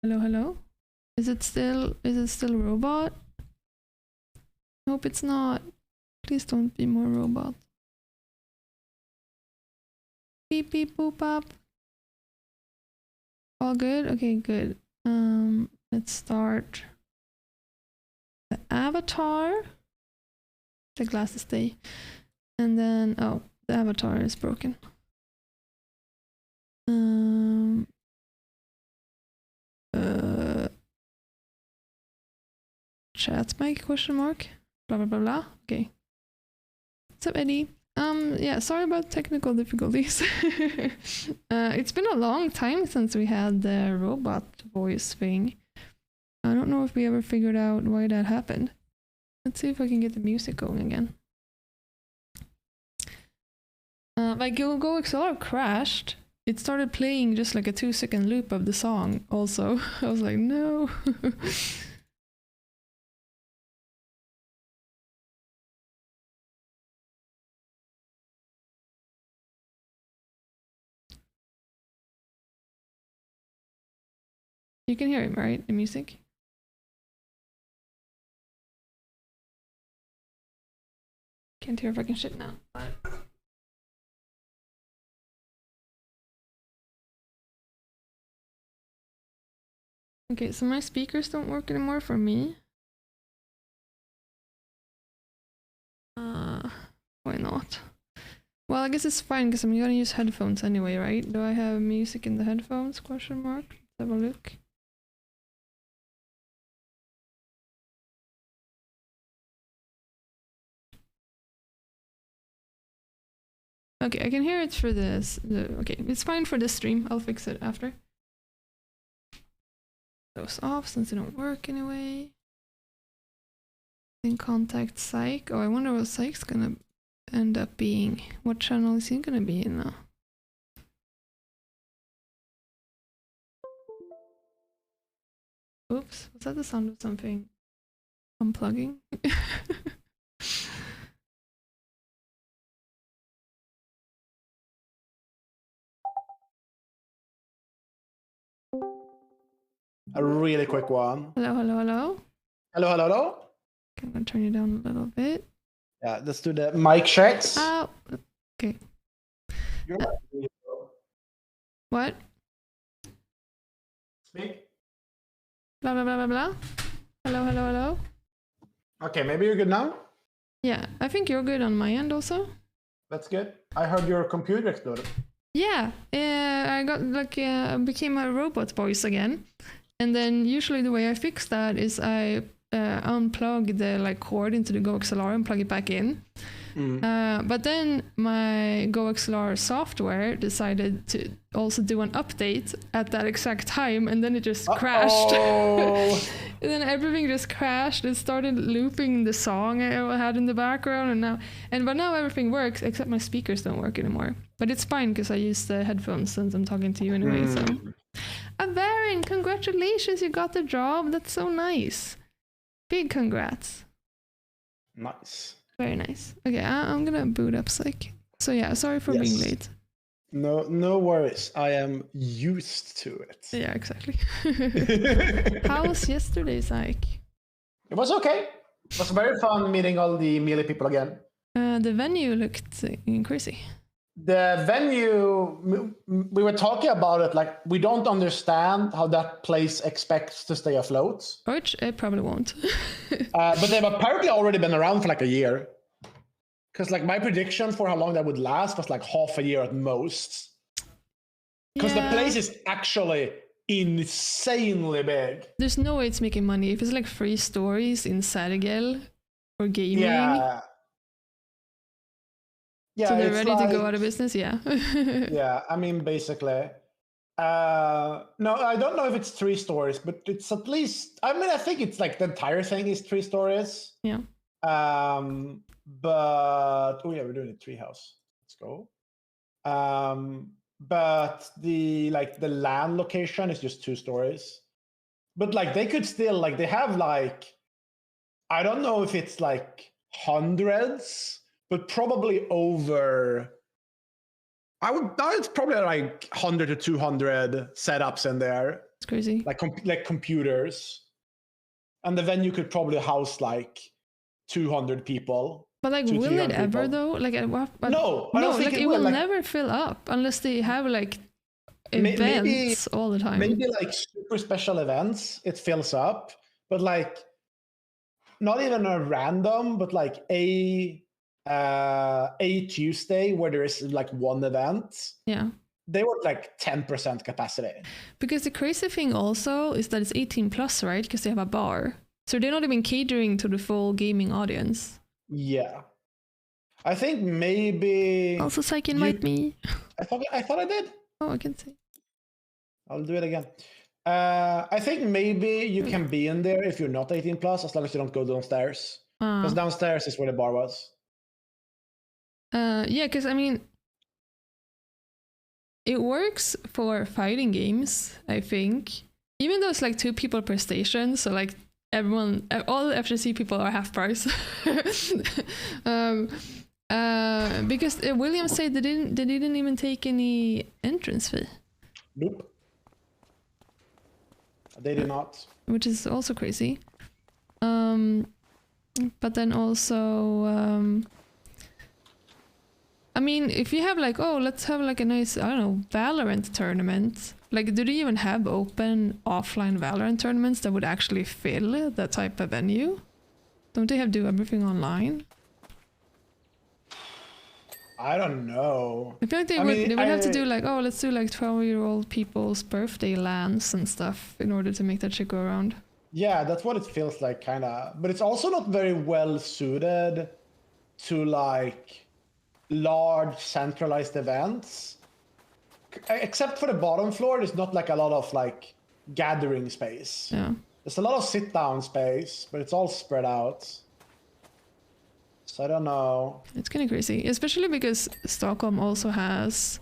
Hello, hello. Is it still robot? Hope it's not. Please don't be more robot. Beep beep boop up. All good? Okay, good. Let's start the avatar. The glasses stay. And then the avatar is broken. Chat mic question mark? Blah blah blah blah. Okay. What's up, Eddie? Yeah, sorry about technical difficulties. It's been a long time since we had the robot voice thing. I don't know if we ever figured out why that happened. Let's see if I can get the music going again. My Go XLR crashed. It started playing just like a 2-second loop of the song also. I was like, no. You can hear him, right? The music? Can't hear if I can shit now. Okay, so my speakers don't work anymore for me. Why not? Well, I guess it's fine because I'm gonna use headphones anyway, right? Do I have music in the headphones? Question mark. Let's have a look. Okay, I can hear it for this. Okay, it's fine for this stream. I'll fix it after. Those off since they don't work anyway. Then contact Zaik. Oh, I wonder what Zaik's gonna end up being. What channel is he gonna be in now? Oops, was that the sound of something unplugging? A really quick one. Hello, hello, hello. Hello, hello, hello. Okay, I'm gonna turn you down a little bit. Yeah, let's do the mic checks. Oh, okay. What? Speak. Blah, blah, blah, blah, blah. Hello, hello, hello. Okay, maybe you're good now? Yeah, I think you're good on my end also. That's good. I heard your computer exploded. Yeah, I got like became a robot voice again, and then usually the way I fix that is I unplug the like cord into the Go XLR and plug it back in. But then my Go XLR software decided to also do an update at that exact time, and then it just crashed. And then everything just crashed. It started looping the song I had in the background, but now everything works except my speakers don't work anymore. But it's fine because I use the headphones since I'm talking to you anyway. So, Avarin, congratulations! You got the job. That's so nice. Big congrats. Nice. Very nice. Okay, I'm gonna boot up Zaik. So yeah, sorry for being late. No worries. I am used to it. Yeah, exactly. How was yesterday, Zaik? It was okay. It was very fun meeting all the Melee people again. The venue looked crazy. The venue, we were talking about it, like, we don't understand how that place expects to stay afloat. Which it probably won't. But they've apparently already been around for like a year. Because like my prediction for how long that would last was like half a year at most. Because the place is actually insanely big. There's no way it's making money. If it's like 3 stories in Sergel for gaming. Yeah. So they're ready to go out of business? Yeah. Yeah, I mean, basically. No, I don't know if it's 3 stories, but it's at least, I mean, I think it's like the entire thing is 3 stories. Yeah. But, oh yeah, we're doing a treehouse. Let's go. But the land location is just 2 stories. But like they could still, like they have like, I don't know if it's like hundreds, but probably over, it's probably like 100 to 200 setups in there. It's crazy. like computers, and the venue could probably house like 200 people. But like, will it ever though? Like, no, I don't think like it will never fill up unless they have like events all the time. Maybe like super special events, it fills up, but like not even a random, but like a Tuesday where there is like one event. Yeah. They were like 10% capacity. Because the crazy thing also is that it's 18 plus, right? Because they have a bar. So they're not even catering to the full gaming audience. Yeah. I think maybe... Also, Zaik, invite me. I thought I did. Oh, I can see. I'll do it again. I think maybe you can be in there if you're not 18 plus, as long as you don't go downstairs. Because downstairs is where the bar was. Yeah, because I mean, it works for fighting games, I think. Even though it's like 2 people per station, so like everyone, all the FGC people are half price. Because Williams said they didn't even take any entrance fee. Nope. They did not. Which is also crazy. But then also, I mean, if you have like, oh, let's have like a nice, I don't know, Valorant tournament. Like, do they even have open offline Valorant tournaments that would actually fill that type of venue? Don't they have to do everything online? I don't know. I feel like they would have to do like, oh, let's do like 12-year-old people's birthday LANs and stuff in order to make that shit go around. Yeah, that's what it feels like, kind of. But it's also not very well suited to like large centralized events. Except for the bottom floor, there's not like a lot of like gathering space. Yeah. There's a lot of sit-down space, but it's all spread out. So I don't know. It's kind of crazy, especially because Stockholm also has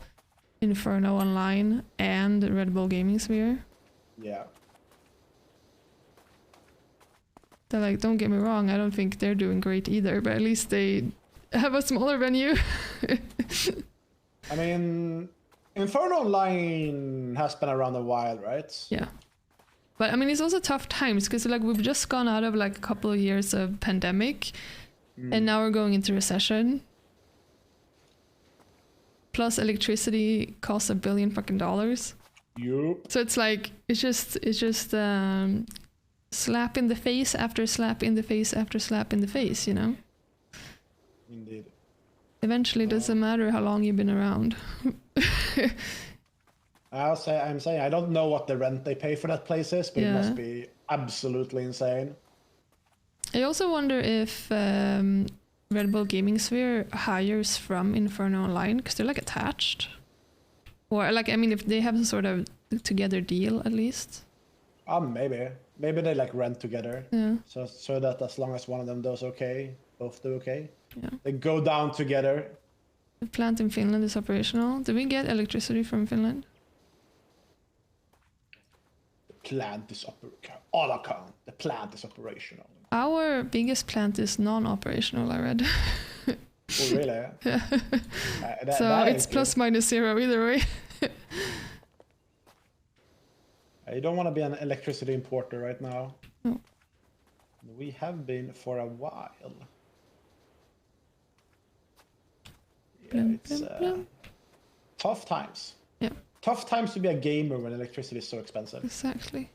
Inferno Online and Red Bull Gaming Sphere. Yeah. They're like, don't get me wrong, I don't think they're doing great either, but at least they have a smaller venue. I mean, Inferno Online has been around a while, right? Yeah. But I mean, it's also tough times because like we've just gone out of like a couple of years of pandemic. And now we're going into recession. Plus electricity costs $1 billion fucking dollars. Yup. So it's like, it's just slap in the face after slap in the face after slap in the face, you know? Indeed. Eventually it doesn't matter how long you've been around. I'm saying I don't know what the rent they pay for that place is, but it must be absolutely insane. I also wonder if Red Bull Gaming Sphere hires from Inferno Online because they're like attached, or like, I mean, if they have some sort of together deal at least. Maybe they like rent together. Yeah. So that as long as one of them does okay, both do okay. Yeah. They go down together. The plant in Finland is operational. Do we get electricity from Finland? The plant is all account. The plant is operational. Our biggest plant is non-operational, I read. Oh, really? Yeah. So it's plus minus zero either way. You don't want to be an electricity importer right now. No. We have been for a while. Yeah, it's tough times. Yeah. Tough times to be a gamer when electricity is so expensive. Exactly.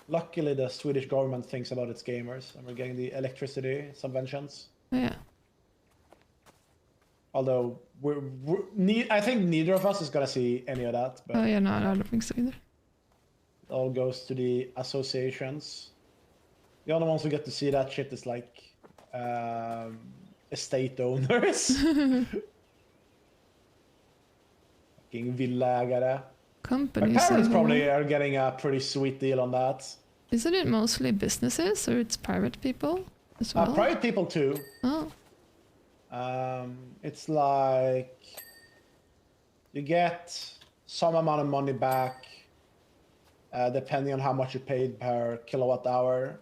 Luckily, the Swedish government thinks about its gamers, and we're getting the electricity subventions. Yeah. Although I think neither of us is gonna see any of that. But oh yeah, no, I don't think so either. It all goes to the associations. The only ones who get to see that shit is like estate owners. Fucking villaägare. Companies. My parents probably are getting a pretty sweet deal on that. Isn't it mostly businesses or it's private people as well? Private people too. Oh. It's like you get some amount of money back depending on how much you paid per kilowatt hour.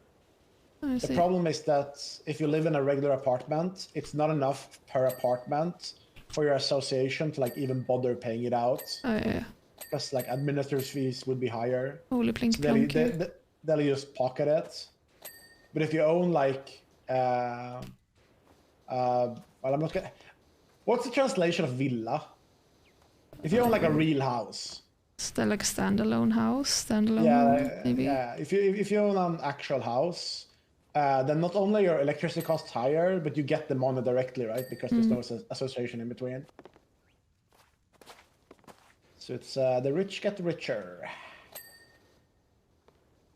The problem is that if you live in a regular apartment, it's not enough per apartment for your association to like even bother paying it out. Oh yeah. because like administrator's fees would be higher. Holy plink So plonk. they'll just pocket it. But if you own like, well, I'm not gonna. What's the translation of villa? If you own like a real house. Still like a standalone house, home, maybe. Yeah. If you own an actual house, then not only your electricity costs higher, but you get the money directly, right? Because there's no association in between. So it's the rich get richer,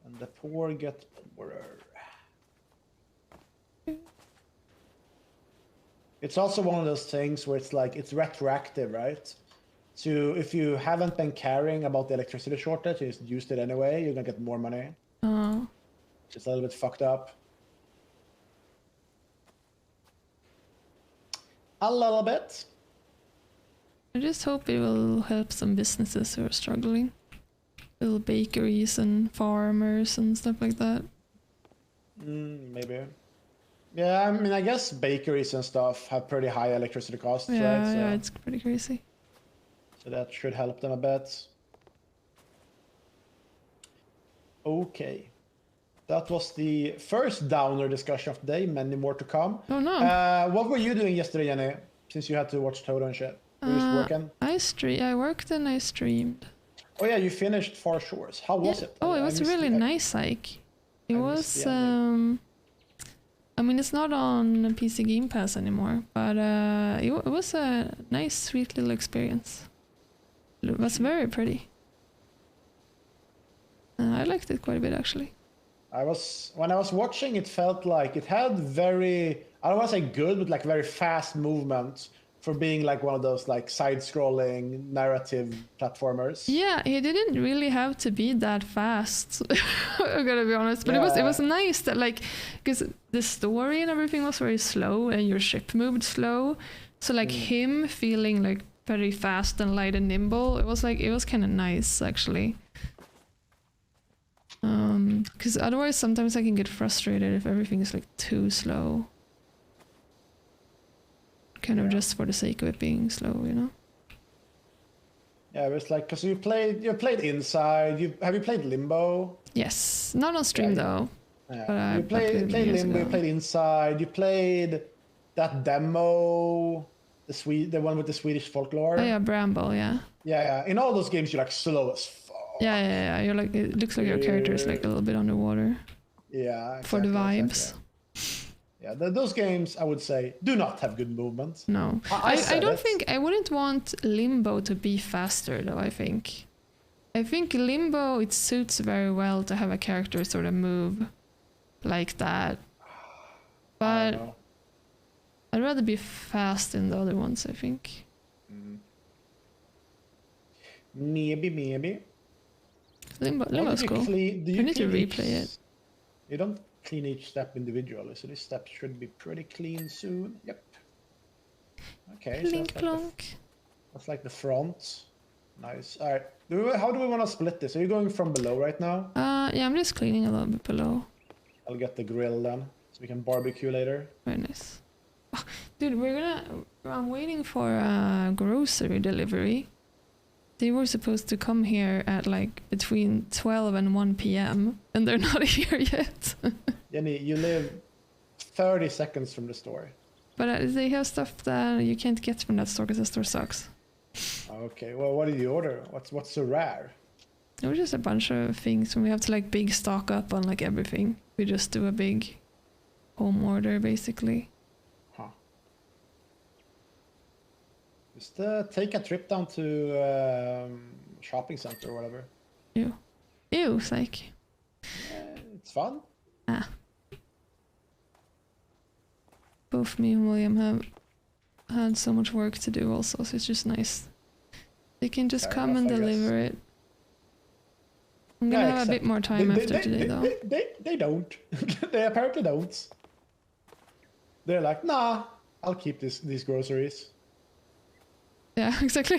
and the poor get poorer. It's also one of those things where it's like it's retroactive, right? So if you haven't been caring about the electricity shortage, you just used it anyway, you're gonna get more money. Oh. It's a little bit fucked up. A little bit. I just hope it will help some businesses who are struggling. Little bakeries and farmers and stuff like that. Maybe. Yeah, I mean, I guess bakeries and stuff have pretty high electricity costs, right? So, Yeah, it's pretty crazy. so that should help them a bit. Okay. That was the first downer discussion of the day. Many more to come. Oh no. What were you doing yesterday, Jenny? Since you had to watch Toto and shit. Were you just working? I worked and I streamed. Oh yeah, you finished Far Shores. How was it? Oh, it was really nice, Zaik. It was I mean, it's not on PC Game Pass anymore, but it was a nice, sweet little experience. It was very pretty. I liked it quite a bit, actually. When I was watching, it felt like it had very, I don't want to say good, but like very fast movement for being like one of those like side-scrolling narrative platformers. Yeah, it didn't really have to be that fast. I gotta be honest, but it was nice that like, because the story and everything was very slow and your ship moved slow, so like him feeling like very fast and light and nimble, it was kind of nice actually. Because otherwise sometimes I can get frustrated if everything is like too slow. Kind of just for the sake of it being slow, you know? Yeah, it was like, because you played Inside, have you played Limbo? Yes, not on stream though. Yeah. You played Limbo, you played Inside, you played that demo, the one with the Swedish folklore. Oh yeah, Bramble, yeah. Yeah. In all those games you're like slow as fuck. Yeah. You're like, it looks like your character is like a little bit underwater. Yeah, exactly, for the vibes. Exactly. Yeah, those games I would say do not have good movement. No, I don't think I wouldn't want Limbo to be faster though. I think Limbo, it suits very well to have a character sort of move like that. But I'd rather be fast in the other ones, I think. Maybe. Limbo's cool. I need to replay it. You don't clean each step individually, so this step should be pretty clean soon. Yep. Okay. Plink plonk. That's like the front. Nice. All right. How do we want to split this? Are you going from below right now? Yeah, I'm just cleaning a little bit below. I'll get the grill then, so we can barbecue later. Very nice. Oh, dude, I'm waiting for a grocery delivery. They were supposed to come here at like between 12 and 1 p.m. and they're not here yet. Jenny, you live 30 seconds from the store. But they have stuff that you can't get from that store because the store sucks. Okay, well, what did you order? What's so rare? It was just a bunch of things when we have to like big stock up on like everything. We just do a big home order basically. Just take a trip down to shopping center or whatever. Ew, Zaik. It's fun. Both me and William have had so much work to do also, so it's just nice. They can just come and deliver it. I'm gonna have a bit more time after today though. They don't. They apparently don't. They're like, nah, I'll keep these groceries. Yeah, exactly.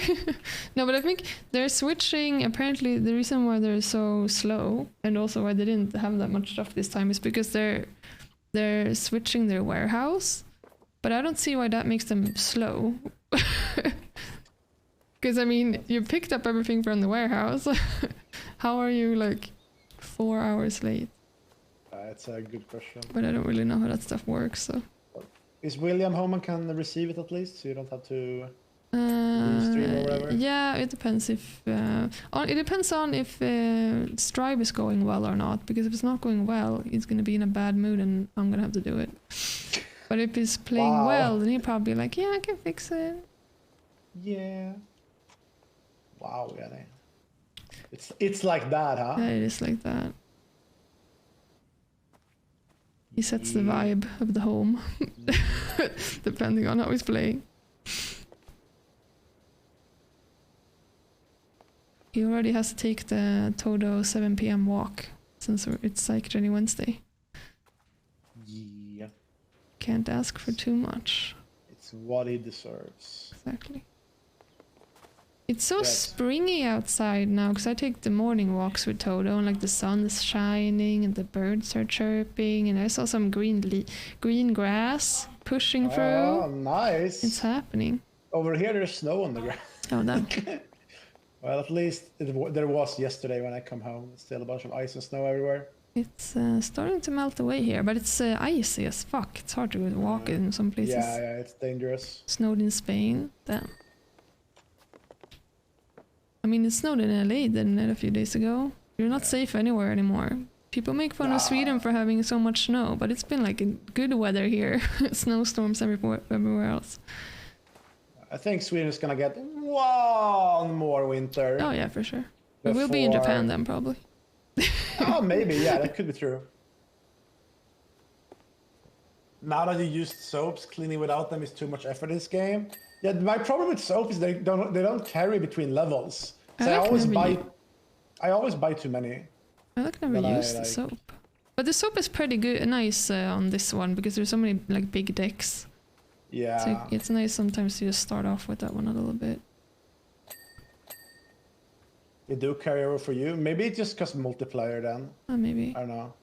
No, but I think they're switching. Apparently, the reason why they're so slow and also why they didn't have that much stuff this time is because they're switching their warehouse. But I don't see why that makes them slow. Because I mean, you picked up everything from the warehouse. How are you like 4 hours late? It's a good question. But I don't really know how that stuff works. So. Is William home and can receive it at least, so you don't have to stream or whatever? Yeah, it depends if it depends on if Strive is going well or not. Because if it's not going well, he's gonna be in a bad mood, and I'm gonna have to do it. But if he's playing well, then he'll probably be like, yeah, I can fix it. Yeah. Wow, yeah. It's like that, huh? Yeah, it is like that. He sets the vibe of the home, depending on how he's playing. He already has to take the Todo 7 PM walk, since it's Zaik Jenny Wednesday. Yeah. Can't ask for too much. It's what he deserves. Exactly. It's so springy outside now, because I take the morning walks with Todo, and like the sun is shining and the birds are chirping, and I saw some green grass pushing through. Oh, nice. It's happening. Over here there's snow on the ground. Oh, no. Well, at least there was yesterday when I come home. Still a bunch of ice and snow everywhere. It's starting to melt away here, but it's icy as fuck. It's hard to walk in some places. Yeah, it's dangerous. Snowed in Spain. Damn. I mean, it snowed in LA, didn't it, a few days ago? You're not safe anywhere anymore. People make fun of Sweden for having so much snow, but it's been like good weather here. Snowstorms everywhere else. I think Sweden is gonna get one more winter. Oh yeah, for sure. But we'll be in Japan then, probably. Oh, maybe. Yeah, that could be true. Now that you used soaps, cleaning without them is too much effort in this game. Yeah, my problem with soap is they don't carry between levels. So I always buy too many. I never used the soap. But the soap is pretty good, nice on this one, because there's so many like big decks. Yeah. So it's nice sometimes to just start off with that one a little bit. They do carry over for you. Maybe it's just because multiplayer then. Maybe. I don't know.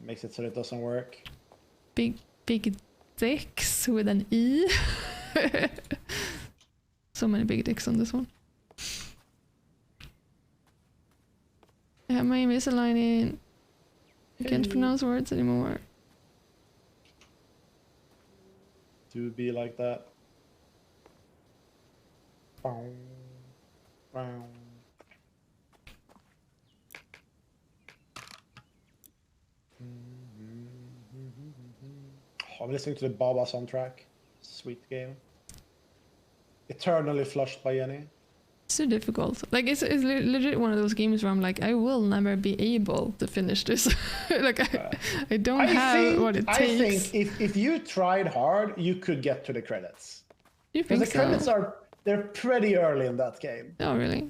Makes it so it doesn't work. Big dicks with an E. So many big dicks on this one. I have my Invisalign in. I can't pronounce words anymore. Do be like that. Bow. Bow. Oh, I'm listening to the Baba soundtrack. Sweet game. Eternally flushed by Jenny. It's so difficult. Like it's legit one of those games where I'm like, I will never be able to finish this. Like I don't have what it takes. I think if you tried hard, you could get to the credits. You think the credits they're pretty early in that game. Oh really?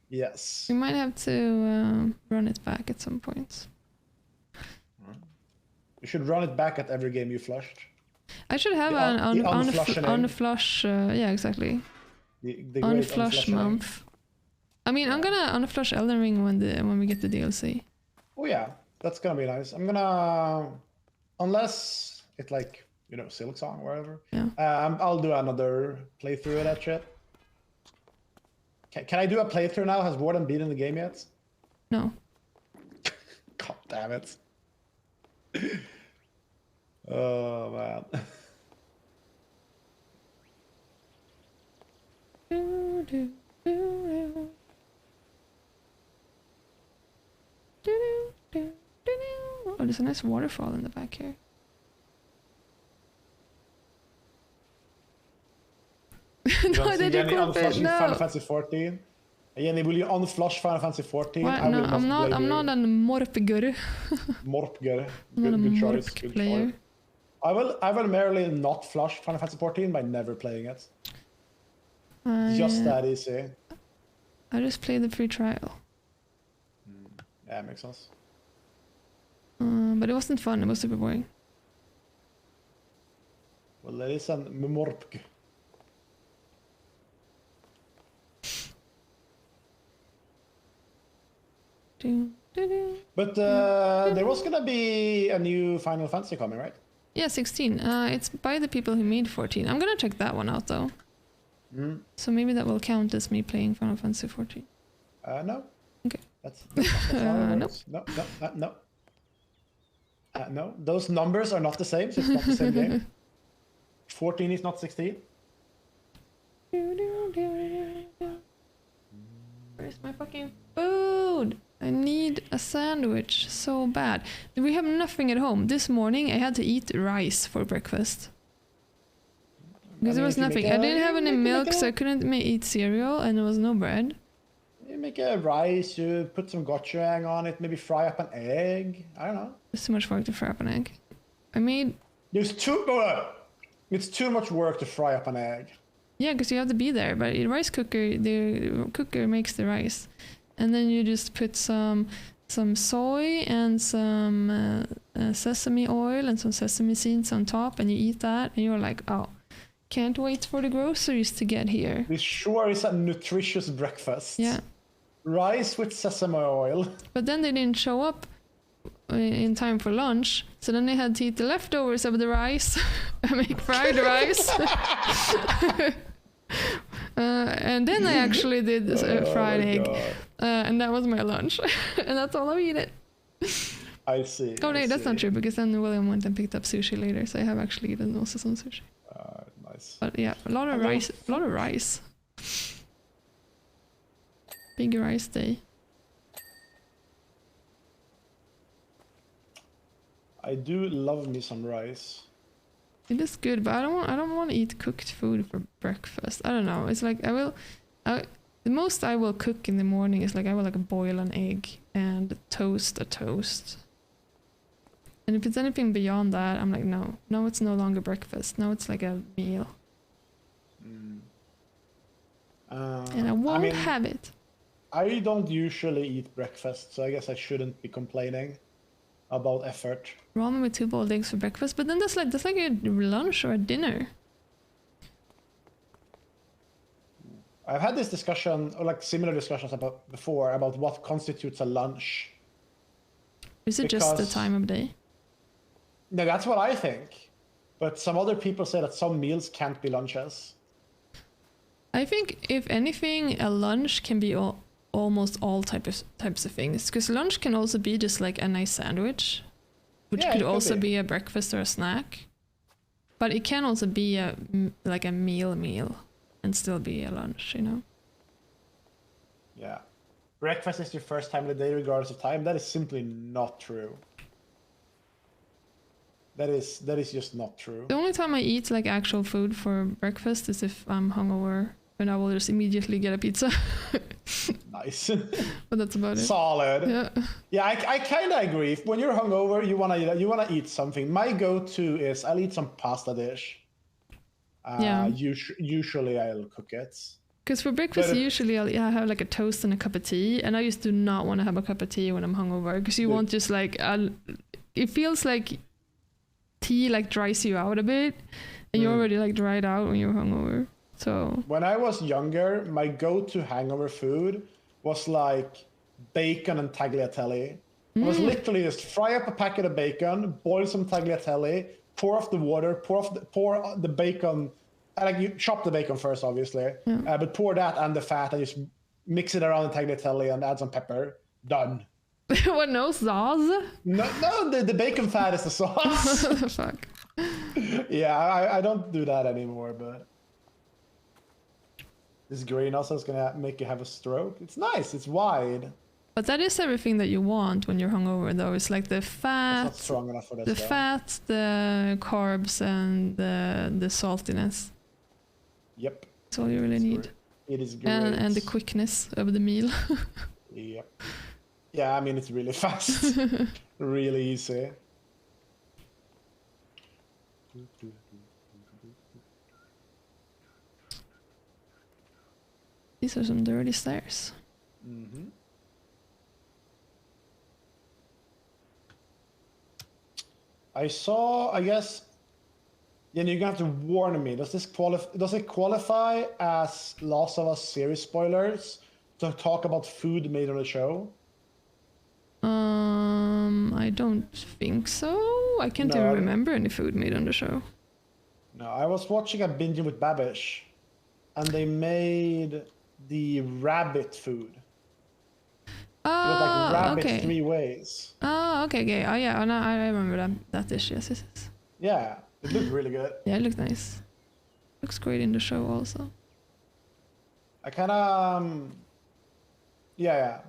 Yes. We might have to run it back at some point. You should run it back at every game you flushed. I should have on flush. Yeah, exactly. The on flush month. I mean, I'm gonna unflush Elden Ring when we get the DLC. Oh yeah, that's gonna be nice. I'm gonna, unless it's like Silk Song or whatever. Yeah. I'll do another playthrough of that shit. Can I do a playthrough now? Has Warden beaten the game yet? No. God damn it. Oh man. Oh, there's a nice waterfall in the back here. No, I didn't unflush Final Fantasy 14. Jenny, will you unflush Final Fantasy 14? What? No, I'm not a morpger. Morpger. Good choice. Good player. Choice. I will merely not flush Final Fantasy 14 by never playing it. Just that easy. I just played the free trial. Yeah, makes sense. But it wasn't fun. It was super boring. Well, there is an Morpg. But there was gonna be a new Final Fantasy coming, right? Yeah, 16. It's by the people who made 14. I'm gonna check that one out though. So maybe that will count as me playing Final Fantasy 14. No. Okay. That's not how it Nope. works. No. No, those numbers are not the same, so it's not the same game. 14 is not 16. Where's my fucking food? I need a sandwich so bad. We have nothing at home. This morning I had to eat rice for breakfast. Because there was nothing. I didn't have any milk, so I couldn't eat cereal, and there was no bread. You make a rice, you put some gochujang on it, maybe fry up an egg. I don't know. It's too much work to fry up an egg. I made... It's too much work to fry up an egg. Yeah, because you have to be there. But the rice cooker, the cooker makes the rice. And then you just put some soy and some sesame oil and some sesame seeds on top, and you eat that, and you're like, oh, can't wait for the groceries to get here. This sure is a nutritious breakfast. Yeah. Rice with sesame oil. But then they didn't show up in time for lunch, so then they had to eat the leftovers of the rice and make fried rice. And then I actually did a fried egg, and that was my lunch. And that's all I eat. I see. Oh, no, that's not true, because then William went and picked up sushi later, so I have actually eaten also some sushi. Nice. But yeah, a lot of rice. Big rice day. I do love me some rice. It is good, but I don't want to eat cooked food for breakfast. I don't know. It's like the most I will cook in the morning is like I will like boil an egg and toast a toast. And if it's anything beyond that, I'm like, no, it's no longer breakfast. Now it's like a meal. And I won't have it. I don't usually eat breakfast, so I guess I shouldn't be complaining about effort. Ramen with 2 boiled eggs for breakfast, but then that's like a lunch or a dinner. I've had this discussion, or like similar discussions before about what constitutes a lunch. Is it just the time of day? No, that's what I think. But some other people say that some meals can't be lunches. I think, if anything, a lunch can be almost all types of things. Because lunch can also be just like a nice sandwich, which could also be a breakfast or a snack. But it can also be like a meal and still be a lunch, you know? Yeah. Breakfast is your first time of the day regardless of time. That is simply not true. That is just not true. The only time I eat like actual food for breakfast is if I'm hungover, and I will just immediately get a pizza. Nice. But that's about it. Solid. Yeah. Yeah, I kind of agree. When you're hungover, you wanna eat something. My go-to is I'll eat some pasta dish. Yeah. Usually I'll cook it. Because for breakfast, usually I have like a toast and a cup of tea, and I just do not want to have a cup of tea when I'm hungover, because you want just like it feels like tea like dries you out a bit, and you're already like dried out when you're hungover. So when I was younger, my go-to hangover food was like bacon and tagliatelle. It was literally just fry up a packet of bacon, boil some tagliatelle, pour off the water, pour the bacon. Like you chop the bacon first, obviously, but pour that and the fat and just mix it around the tagliatelle and add some pepper. Done. What, no sauce? No, the bacon fat is the sauce. Fuck. Yeah, I don't do that anymore, but this green also is gonna make you have a stroke. It's nice. It's wide. But that is everything that you want when you're hungover, though. It's like the fat, It's not strong enough for this. the fat, the carbs, and the saltiness. Yep. That's all you really need. It is great. And the quickness of the meal. Yep. Yeah, I mean, it's really fast. Really easy. These are some dirty stairs. Mm-hmm. I guess, then you're gonna have to warn me. Does it qualify as Last of Us series spoilers to talk about food made on the show? I don't think so. I can't even remember any food made on the show. No, I was watching a Binging with Babish, and they made the rabbit food. It was like Oh, rabbit okay. 3 ways. Oh, okay, okay. Oh, yeah. Oh, no, I remember that dish. Yes, yes, yes. Yeah, it looked really good. Yeah, it looked nice. Looks great in the show also. I kind of, yeah,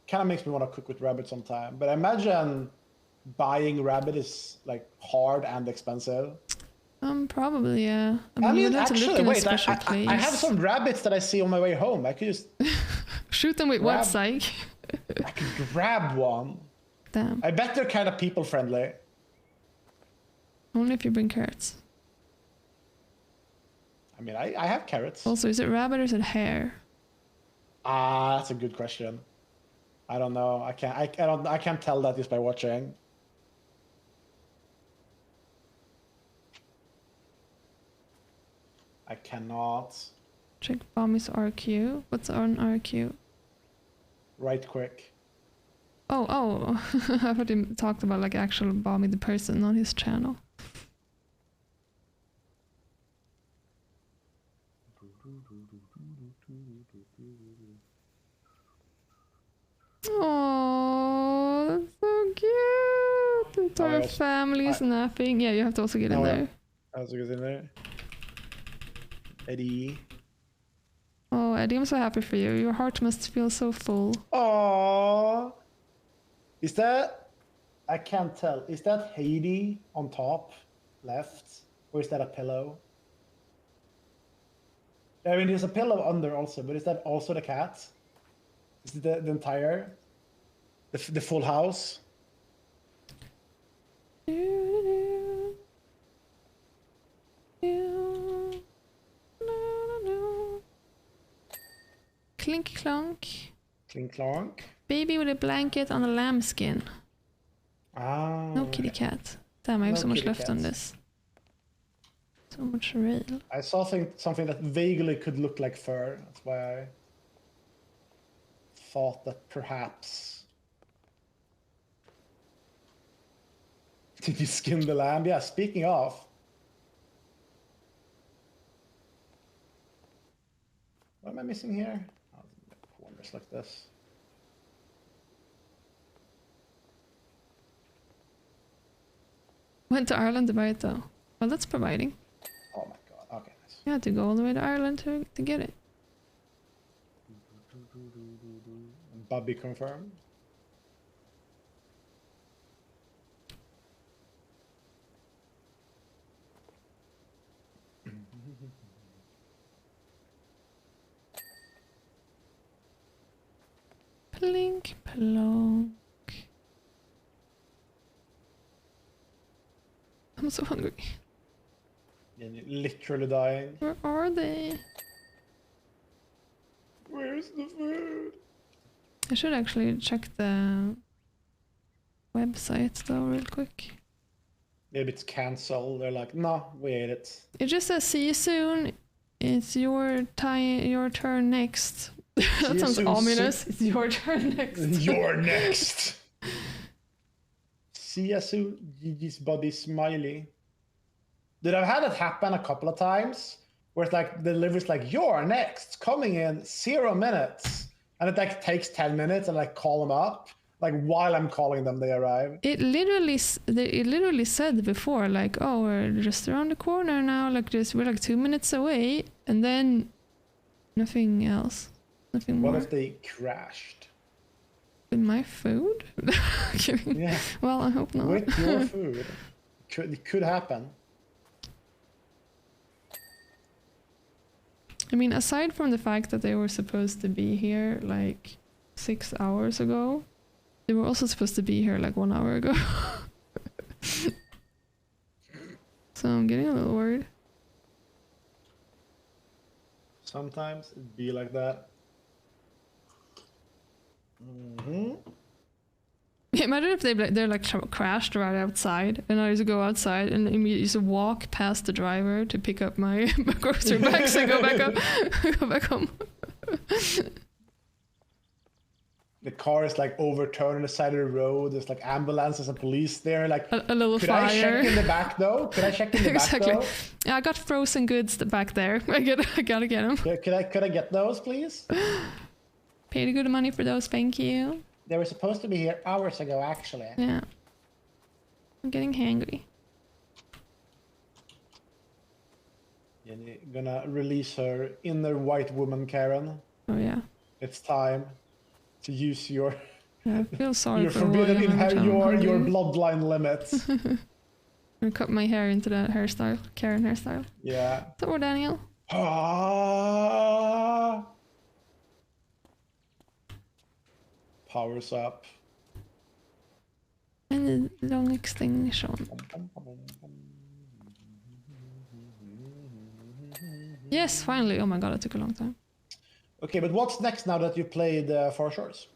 kind of makes me want to cook with rabbit sometime. But I imagine buying rabbit is like hard and expensive. Probably, yeah. I mean, you would have to look actually, in a wait, special place. I have some rabbits that I see on my way home. I could just Shoot them with what, Zaik? I could grab one. Damn. I bet they're kind of people friendly. Only if you bring carrots. I mean, I have carrots. Also, is it rabbit or is it hare? Ah, that's a good question. I don't know. I can't tell that just by watching. I cannot. Check Bommy's RQ. What's on RQ? Right quick. Oh. I thought he talked about like actual Bommy the person on his channel. Oh, that's so cute. The entire family is napping. Yeah, you have to also get in there. I also get in there. Eddie. Oh, Eddie, I'm so happy for you. Your heart must feel so full. Aww. Is that? I can't tell. Is that Heidi on top, left, or is that a pillow? I mean, there's a pillow under also, but is that also the cat? Is it the entire, the full house? Clink clonk. Clink clonk. Baby with a blanket on a lambskin. Ah. No kitty cat. Damn, I have so much left on this. So much rail. I saw something that vaguely could look like fur. That's why I thought that perhaps. Did you skin the lamb? Yeah, speaking of. What am I missing here? Oh, corners like this. Went to Ireland to buy it though. Well, that's providing. Oh my god. Okay, nice. You had to go all the way to Ireland to get it. Bobby confirmed. Plink plonk. I'm so hungry. And you're literally dying. Where are they? Where's the food? I should actually check the website though real quick. Maybe it's cancelled. They're like, no, we ate it. It just says see you soon. It's your turn next. That sounds ominous. It's your turn next. You're next. See ya soon. Gigi's body smiley. Dude, I've had it happen a couple of times where it's like the delivery's like, you're next, coming in 0 minutes. And it like takes 10 minutes and like call them up. Like while I'm calling them, they arrive. It literally said before, like, oh, we're just around the corner now. Like, we're like 2 minutes away, and then nothing else, nothing more. What if they crashed? With my food? Yeah. Well, I hope not. With your food, it could happen. I mean, aside from the fact that they were supposed to be here like 6 hours ago, they were also supposed to be here like 1 hour ago. So I'm getting a little worried. Sometimes it'd be like that. Mm-hmm. Imagine if they're like crashed right outside, and I just go outside and immediately just walk past the driver to pick up my grocery bags and go back home. the car is like overturned on the side of the road. There's like ambulances and police there. Like a little could fire. I check in the back though? Could I check in the Exactly. back though? Yeah, I got frozen goods back there. I gotta get them. Could I get those, please? Paid good money for those, thank you. They were supposed to be here hours ago, actually. Yeah. I'm getting hangry. Jenny gonna release her inner white woman, Karen. Oh yeah. It's time to use your Yeah, I feel sorry your for forbidden William every time I'm your hungry. bloodline limits. I cut my hair into the hairstyle, Karen hairstyle. Yeah. So Daniel. Ah. Powers up. And the long extinction. Yes, finally. Oh my god, it took a long time. Okay, but what's next now that you played Far Shores?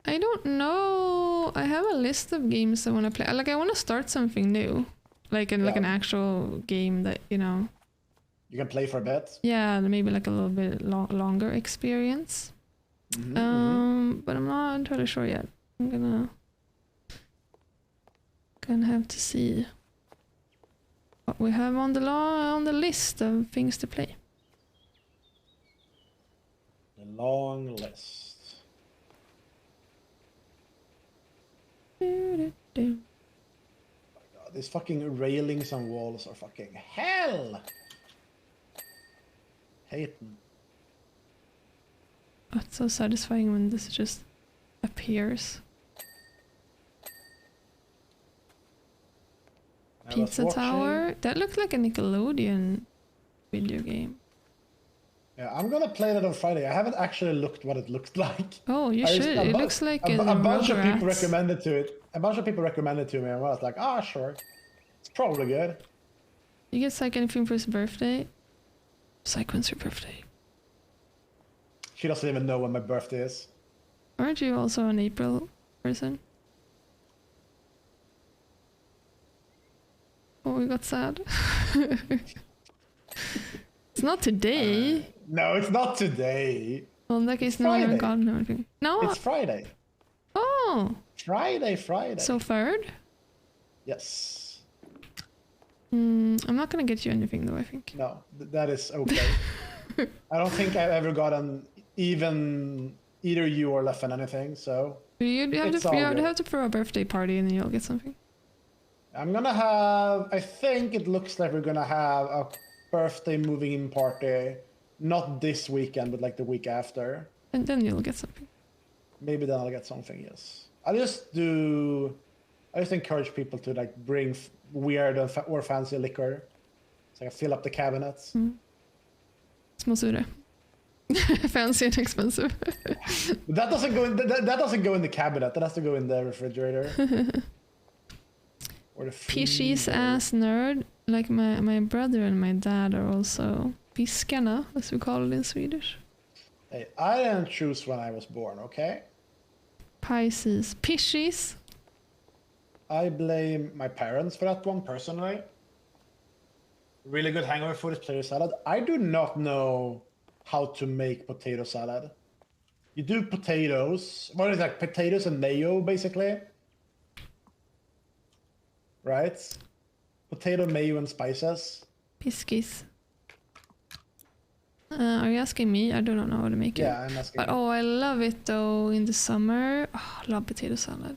I don't know. I have a list of games I want to play. Like, I want to start something new, like an actual game that you Yeah, maybe like a little bit longer experience. But I'm not entirely sure yet. I'm gonna have to see what we have on the list of things to play. The long list. Oh my god, these fucking railings and walls are fucking hell! Hate them. Oh, it's so satisfying when this just appears. Pizza Tower? That looked like a Nickelodeon video game. Yeah, I'm gonna play that on Friday. I haven't actually looked what it looked like. Oh, you should. It looks like a bunch of people Rugrats. recommended to it. A bunch of people recommended to me, and I was like, ah, sure. It's probably good. You get Zaik anything for his birthday? Zaik, when's your birthday? She doesn't even know when my birthday is. Aren't you also an April person? Oh, we got sad. It's not today. No, it's not today. Well, in that case, no one Friday. got anything. No. It's Friday. Oh. Friday. So third? Yes. I'm not gonna get you anything though, I think. No, that is okay. I don't think I've ever gotten even either you or Leffen anything, so... You It's all good. have to throw a birthday party and then you'll get something. I'm gonna have... I think it looks like we're gonna have a birthday moving in party. Not this weekend, but like the week after. And then you'll get something. Maybe then I'll get something, yes. I just encourage people to like bring weird or fancy liquor. So I can fill up the cabinets. Småsure. Fancy and expensive. But that doesn't go in that doesn't go in the cabinet. That has to go in the refrigerator. Or the Pischies freezer. ass nerd. Like my brother and my dad are also piskarna, as we call it in Swedish. Hey, I didn't choose when I was born, okay? Pisces. Pischies. I blame my parents for that one personally. Really good hangover food is potato salad. I do not know how to make potato salad. You do potatoes. What is that? Potatoes and mayo, basically. Right? Potato, mayo, and spices. Piskis. Are you asking me? I do not know how to make it. Yeah, I'm asking. But oh, I love it though in the summer. Oh, I love potato salad.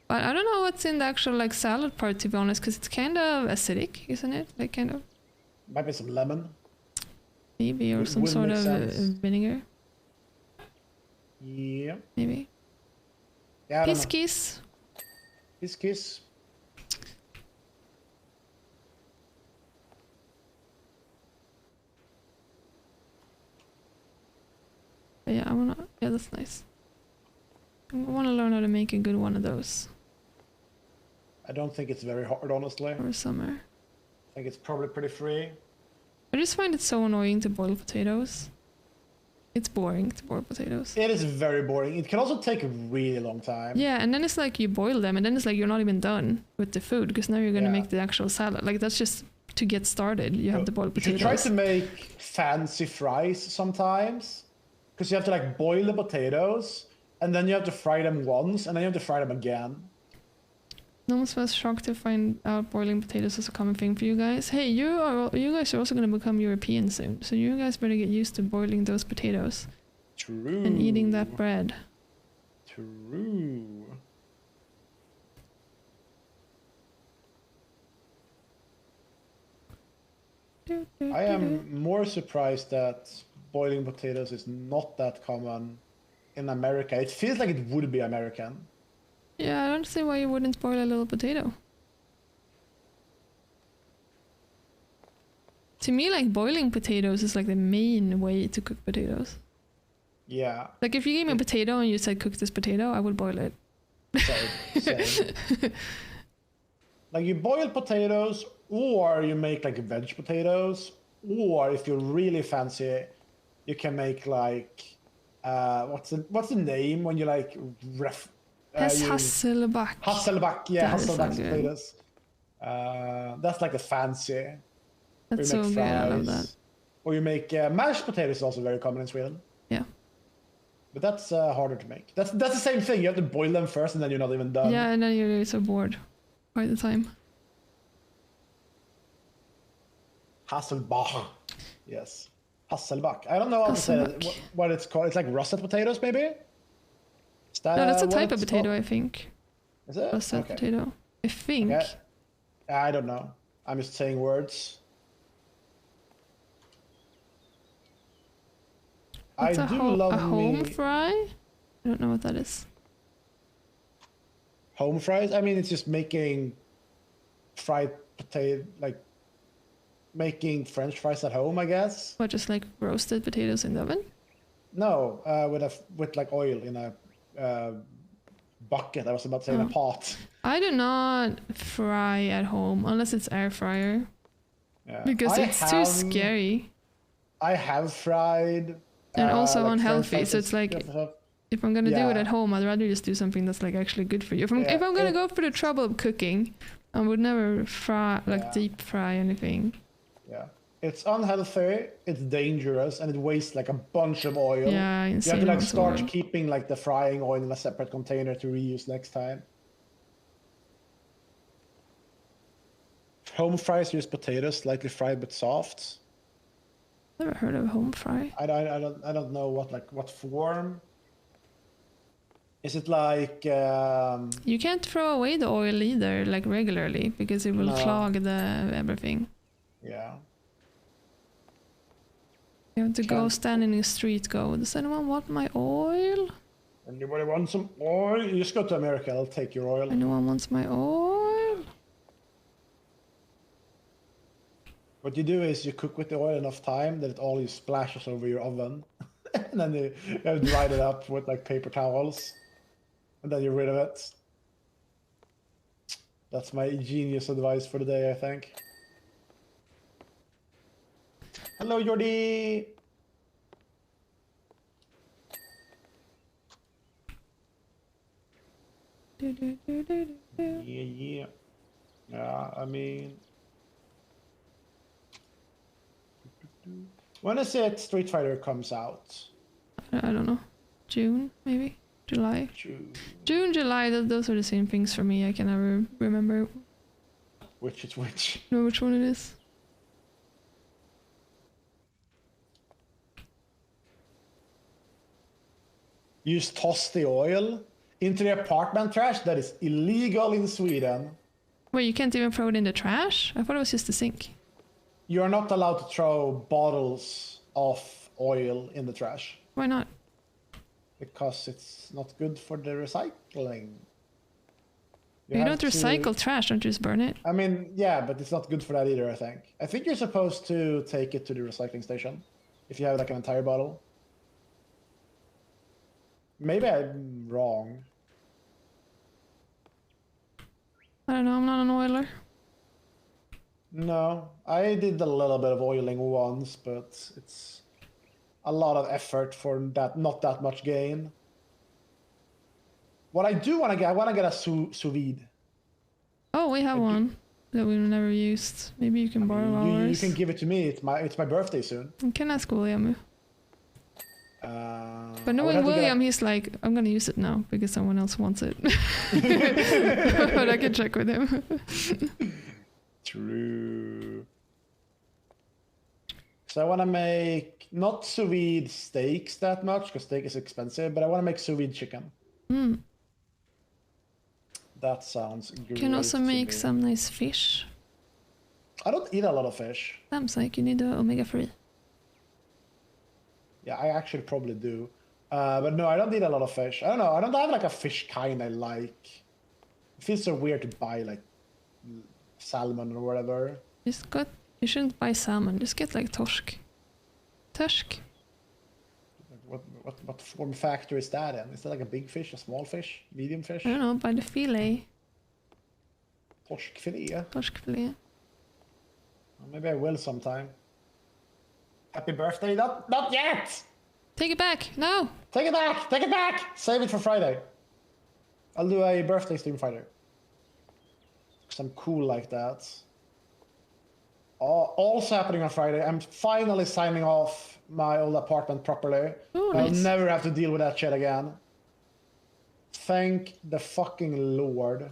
But I don't know what's in the actual like salad part, to be honest, because it's kind of acidic, isn't it? Like kind of. Might be some lemon. Maybe, or It some would sort make of sense. vinegar. Yeah. Maybe. Yeah, I don't know. Piskis. Piskis. But yeah, yeah, that's nice. I wanna learn how to make a good one of those I don't think it's very hard, honestly. for summer. I think it's probably pretty free. I just find it so annoying to boil potatoes. It's boring to boil potatoes. It is very boring. It can also take a really long time. Yeah, and then it's like you boil them, and then it's like you're not even done with the food because now you're gonna Yeah. make the actual salad. Like that's just to get started, you have to boil You potatoes. try to make fancy fries sometimes, because you have to like boil the potatoes, and then you have to fry them once, and then you have to fry them again. No one's was shocked to find out boiling potatoes is a common thing for you guys. Hey, you guys are also going to become European soon, so you guys better get used to boiling those potatoes. True. And eating that bread. True. I am more surprised that boiling potatoes is not that common in America. It feels like it would be American. Yeah, I don't see why you wouldn't boil a little potato. To me, like, boiling potatoes is like the main way to cook potatoes. Yeah. Like, if you gave me a potato and you said cook this potato, I would boil it. Same. Like, you boil potatoes, or you make like veg potatoes, or if you're really fancy, you can make like what's the name when you like Hasselback. Hasselback, yeah, That is so Hasselback good. potatoes. That's like a fancy. That's so good. I love that. Or you make mashed potatoes is also very common in Sweden. Yeah. But that's harder to make. That's the same thing. You have to boil them first, and then you're not even done. Yeah, and then you're so bored by the time. Hasselbach. Yes. Hasselback. I don't know how to say it, what it's called. It's like russet potatoes, maybe? Is that, No, that's a what type of it's potato, called? I think. Is it? Russet potato. I think. Okay. I don't know. I'm just saying words. What's I do love a home me fry? I don't know what that is. home fries. I mean, it's just making fried potato, like making French fries at home, I guess. What, just like roasted potatoes in the oven? No, with like oil in a bucket. I was about to say in a pot. I do not fry at home unless it's air fryer. Yeah. Because it's too scary. I have fried. And also like unhealthy. So it's like, if I'm gonna do it at home, I'd rather just do something that's like actually good for you. If I'm gonna go for the trouble of cooking, I would never fry, like deep fry anything. Yeah. It's unhealthy, it's dangerous, and it wastes like a bunch of oil. Yeah, you have insane to like amounts of start oil. keeping like the frying oil in a separate container to reuse next time. Home fries use potatoes slightly fried but soft. Never heard of home fry. I don't know what form. Is it like You can't throw away the oil either, like regularly, because it will clog the everything. Yeah. You have to go stand in the street, go, does anyone want my oil? Anybody want some oil? You just go to America, I'll take your oil. Anyone wants my oil? What you do is you cook with the oil enough time that it all splashes over your oven. And then you have to dry it up with like paper towels. And then you're rid of it. That's my genius advice for the day, I think. Hello, Jordi! Yeah. Yeah, I mean... When is it Street Fighter comes out? I don't know. June, maybe? July? June, July, those are the same things for me. I can never remember. Which is which? Know which one it is. You just toss the oil into the apartment trash? That is illegal in Sweden. Wait, you can't even throw it in the trash? I thought it was just the sink. You are not allowed to throw bottles of oil in the trash. Why not? Because it's not good for the recycling. You don't recycle trash, don't you just burn it? I mean, yeah, but it's not good for that either, I think. I think you're supposed to take it to the recycling station if you have like an entire bottle. Maybe I'm wrong. I don't know, I'm not an oiler. No, I did a little bit of oiling once, but it's a lot of effort for not that much gain. What I do want to get, I want to get a sous vide. Oh, we have one. that we've never used. Maybe you can borrow You ours. can give it to me. It's my birthday soon. You can ask William. But I would knowing have to William, get- he's like, I'm gonna use it now because someone else wants it. But I can check with him. True. So I want to make not sous vide steaks that much because steak is expensive, but I want to make sous vide chicken. Mm. That sounds great. Can also to make me. some nice fish. I don't eat a lot of fish. Sounds like you need the omega-3. Yeah, I actually probably do. But no, I don't eat a lot of fish. I don't know. I don't have like a fish kind I like. It feels so weird to buy like salmon or whatever. You shouldn't buy salmon. Just get like torsk. Torsk. What form factor is that in? Is that like a big fish, a small fish, medium fish? I don't know. Buy the fillet. Torskfilet? Torsk fillet. Maybe I will sometime. Happy birthday? Not yet! Take it back. No. Take it back! Take it back! Save it for Friday. I'll do a birthday stream Friday. Because I'm cool like that. Also happening on Friday, I'm finally signing off my old apartment properly. Oh, I'll nice. never have to deal with that shit again. Thank the fucking Lord.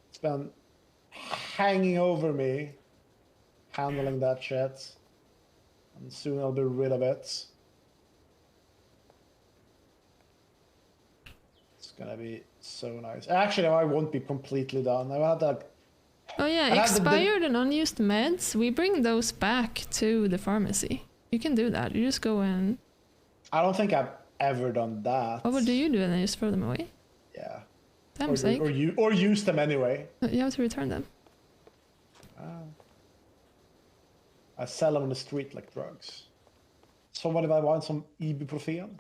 It's been hanging over me, handling that shit. And soon I'll be rid of it. It's gonna be so nice. Actually, I won't be completely done. I had like Oh yeah, I have the- expired and unused meds. We bring those back to the pharmacy. You can do that. You just go in. I don't think I've ever done that. Oh, what do you do and then just throw them away? Yeah. Damn sake. Or use them anyway. You have to return them. I sell them on the street like drugs. Someone if I want some ibuprofen.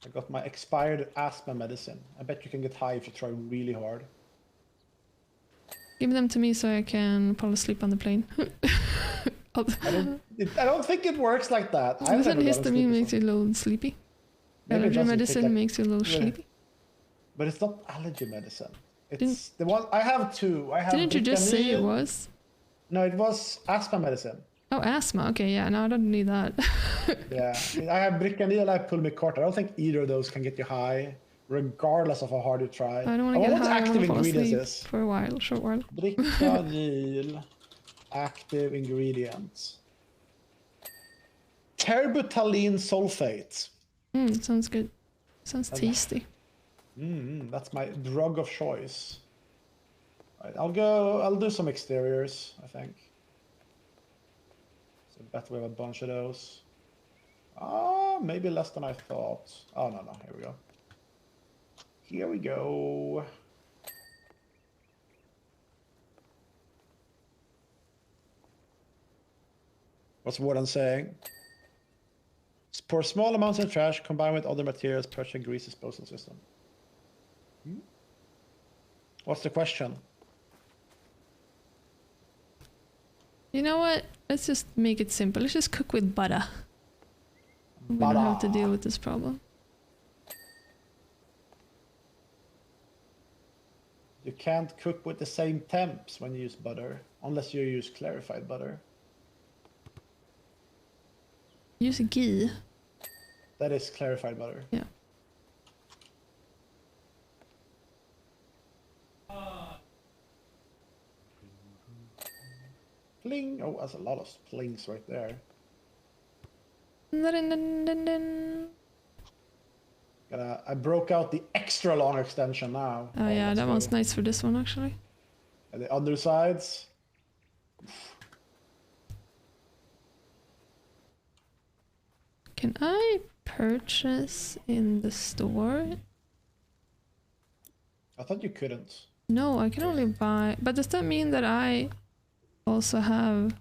I got my expired asthma medicine. I bet you can get high if you try really hard. Give them to me so I can fall asleep on the plane. I don't think it works like that. I've Doesn't never gotten histamine sleepy makes you a little sleepy? Maybe it Allergy doesn't. medicine Take, like- makes you a little Yeah. sleepy? But it's not allergy medicine. It's the one I have two. I have Didn't you just say it Britannia. was? No, it was asthma medicine. Oh, asthma. Okay, yeah, no, I don't need that. Yeah, I have Britannia, I have Pulmicort. I don't think either of those can get you high, regardless of how hard you try. I don't want to get what the high. I active want to fall ingredients asleep is. for a while, short while. Britannia, active ingredients. Terbutaline sulfate. Sounds good. Sounds tasty. That's my drug of choice. Right, I'll do some exteriors, I think. So bet we have a bunch of those. Maybe less than I thought. Oh, no, here we go. Here we go. What's Warden saying? Pour small amounts of trash combined with other materials, purchase a grease disposal system. What's the question? You know what? Let's just make it simple. Let's just cook with butter. We don't have to deal with this problem. You can't cook with the same temps when you use butter, unless you use clarified butter. Use ghee. That is clarified butter. Yeah. Pling! Oh, that's a lot of plings right there. I broke out the extra long extension now. Oh yeah, let's that go. one's nice for this one actually. And the undersides. Can I purchase in the store? I thought you couldn't. No, I can only buy. But does that mean that I also have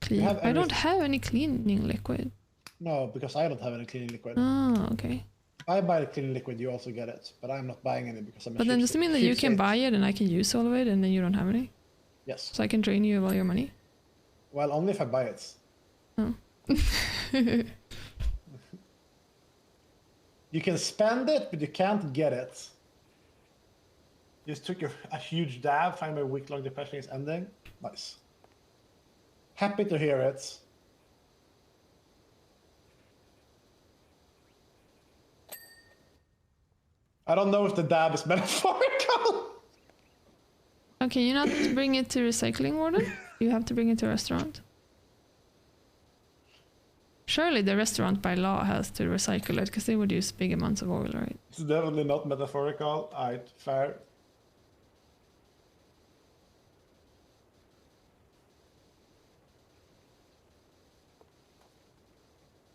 clean? have I don't everything. have any cleaning liquid. No, because I don't have any cleaning liquid. Oh, okay. If I buy the cleaning liquid, you also get it. But I'm not buying any because I'm a But then does it mean that you can cheapskate. buy it and I can use all of it and then you don't have any? Yes. So I can drain you of all your money? Well, only if I buy it. Oh. You can spend it, but you can't get it. Just took a huge dab. Find my week-long depression is ending. Nice. Happy to hear it. I don't know if the dab is metaphorical. Okay, you not bring it to recycling, Warden? You have to bring it to a restaurant. Surely the restaurant by law has to recycle it because they would use big amounts of oil, right? It's definitely not metaphorical. Alright, fair.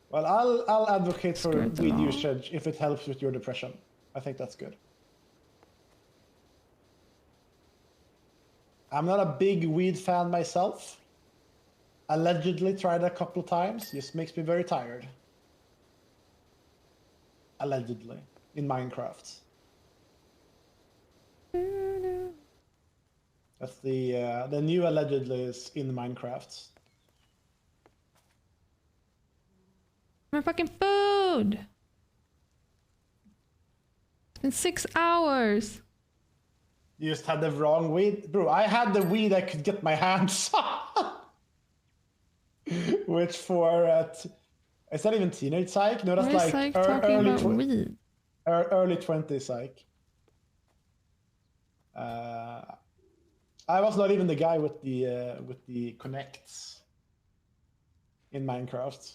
Well, I'll advocate for weed usage if it helps with your depression. I think that's good. I'm not a big weed fan myself. Allegedly tried a couple times. Just makes me very tired. Allegedly in Minecraft. That's the new allegedly is in Minecraft. My fucking food! It's been 6 hours! You just had the wrong weed? Bro, I had the weed I could get my hands on. Which for... it's not even teenage Zaik. No, that's like like early weed? Early 20s Zaik. I was not even the guy with the connects in Minecraft.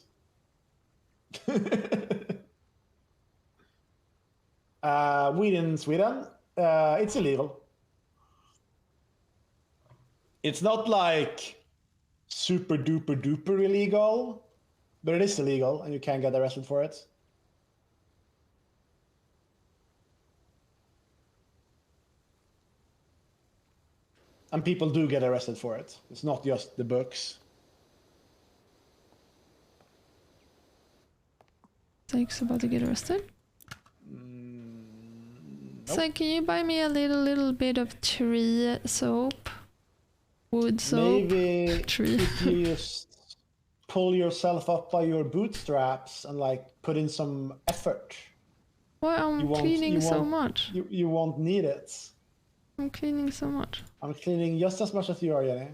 Weed in Sweden, it's illegal. It's not like super duper duper illegal, but it is illegal and you can get arrested for it. And people do get arrested for it. It's not just the books. Zaik's about to get arrested. Nope. So can you buy me a little bit of tree soap? Wood soap? Maybe Tree. if you just pull yourself up by your bootstraps and like put in some effort. Why I'm cleaning so much? You won't need it. I'm cleaning so much. I'm cleaning just as much as you are, Jenny.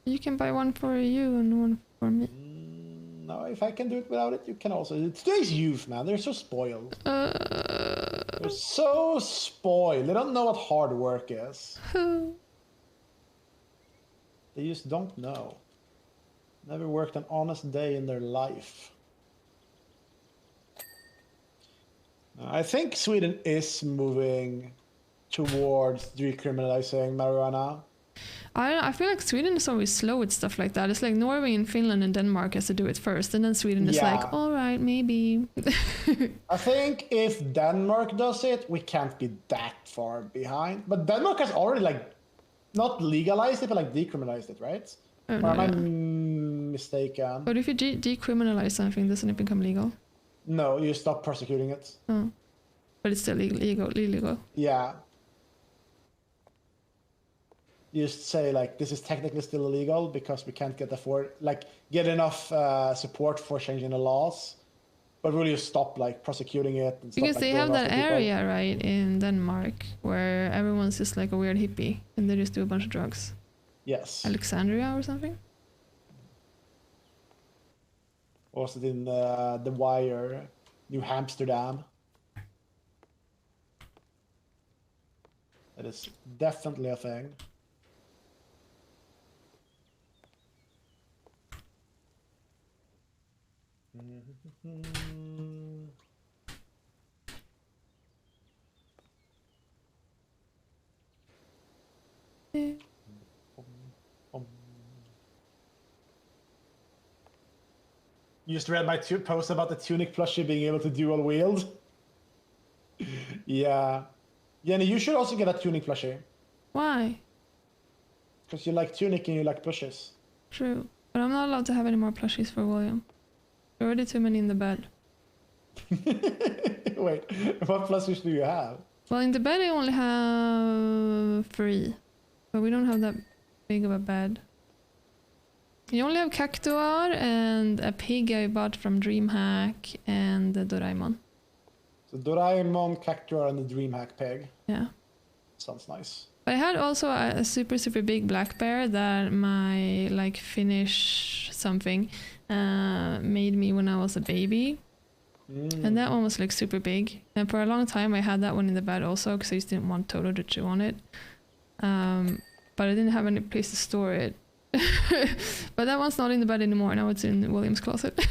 You can buy one for you and one for me. No, if I can do it without it, you can also. Today's youth, man, they're so spoiled. They're so spoiled. They don't know what hard work is. They just don't know. Never worked an honest day in their life. I think Sweden is moving towards decriminalizing marijuana. I feel like Sweden is always slow with stuff like that. It's like Norway and Finland and Denmark has to do it first, and then Sweden is like, all right, maybe. I think if Denmark does it, we can't be that far behind. But Denmark has already like not legalized it, but like decriminalized it, right? Oh, or am I mistaken? But if you decriminalize something, doesn't it become legal? No, you stop prosecuting it. Oh. But it's still illegal. Yeah. You just say like this is technically still illegal because we can't get enough support for changing the laws, but will you stop like prosecuting it? And because stop, they have that area right in Denmark where everyone's just like a weird hippie and they just do a bunch of drugs. Yes. Alexandria or something. Or was it in The Wire, New Amsterdam? That is definitely a thing. You just read my post about the tunic plushie being able to dual wield. Yeah. Jenny, you should also get a tunic plushie. Why? Because you like tunic and you like plushies. True. But I'm not allowed to have any more plushies for William. There are already too many in the bed. Wait, what plushies do you have? Well, in the bed I only have 3. But we don't have that big of a bed. You only have Cactuar and a pig I bought from DreamHack and the Doraemon. So Doraemon, Cactuar, and the DreamHack Peg. Yeah. Sounds nice. I had also a super big black bear that my like Finnish something made me when I was a baby. And that one was like super big. And for a long time I had that one in the bed also because I just didn't want Toto to chew on it. But I didn't have any place to store it. But that one's not in the bed anymore. Now it's in William's closet.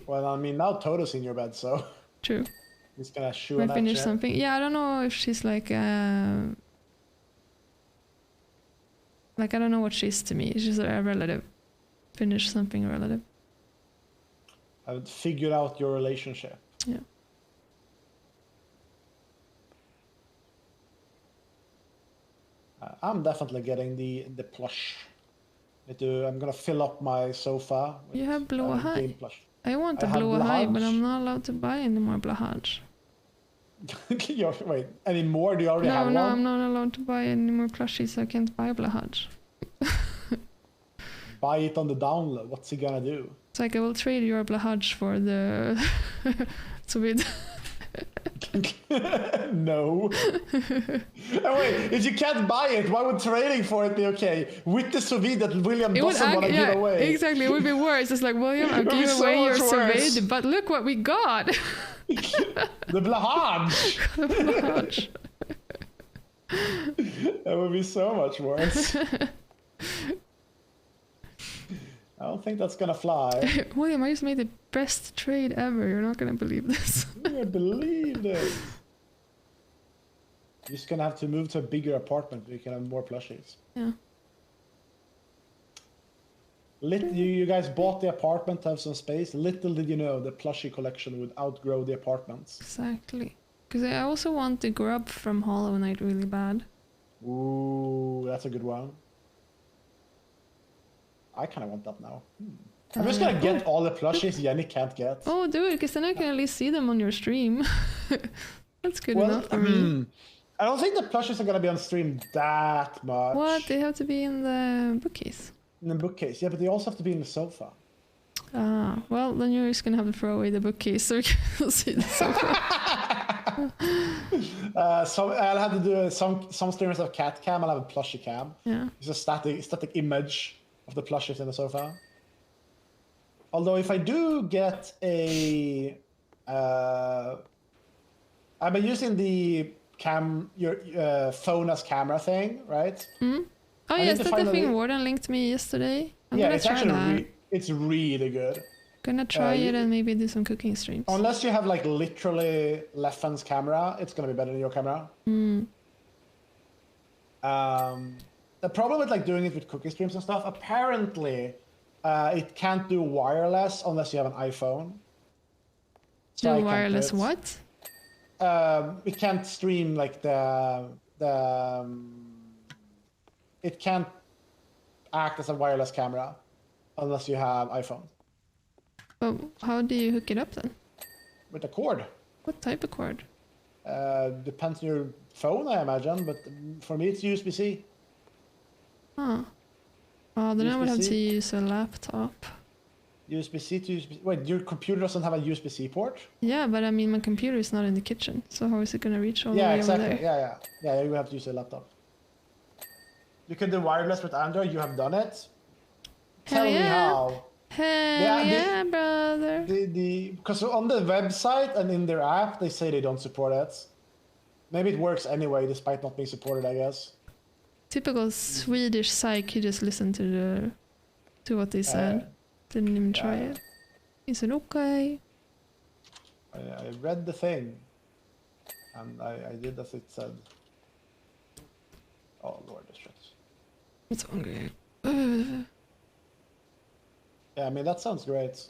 Well, I mean, now Toto's in your bed, so... True. He's gonna chew on that Finish shit. something. Yeah, I don't know if she's like I don't know what she is to me. She's a relative. Finish something relative. I would figure out your relationship. Yeah. I'm definitely getting the plush. I'm gonna fill up my sofa. With, You have blue high. Plush. I want a blue high, but I'm not allowed to buy any more Blahaj. Wait, any more? Do you already have one? No, I'm not allowed to buy any more plushies, so I can't buy Blahaj. Buy it on the download. What's he gonna do? It's like I will trade your Blahaj for the Sweet. No. Oh, wait, if you can't buy it, why would trading for it be okay? With the sous vide that William doesn't want to give away. Exactly, it would be worse. It's like, William, I'll give away your sous vide, but look what we got. The Blahaj. The Blahaj. That would be so much worse. I don't think that's gonna fly. William, I just made the best trade ever. You're not gonna believe this. I can't believe this. You're just gonna have to move to a bigger apartment where you can have more plushies. Yeah. You guys bought the apartment to have some space. Little did you know the plushie collection would outgrow the apartments. Exactly. Because I also want the grub from Hollow Knight really bad. Ooh, that's a good one. I kind of want that now. I'm just gonna get all the plushies Jenny can't get. Oh, do it, because then I can at least see them on your stream. That's good enough for me. I don't think the plushies are gonna be on stream that much. What? They have to be in the bookcase. In the bookcase, yeah, but they also have to be in the sofa. Ah, well, then you're just gonna have to throw away the bookcase so we can see the sofa. So I'll have to do some streamers have cat cam. I'll have a plushie cam. Yeah. It's a static image of the plushies in the sofa. Although if I do get a, I've been using the your phone as camera thing, right? Mm? Oh yeah, is that the thing Warden linked me yesterday? I'm yeah, gonna it's try actually that. It's really good. Gonna try it and maybe do some cooking streams. Unless you have like literally Leffen's camera, it's gonna be better than your camera. Mm. The problem with like doing it with cooking streams and stuff, apparently, it can't do wireless unless you have an iPhone. So do wireless what? It can't stream like it can't act as a wireless camera unless you have iPhone. Oh, how do you hook it up then? With a cord. What type of cord? Depends on your phone, I imagine, but for me it's USB-C. Huh. Oh, then I would have USB-C. to use a laptop. USB-C to USB. Wait, your computer doesn't have a USB-C port? Yeah, but I mean, my computer is not in the kitchen, so how is it gonna reach all the Yeah, way exactly. over there? Yeah, you have to use a laptop. You can do wireless with Android. You have done it. Tell me how. Hell yeah, brother. Because on the website and in their app, they say they don't support it. Maybe it works anyway, despite not being supported, I guess. Typical Swedish Zaik, he just listened to what they said. Didn't even try it. He said, okay. I read the thing. And I did as it said. Oh, Lord, this shit. It's hungry. Yeah, I mean, that sounds great.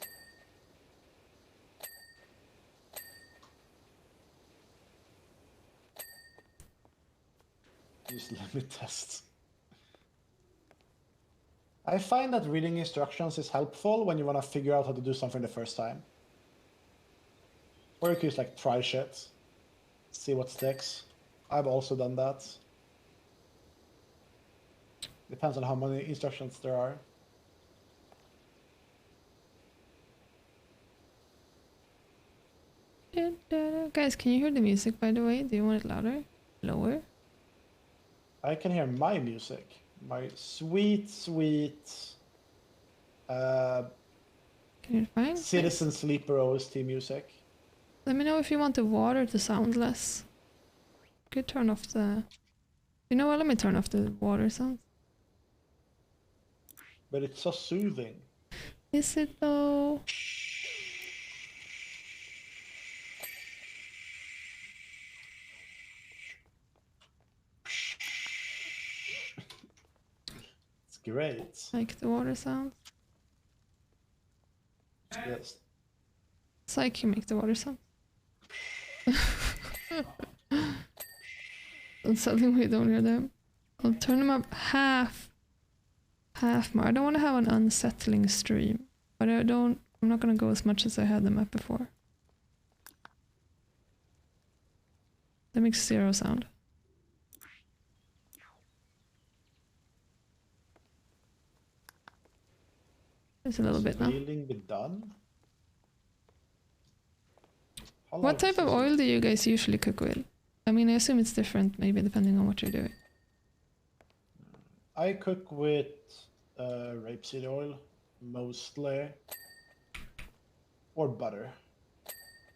Just let me test. I find that reading instructions is helpful when you want to figure out how to do something the first time. Or you can just like try shit, see what sticks. I've also done that. Depends on how many instructions there are. Guys, can you hear the music, by the way? Do you want it louder? Lower? I can hear my music. My sweet, sweet Can you find? Citizen Sleeper OST music. Let me know if you want the water to sound less. Could turn off the... You know what? Let me turn off the water sound. But it's so soothing. Is it though? It's great. Like the water sound? Yes. Zaik can make the water sound. That's something we don't hear them. I'll turn them up half more. I don't want to have an unsettling stream, but I'm not gonna go as much as I had them up before. That makes 0 sound. There's a little bit now. Feeling be done? How What long type of is it? oil do you guys usually cook with? I mean, I assume it's different, maybe depending on what you're doing. I cook with rapeseed oil, mostly. Or butter.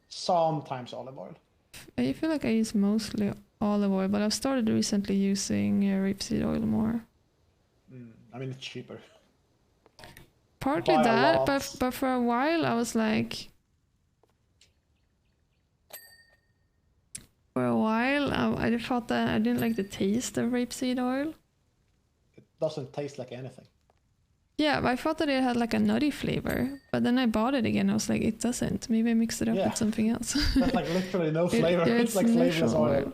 Sometimes olive oil. I feel like I use mostly olive oil, but I've started recently using rapeseed oil more. I mean, it's cheaper. Partly Buy a that, lot. but for a while I was like... For a while I thought that I didn't like the taste of rapeseed oil. It doesn't taste like anything. Yeah, but I thought that it had like a nutty flavor. But then I bought it again. I was like, it doesn't. Maybe I mixed it up Yeah. with something else. That's like literally no flavor. It's like flavorless neutral oil.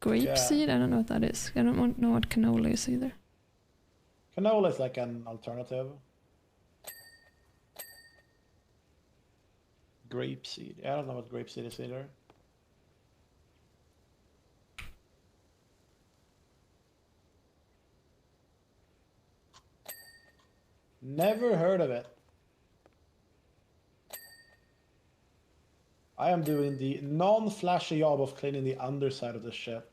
Grapeseed? I don't know what that is. I don't know what canola is either. Canola is like an alternative. Grapeseed. I don't know what grapeseed is either. Never heard of it. I am doing the non-flashy job of cleaning the underside of the ship.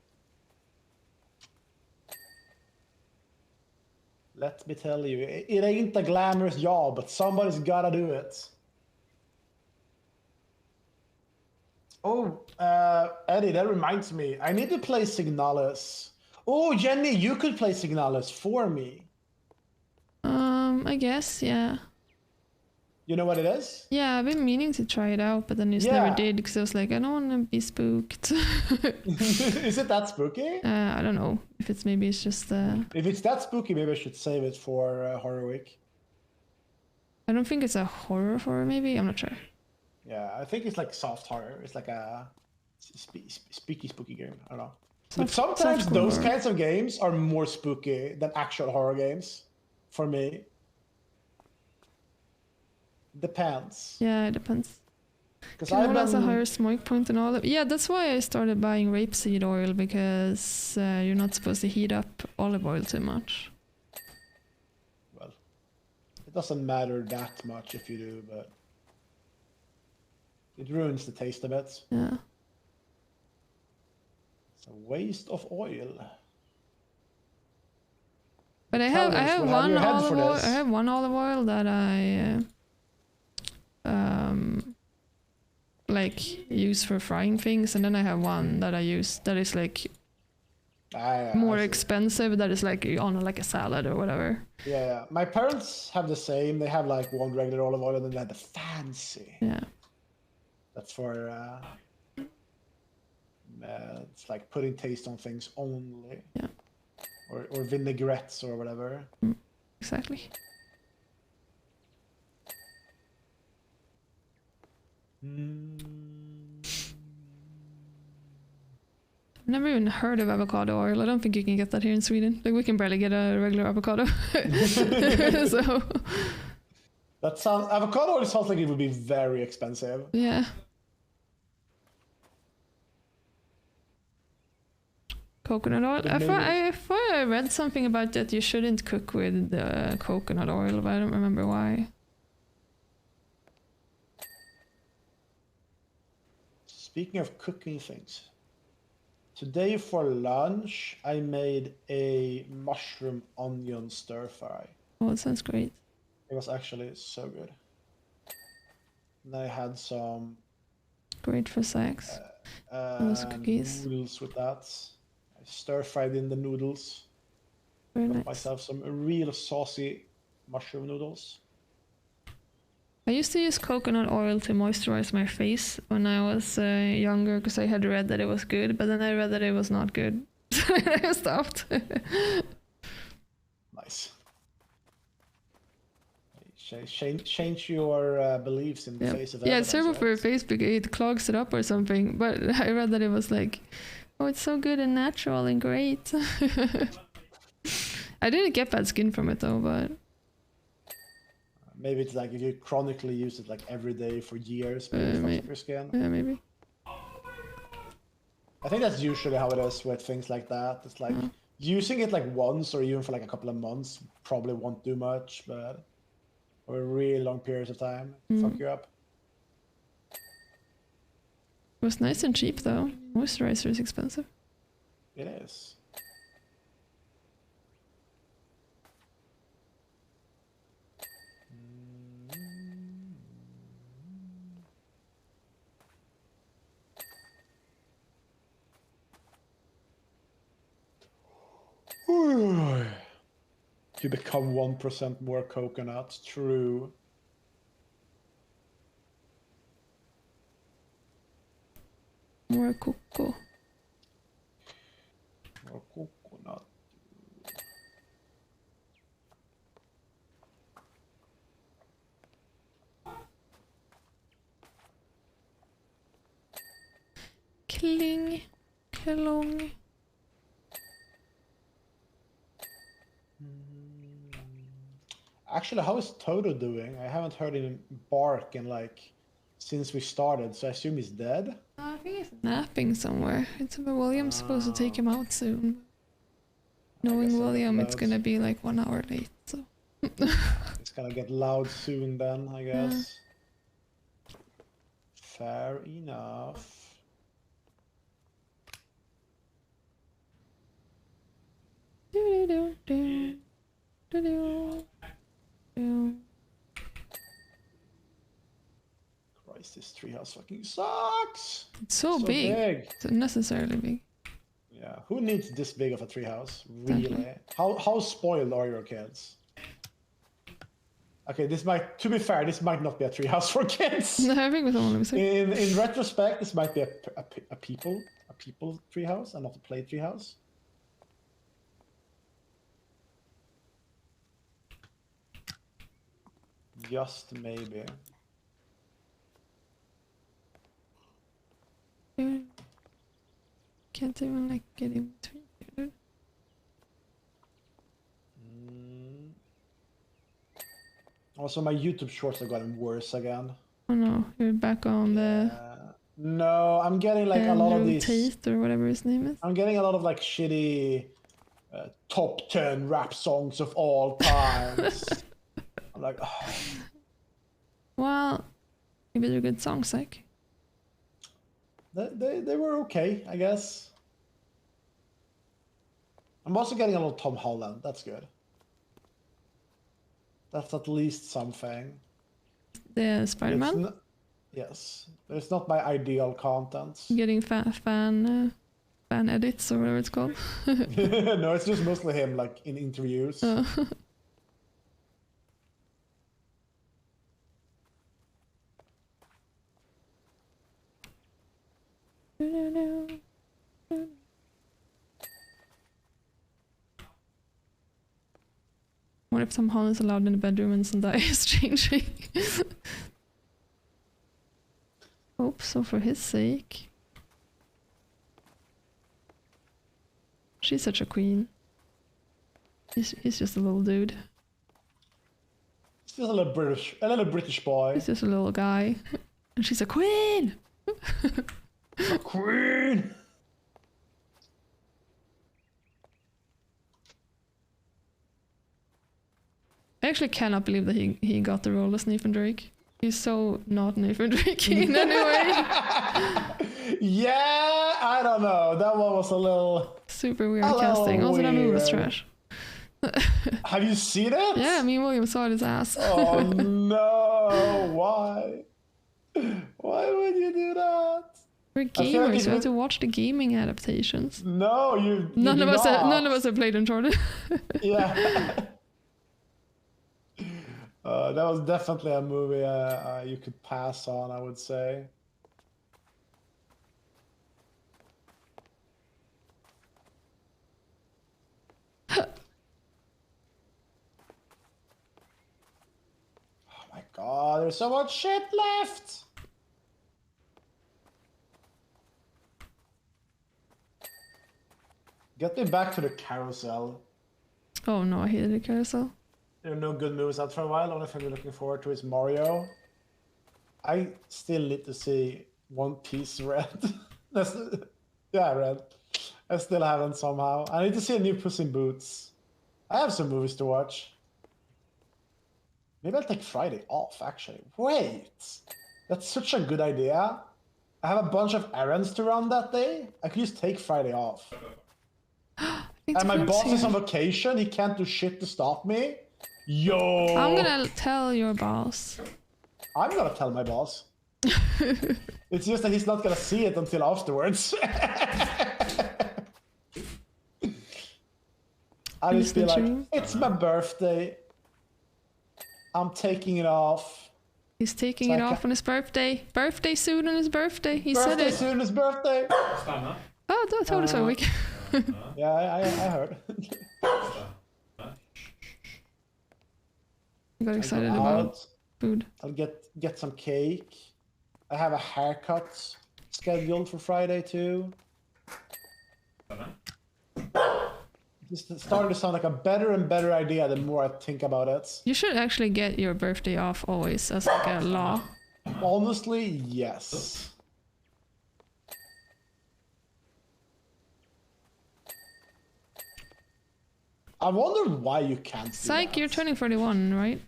Let me tell you, it ain't a glamorous job, but somebody's gotta do it. Oh, Eddie, that reminds me. I need to play Signalis. Oh, Jenny, you could play Signalis for me. I guess, yeah. You know what it is? Yeah, I've been meaning to try it out, but then just Yeah. never did because I was like, I don't want to be spooked. Is it that spooky? I don't know if it's just. If it's that spooky, maybe I should save it for Horror Week. I don't think it's a horror. Maybe I'm not sure. Yeah, I think it's like soft horror. It's like a spooky game. I don't know. Soft- But sometimes softcore those horror. kinds of games are more spooky than actual horror games. For me. Depends. Yeah, it depends. Because I've Canola has a been... higher smoke point and all that. Yeah, that's why I started buying rapeseed oil because you're not supposed to heat up olive oil too much. Well, it doesn't matter that much if you do, but it ruins the taste of it. Yeah. It's a waste of oil. But I Tell have us, we'll have one your head olive for oil. this. I have one olive oil that I like use for frying things, and then I have one that I use that is like more I see. expensive. That is like on like a salad or whatever. Yeah. My parents have the same. They have like one regular olive oil and then they have the fancy. Yeah. That's for it's like putting taste on things only. Yeah. Or vinaigrettes or whatever. Exactly. I've never even heard of avocado oil. I don't think you can get that here in Sweden. Like we can barely get a regular avocado. So That sounds avocado oil sounds like it would be very expensive. yeah. Coconut oil. I thought I read something about that you shouldn't cook with coconut oil, but I don't remember why. Speaking of cooking things, today for lunch I made a mushroom onion stir fry. Oh, it sounds great. It was actually so good. And I had some Great for sex. Those cookies. noodles with that. I stir fried in the noodles. Very Got nice. myself some real saucy mushroom noodles. I used to use coconut oil to moisturize my face when I was younger because I had read that it was good, but then I read that it was not good. So I stopped. Nice. Change your beliefs in the face of Yeah, evidence. it's terrible for your right? face because it clogs it up or something, but I read that it was like, oh, it's so good and natural and great. I didn't get bad skin from it though, but... Maybe it's like if you chronically use it like every day for years, maybe it fucks up your skin. Yeah, maybe. I think that's usually how it is with things like that. It's like using it like once or even for like a couple of months probably won't do much, but over really long periods of time, fuck you up. It was nice and cheap though. Moisturizer is expensive. It is. You become 1% more coconut. True. More cocoa. More coconut. Kling. Klong. Actually, how is Toto doing? I haven't heard him bark in like since we started, so I assume he's dead. I think he's napping somewhere. It's William's supposed to take him out soon. Knowing William, it's gonna be like 1 hour late, so... It's gonna get loud soon then, I guess. Fair enough. Christ, this treehouse fucking sucks! It's so big. It's unnecessarily big. Yeah, who needs this big of a treehouse? Really? Exactly. How spoiled are your kids? Okay, this might, to be fair, this might not be a treehouse for kids. No, I think it was only mistake. In retrospect, this might be a people treehouse and not a play treehouse. Just maybe. Can't even like get in between. Dude. Also, my YouTube shorts have gotten worse again. Oh no, you're back on the No, I'm getting like a lot of these. Tate or whatever his name is. I'm getting a lot of like shitty top 10 rap songs of all times. I'm like, oh. Well, maybe they're good songs, like. They were okay, I guess. I'm also getting a lot of Tom Holland. That's good. That's at least something. The Spider-Man? Yes, but it's not my ideal content. Getting fan edits or whatever it's called. No, it's just mostly him, like in interviews. What if Tom Holland's allowed in the bedroom and Zendaya is changing? Hope so for his sake. She's such a queen. He's just a little dude. He's just a little British boy. He's just a little guy. And she's a queen! A queen! I actually cannot believe that he got the role as Nathan Drake. He's so not Nathan Drake in any way. Yeah, I don't know. That one was a little Super weird casting. Also, that movie was trash. Have you seen it? Yeah, me and William saw his ass. Oh no! Why? Why would you do that? We're gamers. We have to watch the gaming adaptations. No, you None of us have played Uncharted. Yeah. That was definitely a movie you could pass on, I would say. Oh my god, there's so much shit left! Get me back to the carousel. Oh no, I hated the carousel. There are no good movies out for a while. Only thing we're looking forward to is Mario. I still need to see One Piece Red. Yeah, Red. I still haven't somehow. I need to see a new Puss in Boots. I have some movies to watch. Maybe I'll take Friday off, actually. Wait! That's such a good idea. I have a bunch of errands to run that day. I could just take Friday off. And my boss is on vacation. He can't do shit to stop me. Yo! I'm gonna tell your boss. I'm gonna tell my boss. It's just that he's not gonna see it until afterwards. I just feel like, it's my birthday. I'm taking it off. He's taking it off on his birthday. Birthday soon on his birthday. He said it. Birthday soon his birthday. Oh, I told us a week. Yeah, I heard. I got excited about food. I'll get some cake. I have a haircut scheduled for Friday too. This is starting to sound like a better and better idea the more I think about it. You should actually get your birthday off always as like a law. Honestly, yes. I wonder why you can't. Zaik, you're turning 41, right?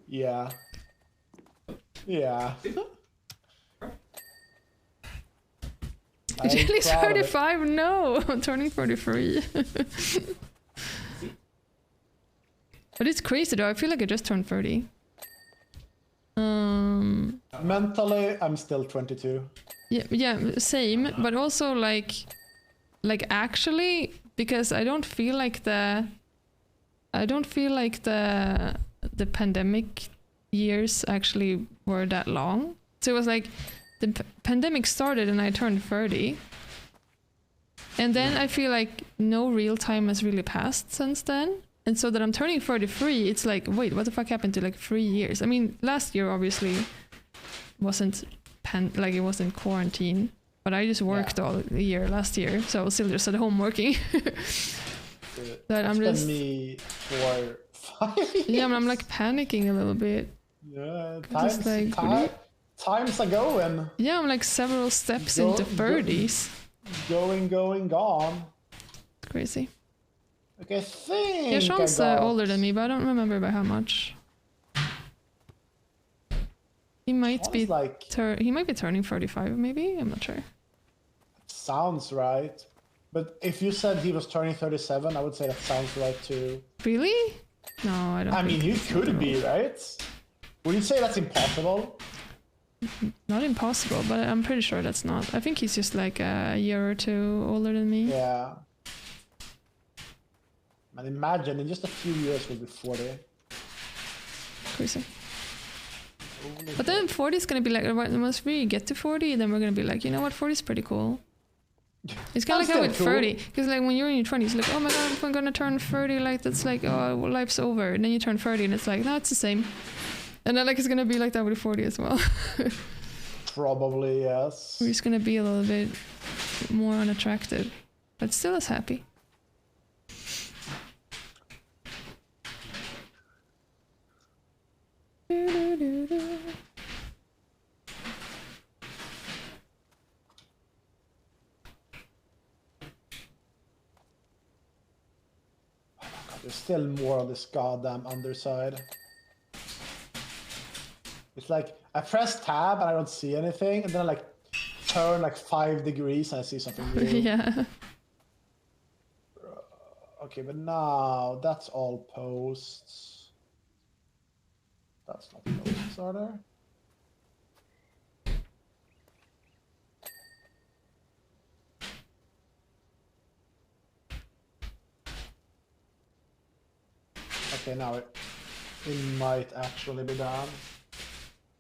Yeah. Yeah. Julie's 35? No, I'm turning 43. But it's crazy though, I feel like I just turned 30. Mentally, I'm still 22. Yeah, same, but also like actually, because I don't feel like the pandemic years actually were that long. So it was like the pandemic started and I turned 30. And then I feel like no real time has really passed since then. And so that I'm turning 33, it's like, wait, what the fuck happened to like 3 years? I mean, last year obviously wasn't it wasn't quarantine, but I just worked all year last year, so I was still just at home working. That I'm just me for 5 years. Yeah, I'm like panicking a little bit. Yeah, times are going. Yeah, I'm like several steps into 30s. Going, gone. Crazy. Okay, I think. Yeah, Sean's older than me, but I don't remember by how much. He might be like he might be turning 35, maybe. I'm not sure. Sounds right. But if you said he was turning 37, I would say that sounds right too. Really? No, I don't. I mean, he could be, right? Would you say that's impossible? Not impossible, but I'm pretty sure that's not. I think he's just like a year or two older than me. Yeah. And imagine in just a few years we'll be 40. Crazy. But then 40 is gonna be like, once we get to 40, then we're gonna be like, you know what, 40 is pretty cool. It's kind of like how with 30, because like when you're in your 20s, like, oh my god, if I'm gonna turn 30, like that's like, oh, well, life's over. And then you turn 30 and it's like, no, it's the same. And then like it's gonna be like that with 40 as well. Probably, yes. We're just gonna be a little bit more unattractive, but still as happy. There's still more on this goddamn underside. It's like I press tab and I don't see anything, and then I like turn like 5 degrees and I see something new. Yeah. Okay, but now that's all posts. That's not posts, are there? Okay, now it might actually be done.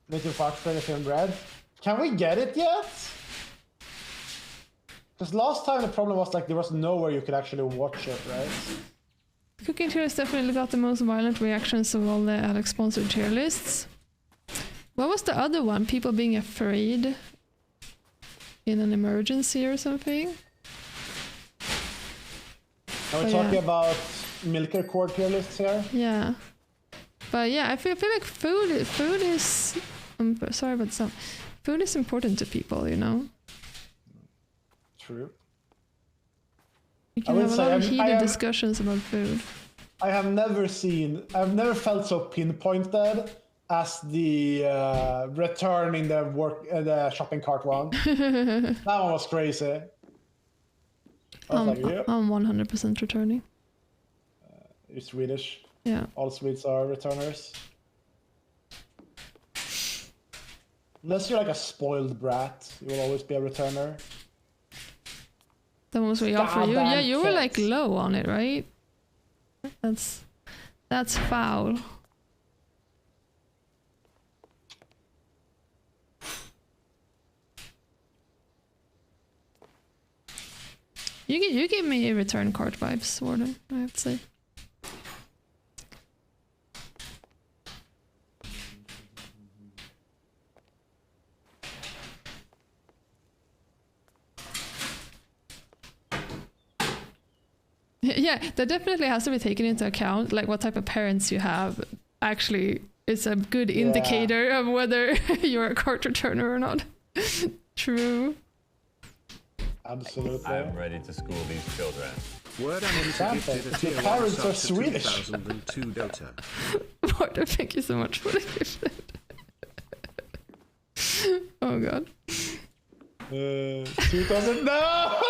Little Fox Film Bread. Can we get it yet? Because last time the problem was like there was nowhere you could actually watch it, right? Cooking tier has definitely got the most violent reactions of all the Alex sponsored tier lists. What was the other one? People being afraid in an emergency or something? Are we talking about Milker Cord tier lists here? Yeah. But yeah, I feel like food is I'm sorry about some. Food is important to people, you know? True. You can have a lot of heated discussions about food. I've never felt so pinpointed as the returning the shopping cart one. That one was crazy. I'm 100% returning. You're Swedish. Yeah. All Swedes are returners. Unless you're like a spoiled brat, you will always be a returner. That was what we offer you. Yeah, you were like low on it, right? That's foul. You give me return cart vibes, Warden, I have to say. Yeah, that definitely has to be taken into account, like what type of parents you have. Actually, it's a good indicator of whether you're a cart returner or not. True. Absolutely. I'm ready to school these children. Word and the parents are Swedish. 2002 Dota. Warden, thank you so much for the gift. Oh god. 2000. No!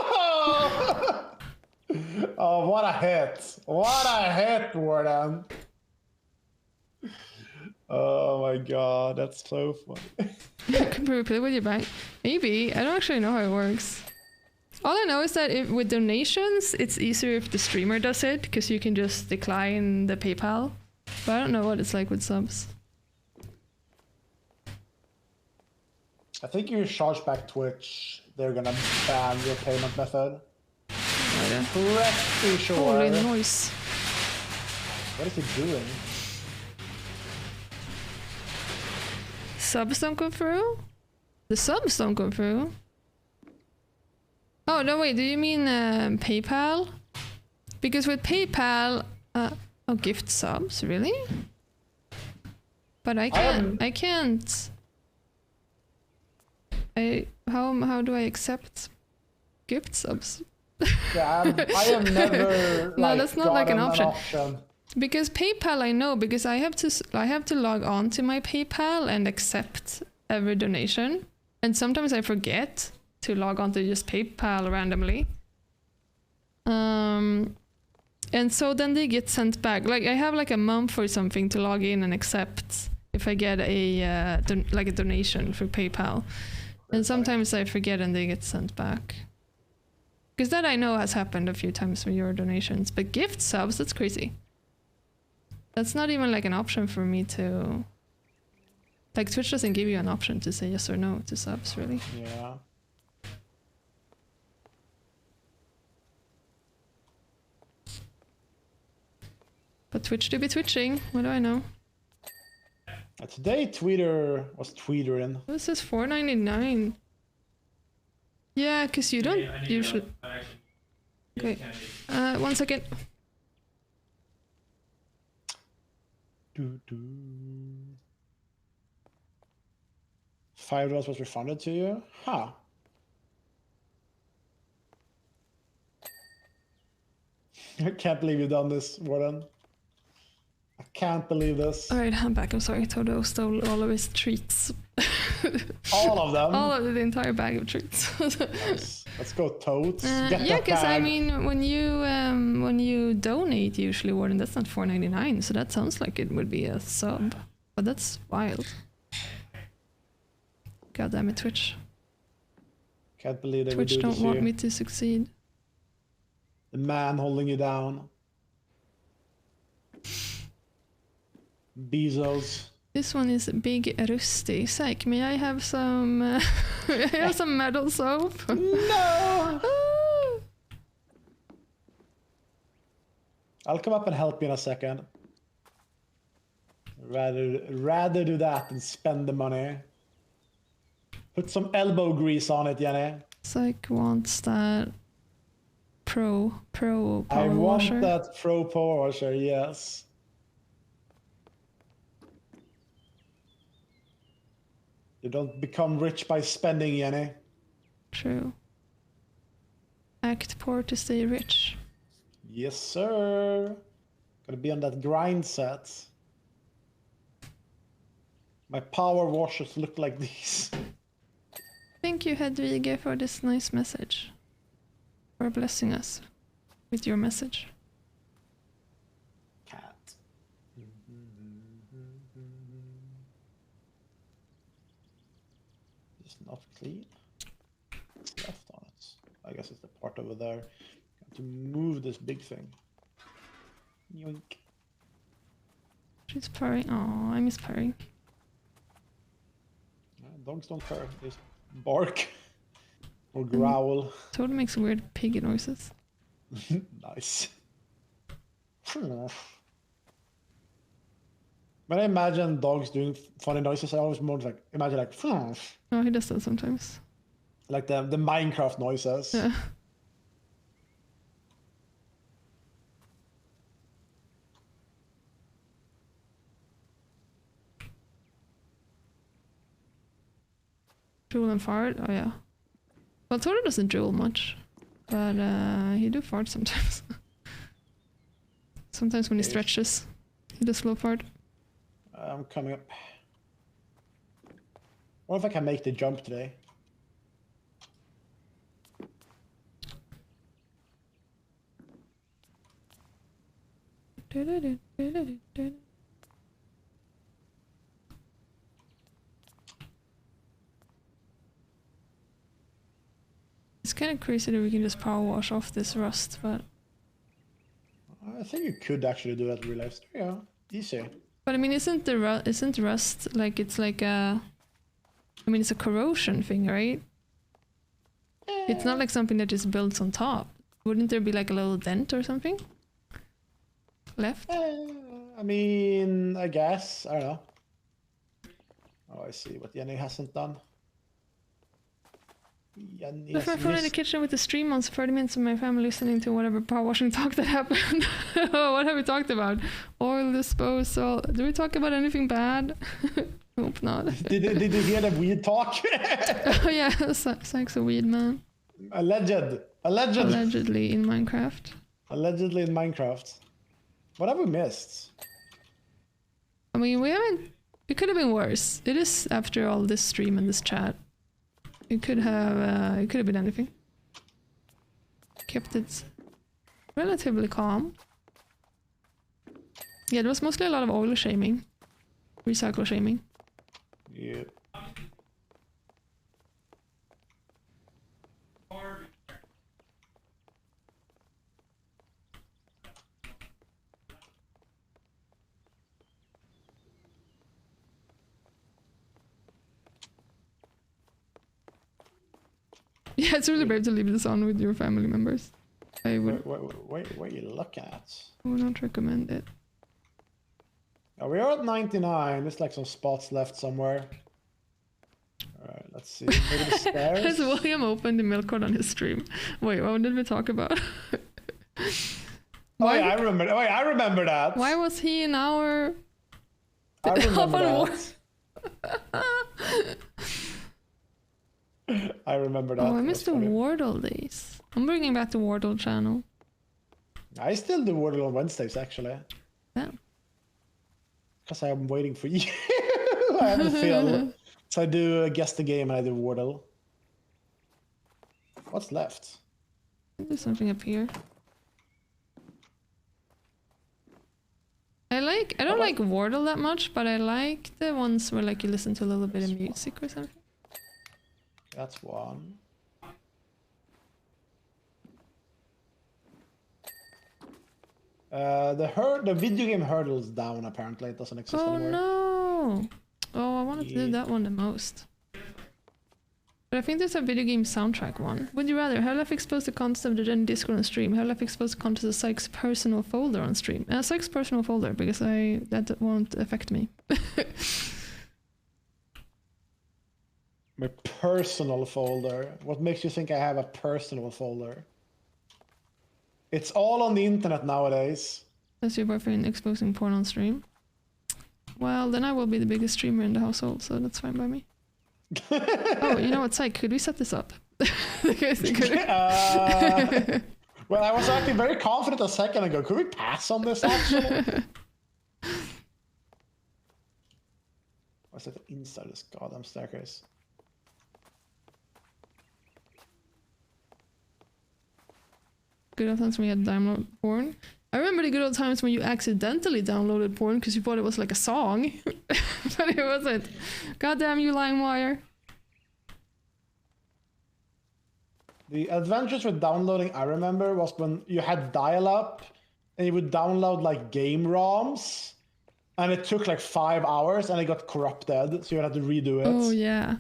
Oh, what a hit! What a hit, Warden! Oh my god, that's so funny. Can we play with your bank? Maybe. I don't actually know how it works. All I know is that with donations, it's easier if the streamer does it, because you can just decline the PayPal. But I don't know what it's like with subs. I think you charge back Twitch, they're gonna ban your payment method. Oh, yeah. Pretty sure. Holy noise. What is he doing? Subs don't go through? The subs don't go through? Oh, no, wait, do you mean PayPal? Because with PayPal... oh, gift subs? Really? But I can't... How do I accept gift subs? Yeah, I have never no, that's not like an option. option. Because PayPal I know, because I have to log on to my PayPal and accept every donation. And sometimes I forget to log on to just PayPal randomly. And so then they get sent back. Like I have like a month or something to log in and accept if I get a like a donation through PayPal. And sometimes I forget and they get sent back. Because that I know has happened a few times with your donations. But gift subs, that's crazy. That's not even like an option for me to... Like Twitch doesn't give you an option to say yes or no to subs, really. Yeah. But Twitch do be twitching. What do I know? Today Twitter was tweetering. This is $4.99. Yeah, because you don't usually... Okay. 1 second. $5 was refunded to you? Huh. I can't believe you've done this, Warden. I can't believe this. Alright, I'm back. I'm sorry. Toto stole all of his treats. All of them. All of the entire bag of treats. Nice. Let's go totes. Get Yeah, that because I bag. mean, when you donate usually, Warden, that's not $4.99, so that sounds like it would be a sub, but that's wild. God damn it, Twitch. Can't believe that Twitch we do don't this want here. me to succeed. The man holding you down. Bezos. This one is Big Rusty. Zaik, may I have some may I have some metal soap? No! Ah! I'll come up and help you in a second. Rather do that than spend the money. Put some elbow grease on it, Jenny. Zaik wants that pro power I want washer. that pro power washer, yes. You don't become rich by spending, Jenny. True. Act poor to stay rich. Yes, sir. Gotta be on that grind set. My power washers look like these. Thank you, Hedvige, for this nice message. For blessing us with your message. Cat. It's not clean. What's left on it? I guess it's the part over there. Got to move this big thing. Yoink. She's purring. Oh, I miss purring. Dogs don't purr. They just bark or growl. Totally makes weird piggy noises. Nice. When I imagine dogs doing funny noises, I always more like imagine like Oh, he does that sometimes. like the Minecraft noises. Yeah. Drool and fart? Oh yeah. Well, Toro doesn't drool much, but he do fart sometimes. Sometimes when he Okay. stretches, he does slow fart. I'm coming up. What if I can make the jump today? It's kind of crazy that we can just power wash off this rust, but I think you could actually do that in real life. Yeah, easy. I mean, isn't rust like it's like a? I mean, it's a corrosion thing, right? It's not like something that just builds on top. Wouldn't there be like a little dent or something left? I mean, I guess. I don't know. Oh, I see what Jenny hasn't done. Jenny Left my has phone in the missed. kitchen with the stream on, so 30 minutes of my family listening to whatever power washing talk that happened. What have we talked about? Oil disposal. Did we talk about anything bad? Hope not. Did you hear the weed talk? Oh yeah, Zaik's a weed man. Allegedly Allegedly in Minecraft. in Minecraft. What have we missed? I mean, it could have been worse. It is after all this stream and this chat. It could have been anything. Kept it relatively calm. Yeah, there was mostly a lot of oil shaming. Recycle shaming. Yeah. Yeah, it's really brave to leave this on with your family members. I would What are you looking at? not recommend it. Oh, we are at 99. There's like some spots left somewhere. Alright, let's see. Maybe the Has stairs? William opened the milk card on his stream? Wait, what did we talk about? Oh, yeah, I remember that. Why was he in our... I remember Open that. I remember that. Oh, I That's missed the funny. Wardle days. I'm bringing back the Wardle channel. I still do Wordle on Wednesdays, actually. Yeah. Because I'm waiting for you. I have the feel. So I do guess the game and I do Wordle. What's left? There's something up here. I don't like Wordle that much, but I like the ones where like you listen to a little bit of music or something. That's one. The video game Hurdle's down apparently. It doesn't exist Oh anymore. no! Oh, I wanted to do that one the most. But I think there's a video game soundtrack one. Would you rather Half-Life expose the content of the Gen Discord on stream? Half-Life expose the content of Zaik's personal folder on stream? Zaik's personal folder, because that won't affect me. My personal folder. What makes you think I have a personal folder? It's all on the internet nowadays. That's your boyfriend exposing porn on stream? Well, then I will be the biggest streamer in the household, so that's fine by me. Oh, you know what, Zaik, could we set this up? Well, I was actually very confident a second ago. Could we pass on this actually? What's that inside this goddamn staircase? Good old times when you had download porn. I remember the good old times when you accidentally downloaded porn because you thought it was like a song, but it wasn't. Goddamn you, LimeWire. The adventures with downloading I remember was when you had dial-up and you would download like game ROMs and it took like 5 hours and it got corrupted, so you had to redo it. Oh yeah.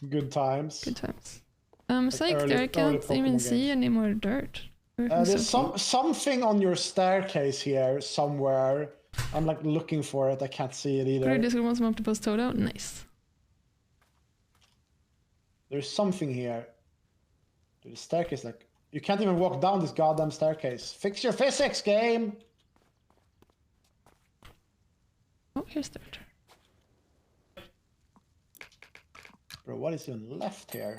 Good times. Good times. Like Zaik, there I can't even Pokemon see games. any more dirt. There's something on your staircase here somewhere. I'm like looking for it. I can't see it either. This wants some octopus Toto. Nice. There's something here. The staircase, like you can't even walk down this goddamn staircase. Fix your physics, game. Oh, here's dirt. Bro, what is even left here?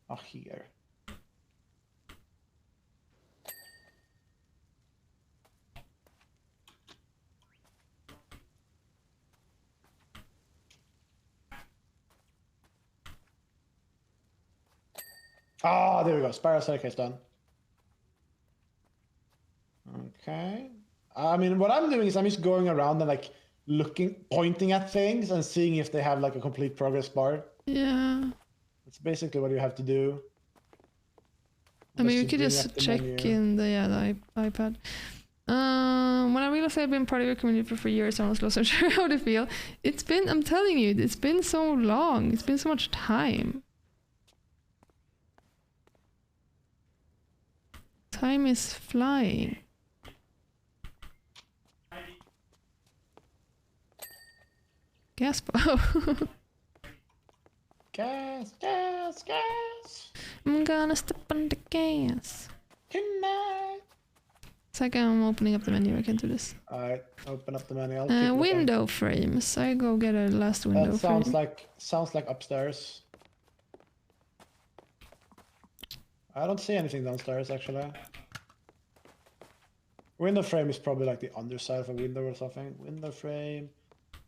Oh, here. Ah, there we go. Spiral staircase done. Okay. I mean, what I'm doing is I'm just going around and like looking, pointing at things and seeing if they have like a complete progress bar. Yeah. That's basically what you have to do. I mean, you Unless could bring just up the check menu. in the iPad. When I realized I've been part of your community for 3 years, I was not so sure how to feel. I'm telling you, it's been so long. It's been so much time. Time is flying. Gasp. Gas, gas, gas. I'm gonna step on the gas. Tonight. It's like I'm opening up the menu. I can do this. Alright, open up the menu. I'll keep looking. Window frames. I go get a last window That frame. sounds like upstairs. I don't see anything downstairs actually. Window frame is probably like the underside of a window or something. Window frame,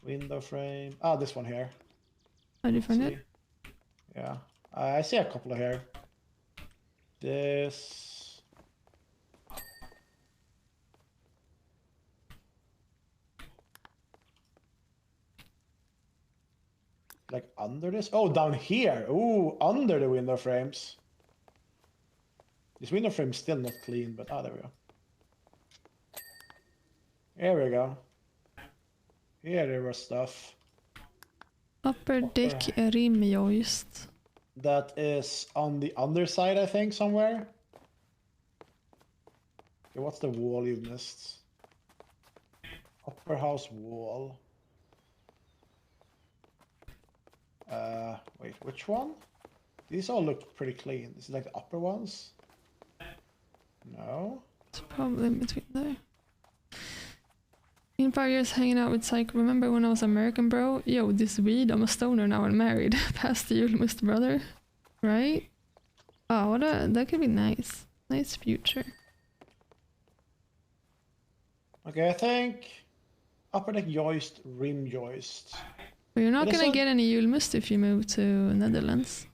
window frame. Ah, this one here. How do you find it? Yeah, I see a couple of here. This. Like under this? Oh, down here. Ooh, under the window frames. This window frame is still not clean, but there we go. Here we go. Here there was stuff. Upper deck rim joist. That is on the underside, I think, somewhere. Okay, what's the wall you've missed? Upper house wall. Wait, which one? These all look pretty clean. This is like the upper ones? No? It's probably in between there. In 5 years hanging out with Zaik, remember when I was American, bro? Yo, this weed, I'm a stoner now and married. Past the Mr. Brother. Right? Oh, that could be nice. Nice future. Okay, I think Upper deck joist, rim joist. But you're not But it's gonna not- get any julmust if you move to Netherlands.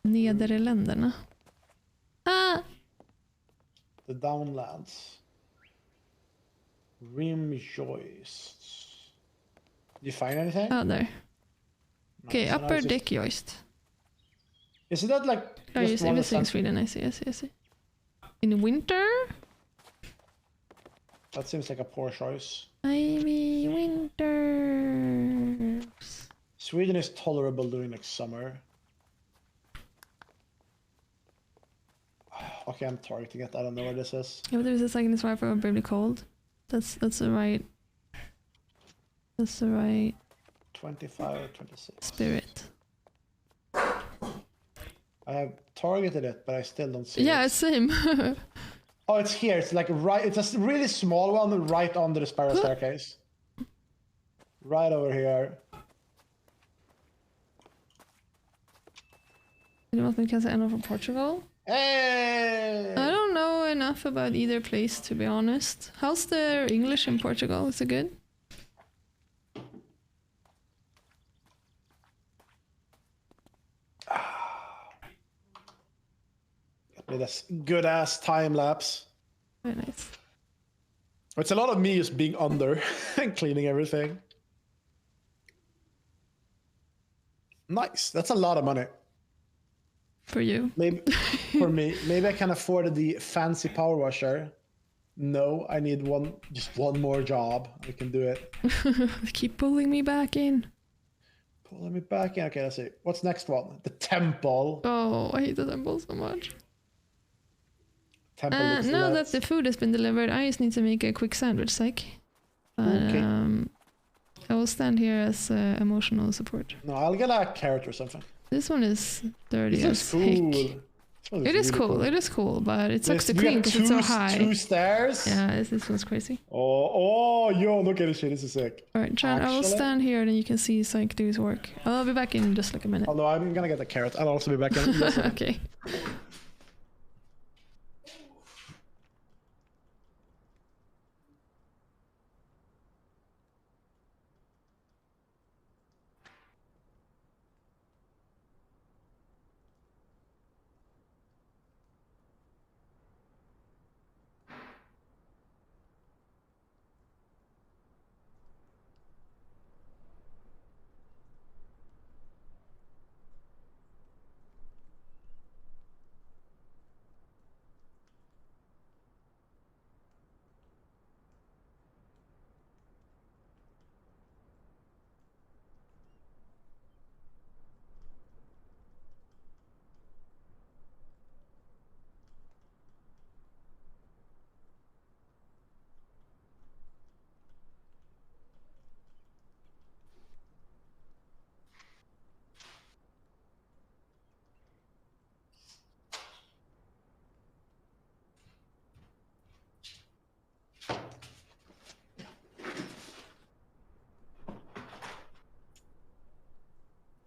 Nederländerna. Ah! The downlands. Rim joists. Did you find anything? Oh, there. No, Okay, so now upper it's just- deck joist. Isn't that like Oh, just yes, one investing in that's- Sweden. I see, I see, I see. In winter? That seems like a poor choice. Maybe winters. Sweden is tolerable during like summer. Okay, I'm targeting it. I don't know where this is. Yeah, but there's a second swiper of Bravely Cold. That's the right. That's the right 25, 26. spirit. I have targeted it, but I still don't see Yeah, it. same. Oh, it's here. It's like right. It's a really small one right under the spiral staircase. Right over here. You want me to say from Portugal? Hey! I don't know enough about either place, to be honest. How's the English in Portugal? Is it good? With this good ass time lapse. Very nice. It's a lot of me just being under and cleaning everything. Nice. That's a lot of money. For you. Maybe for me. Maybe I can afford the fancy power washer. No, I need just one more job. I can do it. Keep pulling me back in. Pulling me back in. Okay, let's see. What's next one? The temple. Oh, I hate the temple so much. Temple looks Now that nuts. the food has been delivered, I just need to make a quick sandwich, Zaik. Okay. I will stand here as emotional support. No, I'll get a carrot or something. This one is dirty This as is cool. heck. This one It is really cool. It is cool, but it sucks to We clean have because it's so two high. stairs. Yeah, this one's crazy. Oh, yo, look at this shit. This is sick. Alright, Chan, I will Actually- stand here and you can see Zaik do his work. I'll be back in just like a minute. Although I'm gonna get the carrot. I'll also be back in. Yes, sir. Okay.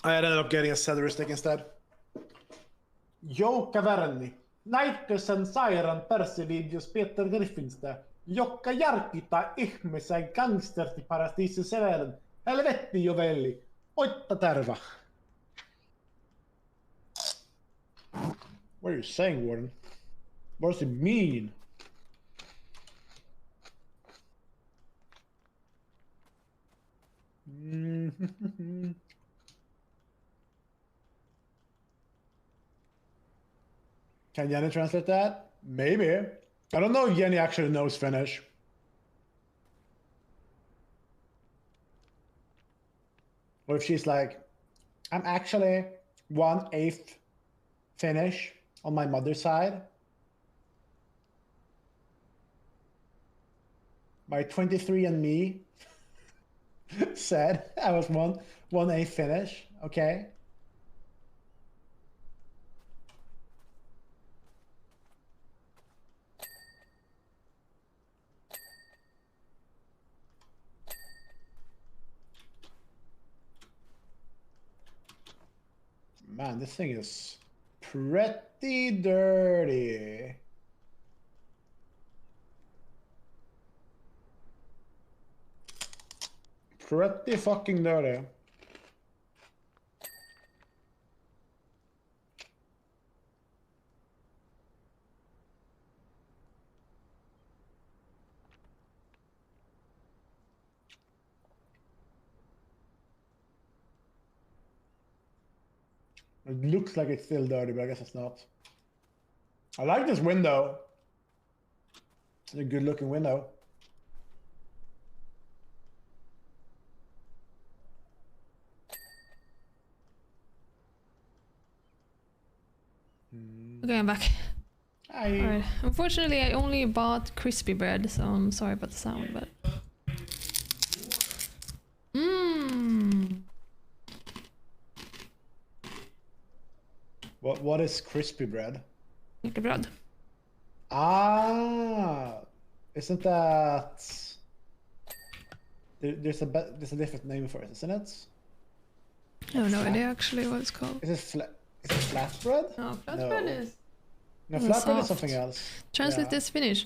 I ended up getting a celery stick instead. Jouka Värni. Näitkösen sairaan persivideos Peter Griffinstä. Jokka järkitä ihmisen gangsterti paratiisi sevelen. Helvetti jovelli. Oitta terva. What are you saying, Warden? What does it mean? Can Jenny translate that? Maybe. I don't know if Jenny actually knows Finnish. Or if she's like, I'm actually 1/8 Finnish on my mother's side. My 23andMe said I was 1/8 Finnish. Okay. Man, this thing is pretty dirty. Pretty fucking dirty. It looks like it's still dirty, but I guess it's not. I like this window. It's a good looking window. Okay, I'm back. Hi. Alright. Unfortunately, I only bought crispy bread, so I'm sorry about the sound, but... Mmm. What is crispy bread? Knäckebröd. Ah, isn't that... There's a different name for it, isn't it? I have no idea actually what it's called. Is it flatbread? No, flatbread is... No, It's flatbread soft. is something else. Translate this Finnish.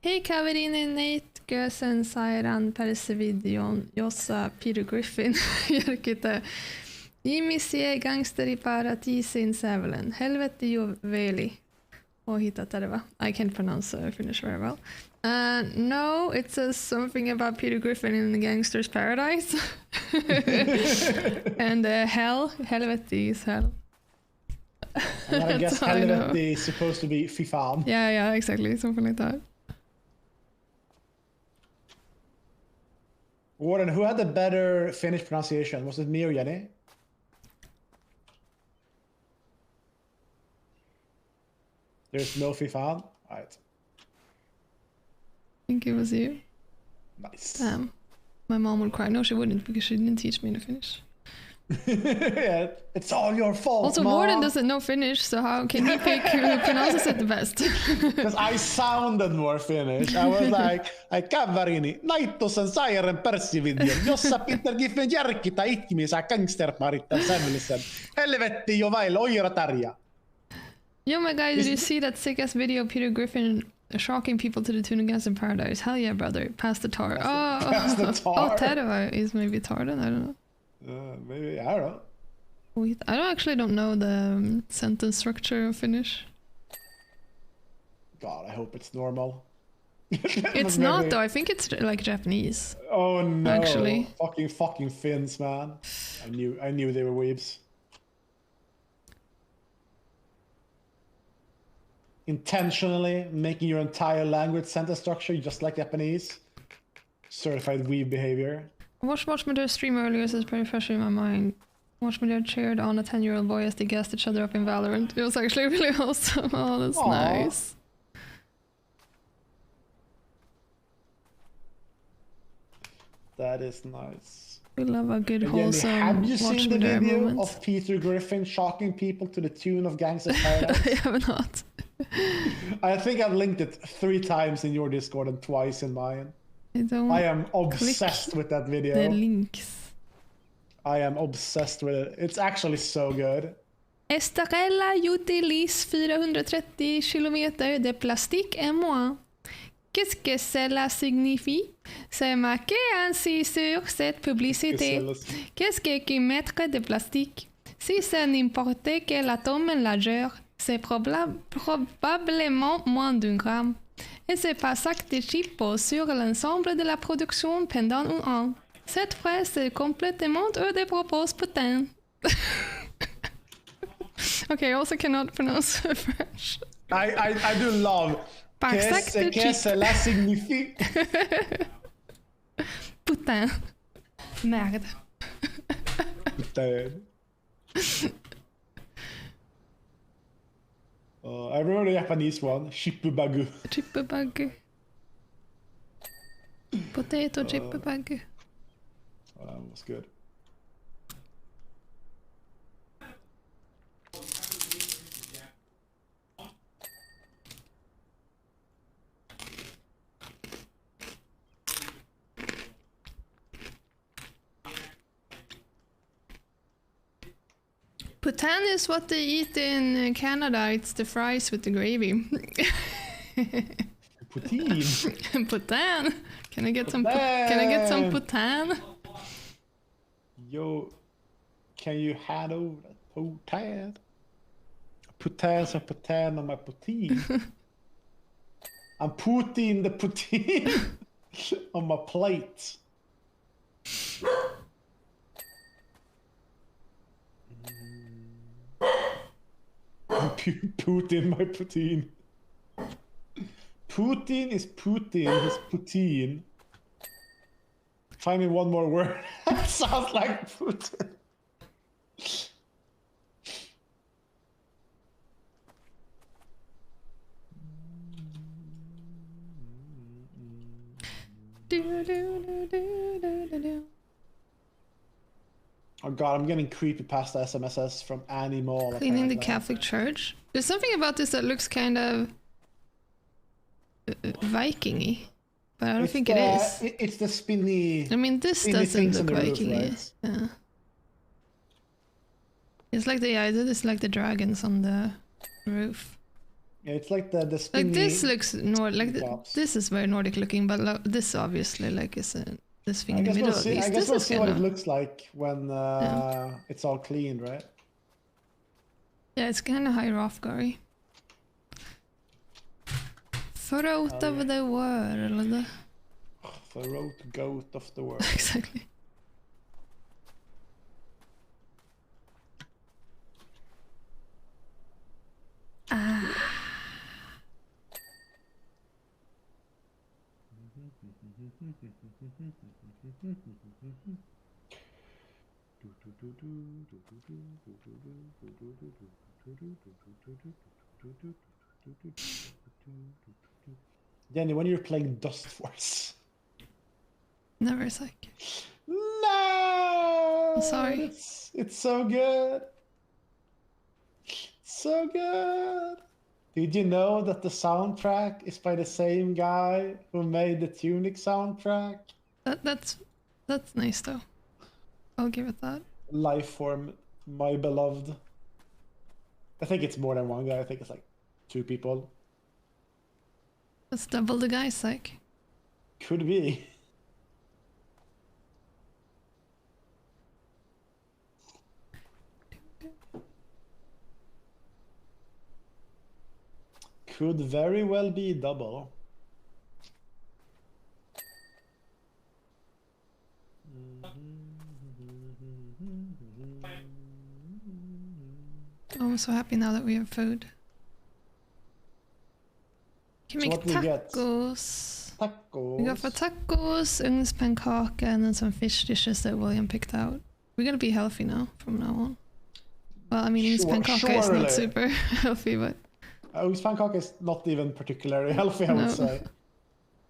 Hej Kaverin Nate Gösen Sairan Persevidion Jossa Peter Griffin Järkite Ihmisiä gangsteri paratiisin sävelen. Helvetti juveli. Oh, hittat det va? I can't pronounce Finnish very well. No, it says something about Peter Griffin in the Gangster's Paradise. And hell, helvetti is hell. And I guess That's all I know. helvete is supposed to be fy fan. Yeah, exactly, something like that. Warden, who had the better Finnish pronunciation? Was it me or Jenny? There's no fy fan? Alright. I think it was you. Nice. Damn. My mom would cry. No, she wouldn't because she didn't teach me to Finnish. Yeah, it's all your fault, Also, Mom. Warden doesn't know Finnish, so how can he pick who pronounces it the best? Because I sounded more Finnish. I was like, ai Kaverini, Naittosen Sairen Persividion, jossa Peter Giffen järkitä ihmisiä gangsterparittan sävellisen. Helvetti jo vailla oira tarja. Yo, my guy, did you see that sick-ass video of Peter Griffin shocking people to the tune of Guns and Paradise? Hell yeah, brother. Pass the tar. Pass the tar. Oh, Terva is maybe tar then? I don't know. Maybe, I don't know. I don't know the sentence structure of Finnish. God, I hope it's normal. It's not though. I think it's like Japanese. Oh no! Actually. Fucking Finns, man. I knew they were weebs. Intentionally making your entire language sentence structure just like Japanese. Certified weeb behavior. Watch me do a stream earlier, so it's pretty fresh in my mind. Watch me do cheered on a 10-year-old boy as they gassed each other up in Valorant. It was actually really awesome. Oh, that's Aww. nice. That is nice. We love a good And Jenny, wholesome have you watch seen me the there video moment. of Peter Griffin shocking people to the tune of Gangsta's Paradise? I have not. I think I've linked it 3 times in your Discord and twice in mine. I am obsessed with that video. The links. I am obsessed with it. It's actually so good. Estarella utilise 430 km de plastique et moins. Qu'est-ce que cela signifie? C'est marqué ainsi sur cette publicité. Qu'est-ce que mettre de plastique? Si c'est n'importe quel atome largeur, c'est probablement moins d'un gramme. Et c'est pas ça que chiffres sur l'ensemble de la production pendant un an. Cette phrase est complètement hors de propos, putain. Okay, I also cannot pronounce French. I do love. Qu'est-ce que cela signifie? Putain. Merde. Putain. I remember the Japanese one, Shippubagu. Chippebug. Potato chippebug. Oh, that was good. Putain is what they eat in Canada. It's the fries with the gravy. Poutine. Putain. Can I get some putain? Yo, can you handle that poutine? Poutine and poutine on my poutine. I'm putting the poutine on my plate. Putin, my poutine. Putin is Putin, his poutine. Find me one more word. That sounds like Putin. Oh god, I'm getting creepypasta SMSs from Animal. Cleaning the Catholic Church. There's something about this that looks kind of Viking-y, but I don't think it is. It's the spinny. I mean, this spinny doesn't things look on the roof, Viking-y. right? Yeah. It's like it's like the dragons on the roof. Yeah, it's like the spinny. Like this looks tops. this is very Nordic looking, but this obviously like is this thing in the middle we'll of see, these. I guess This we'll is see what it kinda, looks like when it's all cleaned, right? yeah, it's kind of Hierofgary. Throat of the world. Throat goat of the world. Exactly. Jenny, when you're playing Dust Force. Never Zaik. No! I'm sorry. It's so good. So good. Did you know that the soundtrack is by the same guy who made the Tunic soundtrack? That's nice though. I'll give it that. Lifeform, my beloved. I think it's more than one guy. I think it's like 2 people. That's double the guy's Zaik. Could be. Could very well be double. Oh, I'm so happy now that we have food. Can So make what do you get? tacos. Tacos. We go for tacos, ugnspannkaka, and then some fish dishes that William picked out. We're gonna be healthy now from now on. Well, I mean, ugnspannkaka is surely. not super healthy, but Ugnspannkaka is not even particularly healthy, I would say.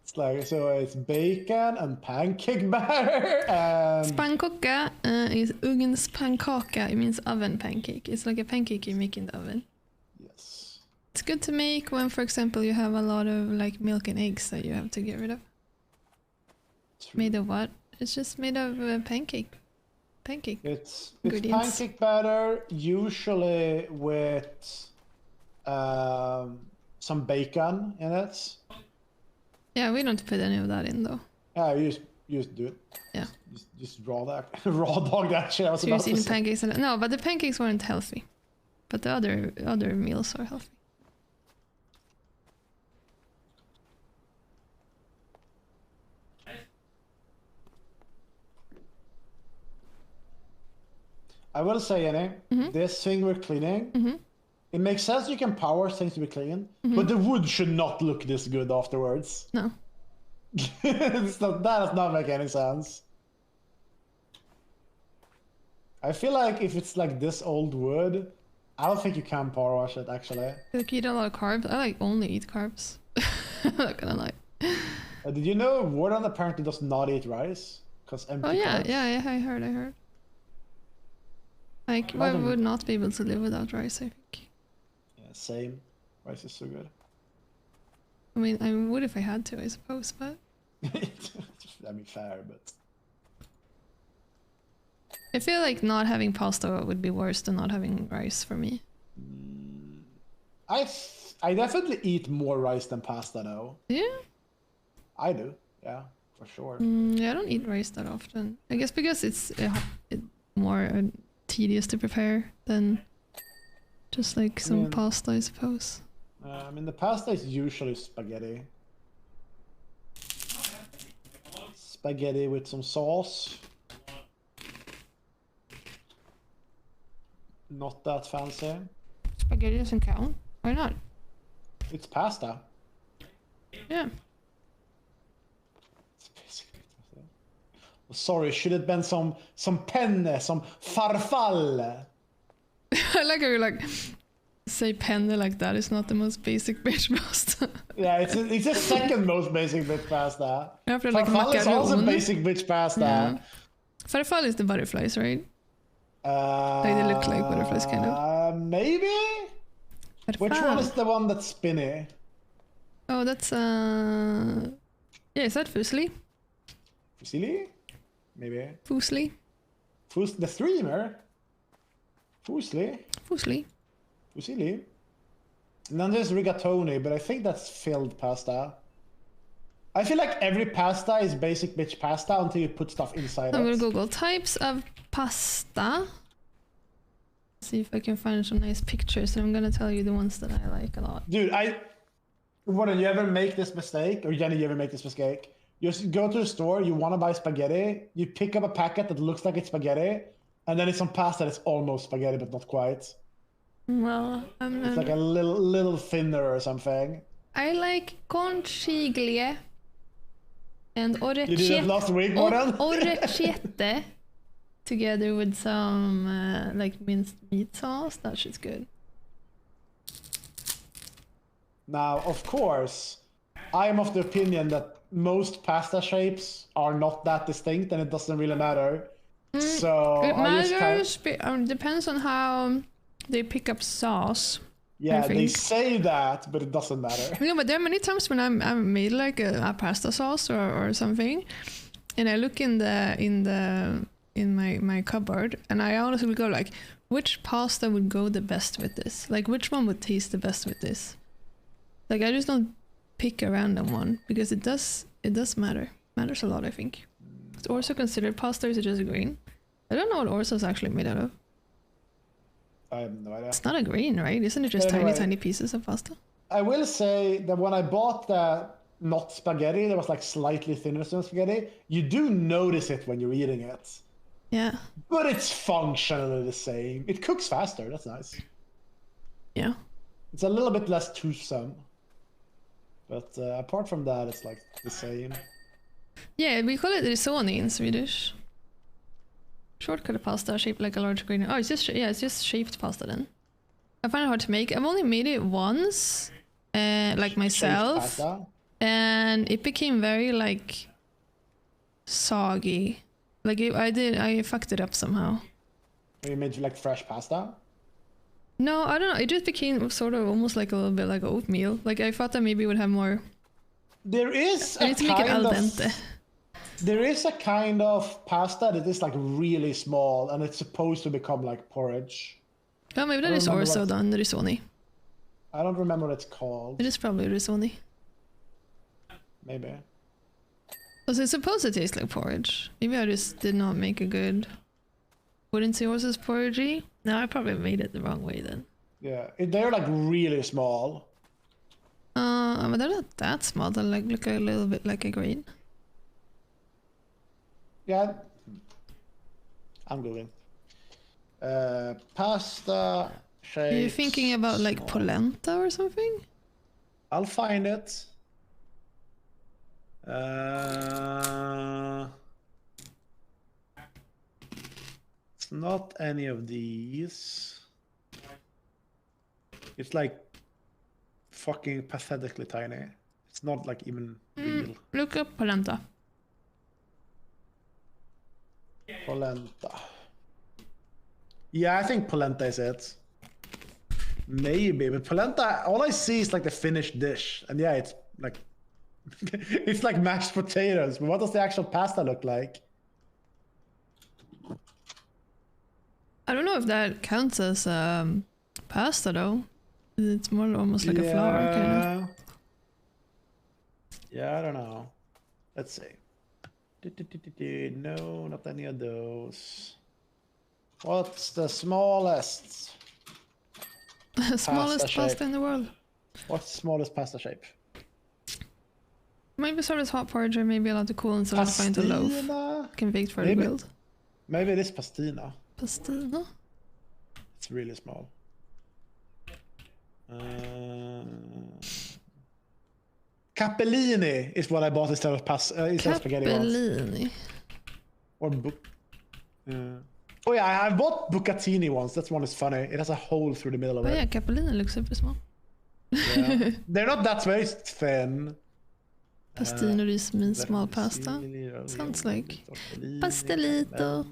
It's like, so it's bacon and pancake batter and... spannkaka is ugnspannkaka. It means oven pancake. It's like a pancake you make in the oven. Yes. It's good to make when, for example, you have a lot of like milk and eggs that you have to get rid of. Made of what? It's just made of pancake. Pancake. It's ingredients. pancake batter, usually with some bacon in it. Yeah, we don't put any of that in though. Yeah, you just do it. Yeah. Just raw that, raw dog that shit. I was So about you're to eating say. pancakes and no, but the pancakes weren't healthy. But the other meals are healthy. I will say, Annie, this thing we're cleaning, it makes sense you can power things to be clean, but the wood should not look this good afterwards. No. That does not make any sense. I feel like if it's like this old wood, I don't think you can power wash it actually. Like you eat a lot of carbs. I like only eat carbs. I'm not gonna lie. Did you know Warden apparently does not eat rice? Because empty Oh yeah, carbs. yeah, I heard. Like I would not be able to live without rice, I think. Yeah, same. Rice is so good. I mean, I would if I had to, I suppose, but I mean, fair, but... I feel like not having pasta would be worse than not having rice for me. I definitely eat more rice than pasta though. Yeah? I do, yeah, for sure. Yeah, I don't eat rice that often. I guess because more tedious to prepare than just like some pasta, I suppose. I mean, the pasta is usually spaghetti. Spaghetti with some sauce. Not that fancy. Spaghetti doesn't count. Why not? It's pasta. Yeah. It's basically pasta. Sorry, should have been some penne, some farfalle. I like how you like say penne like that. It's not the most basic bitch pasta. Yeah, it's the second most basic bitch pasta. After like Farfalle is also macaron. basic bitch pasta. Yeah. Farfalle is the butterflies, right? Like they look like butterflies, kind of. Maybe? Farfalle. Which one is the one that's spinny? Oh, that's yeah, is that fusilli? Fusilli? Maybe. Fusilli? The streamer? Fusilli? Fusilli. Fusilli? And then there's rigatoni, but I think that's filled pasta. I feel like every pasta is basic bitch pasta until you put stuff inside I'm it. gonna Google types of pasta. See if I can find some nice pictures, and I'm gonna tell you the ones that I like a lot. Dude, Warren, you ever make this mistake? Or Jenny, you ever make this mistake? You just go to the store, you want to buy spaghetti, you pick up a packet that looks like it's spaghetti, and then it's some pasta that's almost spaghetti, but not quite. Well, It's like a little thinner or something. I like conchiglie and You did it last week, Warren? orecchiette together with some like minced meat sauce. That shit's good. Now, of course, I am of the opinion that most pasta shapes are not that distinct, and it doesn't really matter. So It I just matters. Depends on how they pick up sauce. yeah, I they think. say that, but it doesn't matter. Yeah, but there are many times when I've made like a pasta sauce or something, and I look in my cupboard, and I honestly will go like, which pasta would go the best with this? Like, which one would taste the best with this? Like, I just don't pick a random one because it does matter. Matters a lot, I think. It's also considered pasta, or is it just a grain? I don't know what orzo is actually made out of. I have no idea. It's not a grain, right? Isn't it just Anyway. tiny pieces of pasta? I will say that when I bought the not spaghetti, that was like slightly thinner than spaghetti, you do notice it when you're eating it. Yeah. But it's functionally the same. It cooks faster, that's nice. Yeah. It's a little bit less toothsome. But apart from that, it's like the same. Yeah, we call it risoni in Swedish. Shortcut pasta shaped like a large grain. Oh, it's just shaped pasta then. I find it hard to make. I've only made it once, like myself, Pasta. and it became very like soggy. Like I fucked it up somehow. You made like fresh pasta? No, I don't know. It just became sort of almost like a little bit like oatmeal. Like I thought that maybe it would have more. There is I a need to make it al kind dente. of there is a kind of pasta that is like really small and it's supposed to become like porridge. Oh, maybe that I is remember orzo what- then, risoni. I don't remember what it's called. It is probably risoni. Maybe. Because it's supposed to taste like porridge. Maybe I just did not make a good. Wouldn't say orzo's porridgey. No, I probably made it the wrong way then. Yeah, they're like really small. But they're not that small. They like look a little bit like a grain. Yeah. I'm going. Pasta shapes. Are you thinking about like small. polenta or something? I'll find it. It's not any of these. It's like fucking pathetically tiny. It's not like even real. Look up polenta. Polenta. Yeah, I think polenta is it. Maybe, but polenta, all I see is like the finished dish. And yeah, it's like it's like mashed potatoes. But what does the actual pasta look like? I don't know if that counts as pasta though. It's more almost like a flour kind of. Yeah, I don't know. Let's see. No, not any of those. What's the smallest? Smallest shape. pasta in the world. What's the smallest pasta shape? Maybe sort of hot porridge, or maybe allowed to cool and solidify into loaf. Pastina? Can bake for the Maybe. grilled. Maybe it is pastina. Pastina? It's really small. Capellini is what I bought instead of spaghetti once. Capellini. Or oh yeah, I bought bucatini once. That one is funny. It has a hole through the middle of Oh it. yeah, capellini looks super small. Yeah. They're not that very thin. Pastino ris means small pasta. Sounds like pastelito.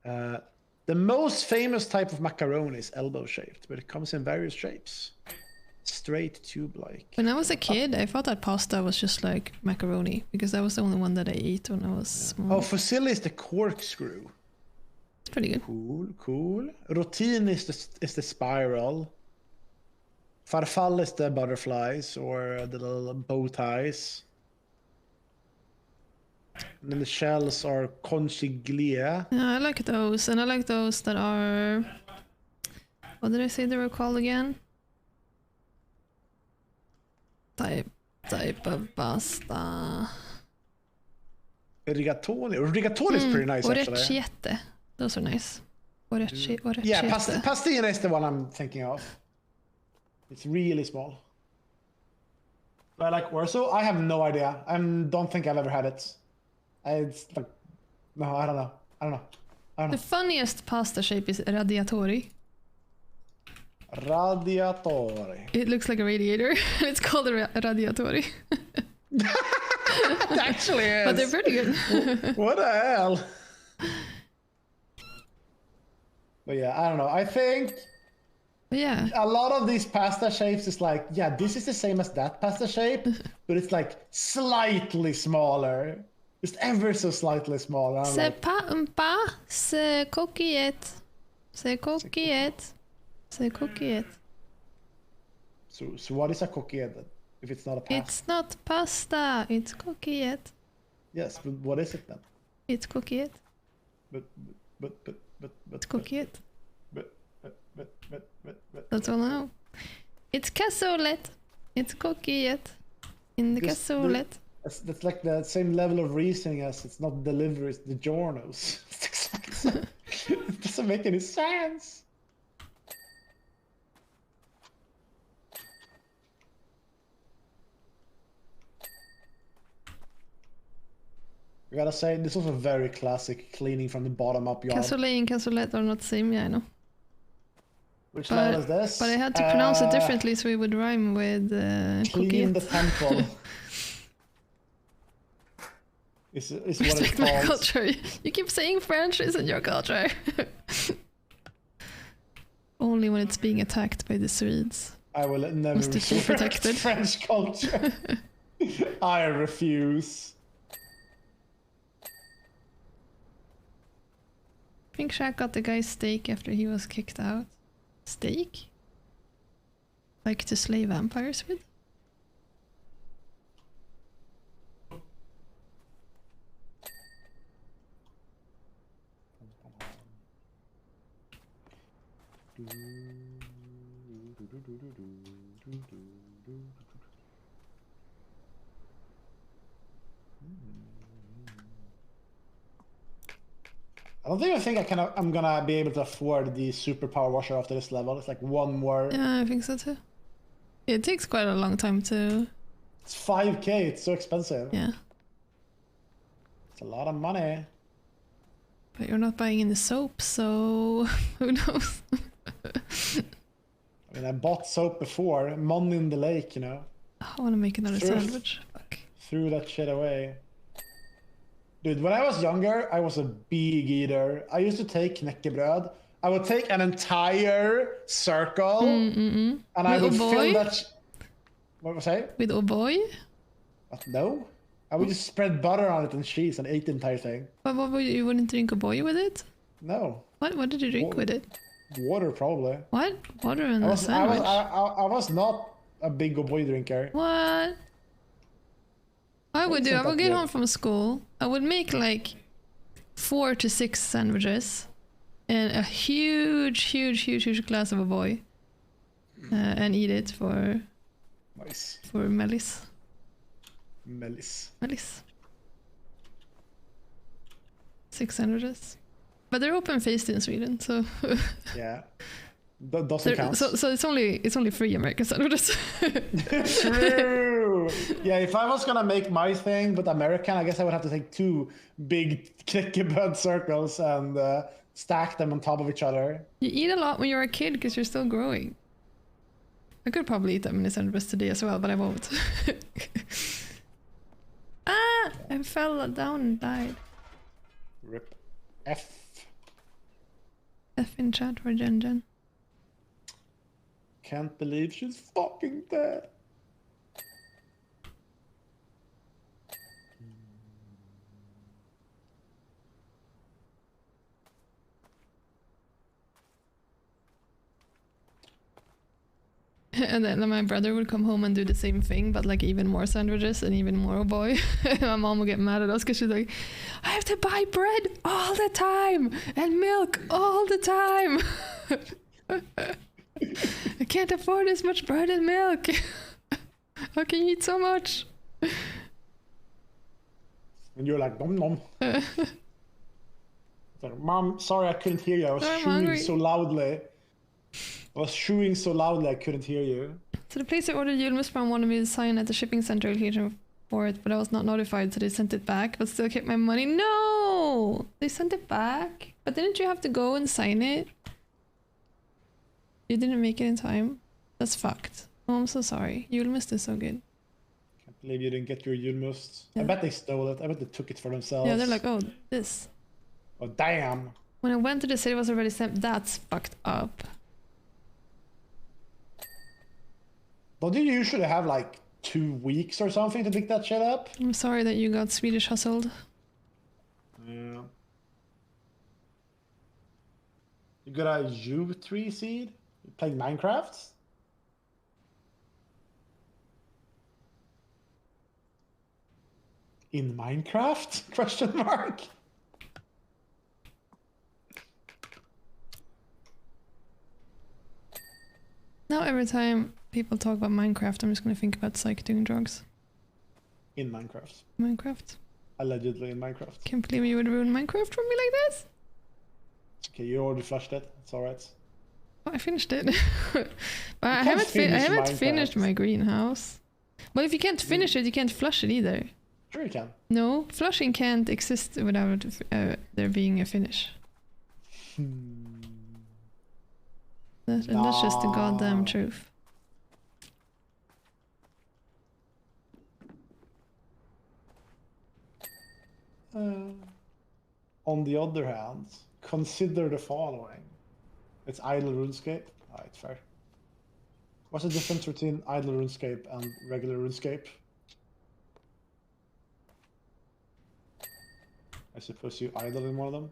The most famous type of macaroni is elbow shaped, but it comes in various shapes. Straight tube-like. When I was a kid, I thought that pasta was just like macaroni, because that was the only one that I ate when I was small. Oh, fusilli is the corkscrew. It's pretty good. Cool. Rotini is the spiral. Farfalle is the butterflies or the little bow ties. And then the shells are conchiglia. Yeah, I like those, and I like those that are... What did I say they were called again? Type of pasta. Rigatoni. Rigatoni is pretty nice actually. Orecchiette. Those are nice. Orecchiette. Yeah, pastina is the one I'm thinking of. It's really small. Do I like orzo? I have no idea. I don't think I've ever had it. It's like, no, I don't know. The funniest pasta shape is radiatori. Radiatori. It looks like a radiator. It's called a radiatori. It actually is. But they're pretty good. What the hell? But yeah, I don't know. I think Yeah. a lot of these pasta shapes is like, yeah, this is the same as that pasta shape, but it's like slightly smaller. Just ever so slightly smaller. C'est pas un pas, c'est coquillette. C'est coquillette. C'est coquillette. So what is a coquillette then? If it's not a pasta? It's not pasta, it's coquillette. Yes, but what is it then? It's coquillette. But. It's coquillette. But. That's all I know. It's cassoulet. It's coquillette. In the cassoulet. That's like the same level of reasoning as it's not delivery, it's the journals. It's exactly it doesn't make any sense. I gotta say, this was a very classic cleaning from the bottom up job. Cassoulet and cassoulet are not the same, yeah, I know. Which level is this? But I had to pronounce it differently so it would rhyme with Clean the coquillette. temple. is what it's Respect my called. culture. You keep saying French isn't your culture. Only when it's being attacked by the Swedes. I will never Must it be respect protected? French culture. I refuse. I think Shaq got the guy's steak after he was kicked out. Steak? Like to slay vampires with? I don't even think I'm gonna be able to afford the super power washer after this level. It's like one more. Yeah, I think so too. It takes quite a long time to... It's 5k. It's so expensive. Yeah. It's a lot of money. But you're not buying any soap, so who knows? I mean, I bought soap before. Money in the lake, you know. I want to make another sandwich. Fuck. Threw that shit away. Dude, when I was younger, I was a big eater. I used to take knäckebröd. I would take an entire circle, and I would fill that. What was I? With O'boy? What? No. I would just spread butter on it and cheese and ate the entire thing. But what would you wouldn't drink O'boy with it? No. What did you drink with it? Water, probably. What? Water and I a was sandwich? I was not a big O'boy drinker. What? I would do. I would get home from school. I would make like 4 to 6 sandwiches, and a huge glass of a boy, and eat it for Nice. Melis. Melis. 6 sandwiches, but they're open faced in Sweden, so Yeah. That doesn't count. so it's only 3 American sandwiches. True. Yeah, if I was gonna make my thing but American, I guess I would have to take 2 big clicky bud circles and stack them on top of each other. You eat a lot when you're a kid because you're still growing. I could probably eat that many sandwiches today as well, but I won't. I fell down and died. Rip. F. F in chat for Jen. Can't believe she's fucking dead. And then my brother would come home and do the same thing, but like even more sandwiches and even more boy. My mom would get mad at us because she's like, I have to buy bread all the time and milk all the time. I can't afford as much bread and milk. How can you eat so much? And you're like, nom nom. Like, Mom, sorry I couldn't hear you. I was chewing so loudly. I couldn't hear you. So the place I ordered julmust from wanted me to sign at the shipping center location for it, but I was not notified, so they sent it back, but still kept my money. No! They sent it back? But didn't you have to go and sign it? You didn't make it in time? That's fucked. Oh, I'm so sorry. Julmust is so good. Can't believe you didn't get your julmust. Yeah. I bet they stole it. I bet they took it for themselves. Yeah, they're like, oh, this. Oh, damn. When I went to the city, it was already sent. That's fucked up. Don't you usually have like 2 weeks or something to pick that shit up? I'm sorry that you got Swedish hustled. Yeah. You got a U3 seed? You playing Minecraft? In Minecraft? Question mark. Now every time people talk about Minecraft, I'm just gonna think about Zaik doing drugs. In Minecraft. Minecraft. Allegedly in Minecraft. Can't believe you would ruin Minecraft for me like this. Okay, you already flushed it. It's alright. Oh, I finished it. But I haven't finished my greenhouse. Well, if you can't finish it, you can't flush it either. Sure you can. No, flushing can't exist without there being a finish. And that's just the goddamn truth. On the other hand, consider the following. It's idle RuneScape. Alright, fair. What's the difference between idle RuneScape and regular RuneScape? I suppose you idle in one of them.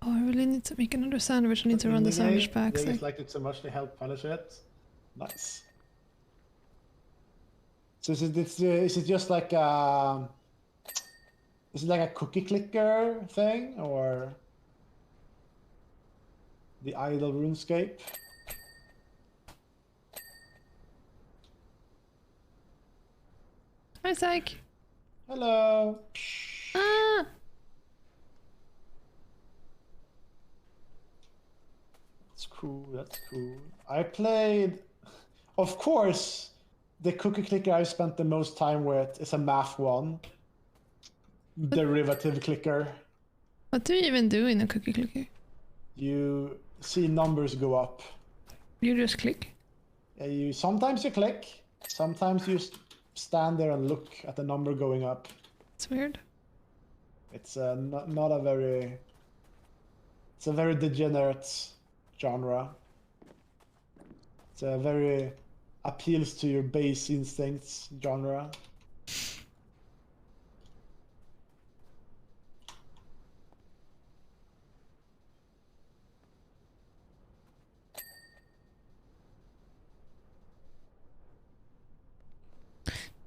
Oh, I really need to make another sandwich. I need to run the sandwich back. They just liked it so much they helped punish it. Nice. So is it just like is it like a cookie clicker thing or the idle RuneScape? Hi, Zaik. Hello. Ah! That's cool. That's cool. I played, of course, the cookie clicker I've spent the most time with is a math one. Derivative clicker. What do you even do in a cookie clicker? You see numbers go up. You just click? Sometimes you click, sometimes you stand there and look at the number going up. It's weird. It's not a very... It's a very degenerate genre. It's a very appeals to your base instincts genre.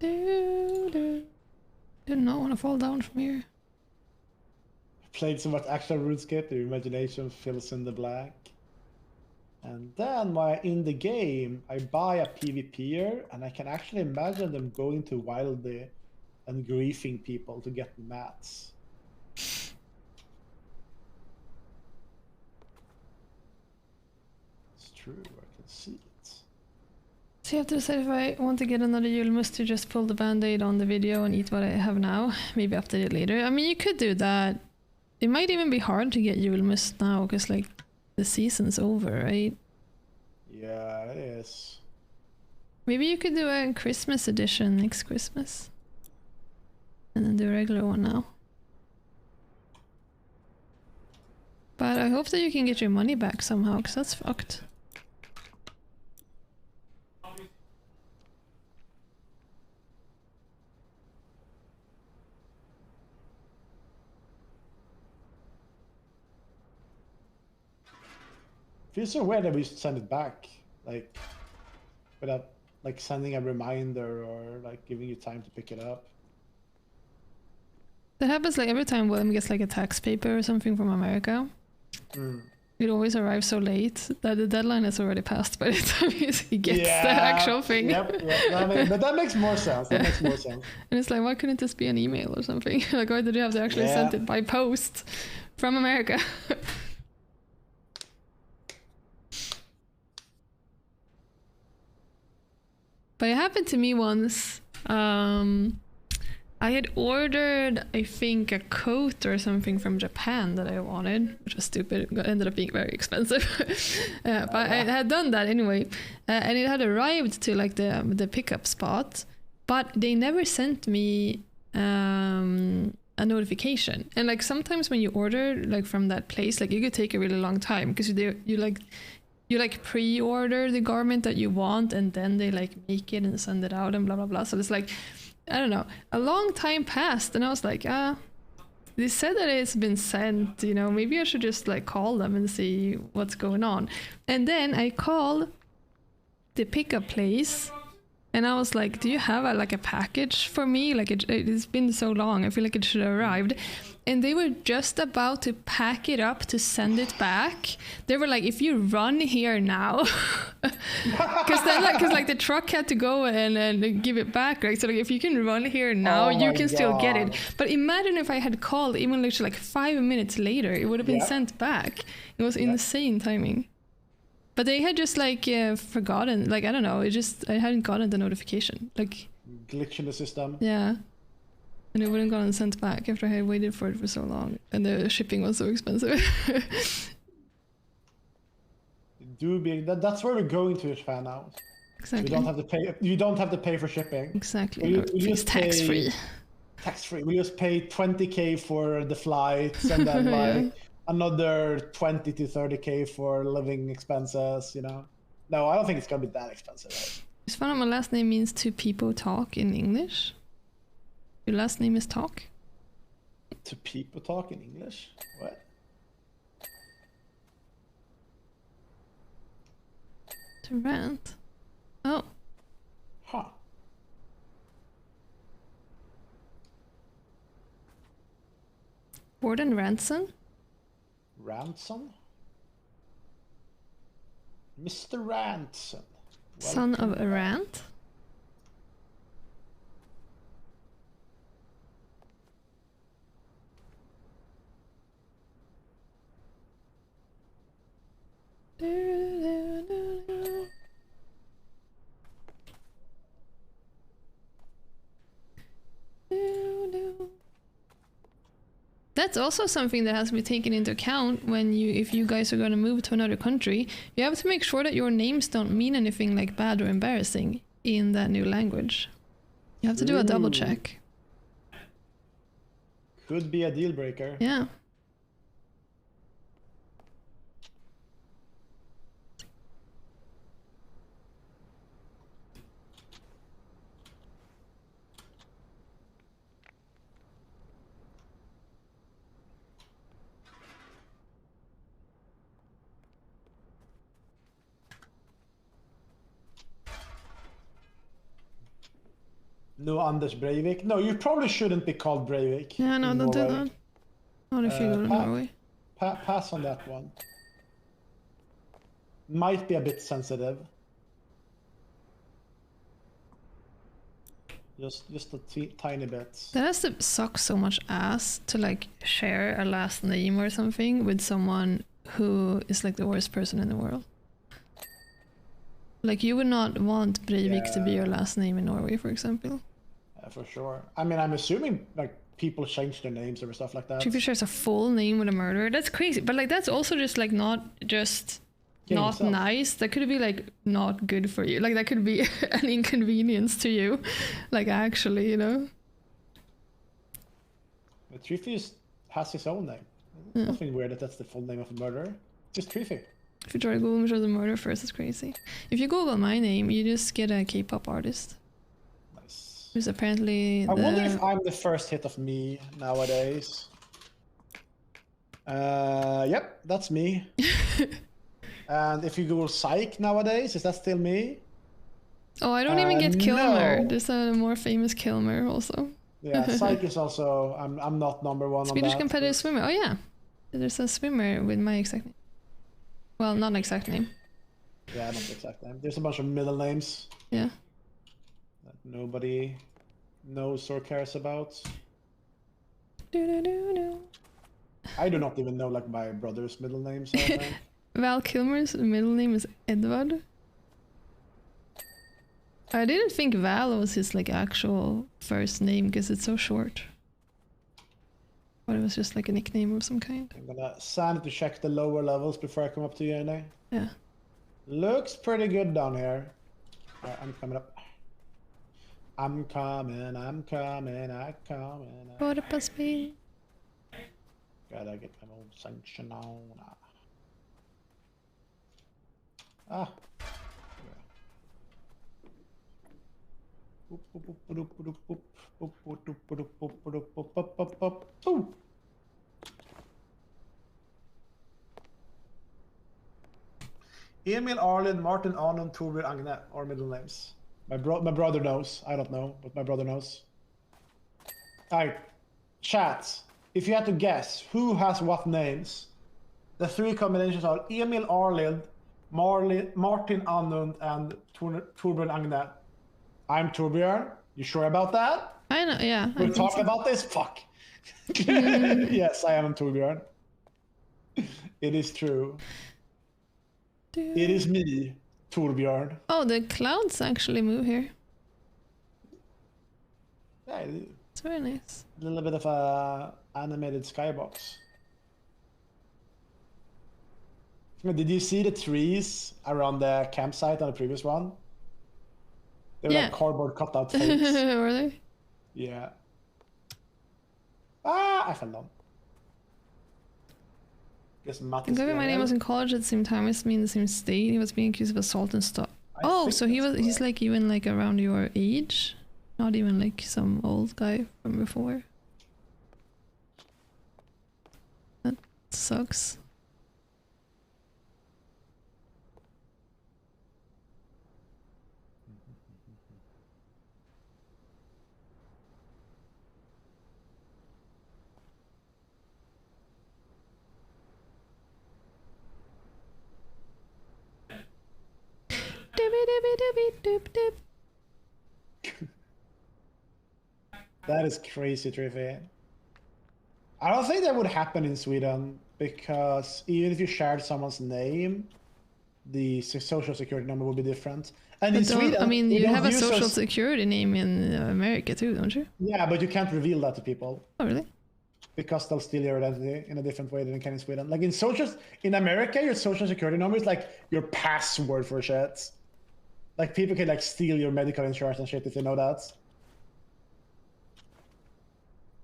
Do not want to fall down from here. Played so much actual RuneScape, your imagination fills in the blank. And then in the game, I buy a PvPer, and I can actually imagine them going to Wildly and griefing people to get mats. It's true, I can see it. So you have to decide if I want to get another julmust to just pull the band-aid on the video and eat what I have now. Maybe update it later. I mean, you could do that. It might even be hard to get julmust now, because like the season's over, right? Yeah, it is. Maybe you could do a Christmas edition next Christmas. And then do a regular one now. But I hope that you can get your money back somehow, because that's fucked. Feels so weird that we should send it back, like, without like sending a reminder or like giving you time to pick it up. That happens like every time William gets like a tax paper or something from America. It always arrives so late that the deadline has already passed by the time he gets the actual thing. Yep, but that makes more sense. That makes more sense. And it's like, why couldn't this be an email or something? Like, why did you have to actually send it by post from America? But it happened to me once. I had ordered, I think, a coat or something from Japan that I wanted, which was stupid. It ended up being very expensive. But I had done that anyway. And it had arrived to like the pickup spot, but they never sent me a notification. And like sometimes when you order like from that place, like it could take a really long time, because you pre-order the garment that you want, and then they like make it and send it out and blah blah blah. So it's like, I don't know, a long time passed, and I was like, they said that it's been sent, you know, maybe I should just like call them and see what's going on. And then I called the pickup place, and I was like, do you have a package for me? Like it's been so long, I feel like it should have arrived. And they were just about to pack it up to send it back. They were like, if you run here now, because the truck had to go and give it back, right? So like, if you can run here now, you can still get it. But imagine if I had called even literally like 5 minutes later, it would have been sent back. It was insane timing. But they had just like forgotten, like, I don't know, I hadn't gotten the notification. Like, glitch in the system. Yeah. And it wouldn't gotten sent back after I had waited for it for so long. And the shipping was so expensive. That's where we're going to Japan now. Exactly. You don't have to pay for shipping. Exactly. It's tax-free. Tax-free. We just pay 20K for the flights, and then like another 20 to 30K for living expenses, you know? No, I don't think it's gonna be that expensive. Right? Just found out my last name means two people talk in English. Your last name is Talk? To people talk in English? What? To rant? Oh. Huh. Gordon Ransom? Ransom? Mr. Ransom. Son of a rant? That's also something that has to be taken into account if you guys are going to move to another country. You have to make sure that your names don't mean anything like bad or embarrassing in that new language. You have to do a double check. Could be a deal breaker. Yeah. No, Anders Breivik. No, you probably shouldn't be called Breivik. Yeah, no, in don't do Norway. that. Not if you go to Norway. Pass on that one. Might be a bit sensitive. Just a tiny bit. That has to suck so much ass to like share a last name or something with someone who is like the worst person in the world. Like you would not want Breivik to be your last name in Norway, for example. For sure. I mean, I'm assuming like people change their names or stuff like that. If you share a full name with a murderer, that's crazy. But like that's also just like not just not himself. nice. That could be like not good for you. Like that could be an inconvenience to you. Like actually, you know. But Triffy has his own name. Nothing weird that that's the full name of a murderer. Just Triffy. If you try to Google image of the murder first, it's crazy. If you Google my name, you just get a K-pop artist. Nice. Who's apparently I wonder if I'm the first hit of me nowadays. Yep, that's me. And if you Google Zaik nowadays, is that still me? Oh, I don't even get Kilmer. No. There's a more famous Kilmer also. Yeah, Zaik is also. I'm not number one Swedish on that. competitive swimmer. Oh yeah, there's a swimmer with my exact name. Well, not exact name. Yeah, not the exact name. There's a bunch of middle names Yeah. that nobody knows or cares about. Do. I do not even know like my brother's middle names. I think. Val Kilmer's middle name is Edward. I didn't think Val was his like actual first name because it's so short. But it was just like a nickname of some kind. I'm gonna sanity check the lower levels before I come up to you, Annie. Yeah. Looks pretty good down here. Alright, I'm coming up. I'm coming. What a speed. Gotta get my old sanction on. Ah. Ooh. Emil, Arlen, Martin, Arnon, Torbjörn, Agne are middle names. My brother knows. I don't know, but my brother knows. Alright, chat. If you had to guess who has what names, the three combinations are Emil Arlild, Martin Anund, and Torbjörn Agne. I'm Torbjörn. You sure about that? I know, yeah. We're talking about this? Fuck. Yes, I am Torbjörn. It is true. It is me, Torbjörn. Oh, the clouds actually move here. Yeah, It's very nice. a little bit of a animated skybox. Did you see the trees around the campsite on the previous one? They were like cardboard cutout fakes. Were they? Yeah. Ah, I fell down. Guess Matt The is guy with my name here. was in college at the same time as me in the same state. He was being accused of assault and stuff. I Oh, think so he's that's like even like around your age? Not even like some old guy from before. That sucks. That is crazy, Triffy. I don't think that would happen in Sweden because even if you shared someone's name, the social security number would be different. And in Sweden, I mean, we you don't have a use social those- security name in America too, don't you? Yeah, but you can't reveal that to people Oh, really? because they'll steal your identity in a different way than they can in Sweden. Like in America, your social security number is like your password for shit. Like people can like steal your medical insurance and shit if they know that.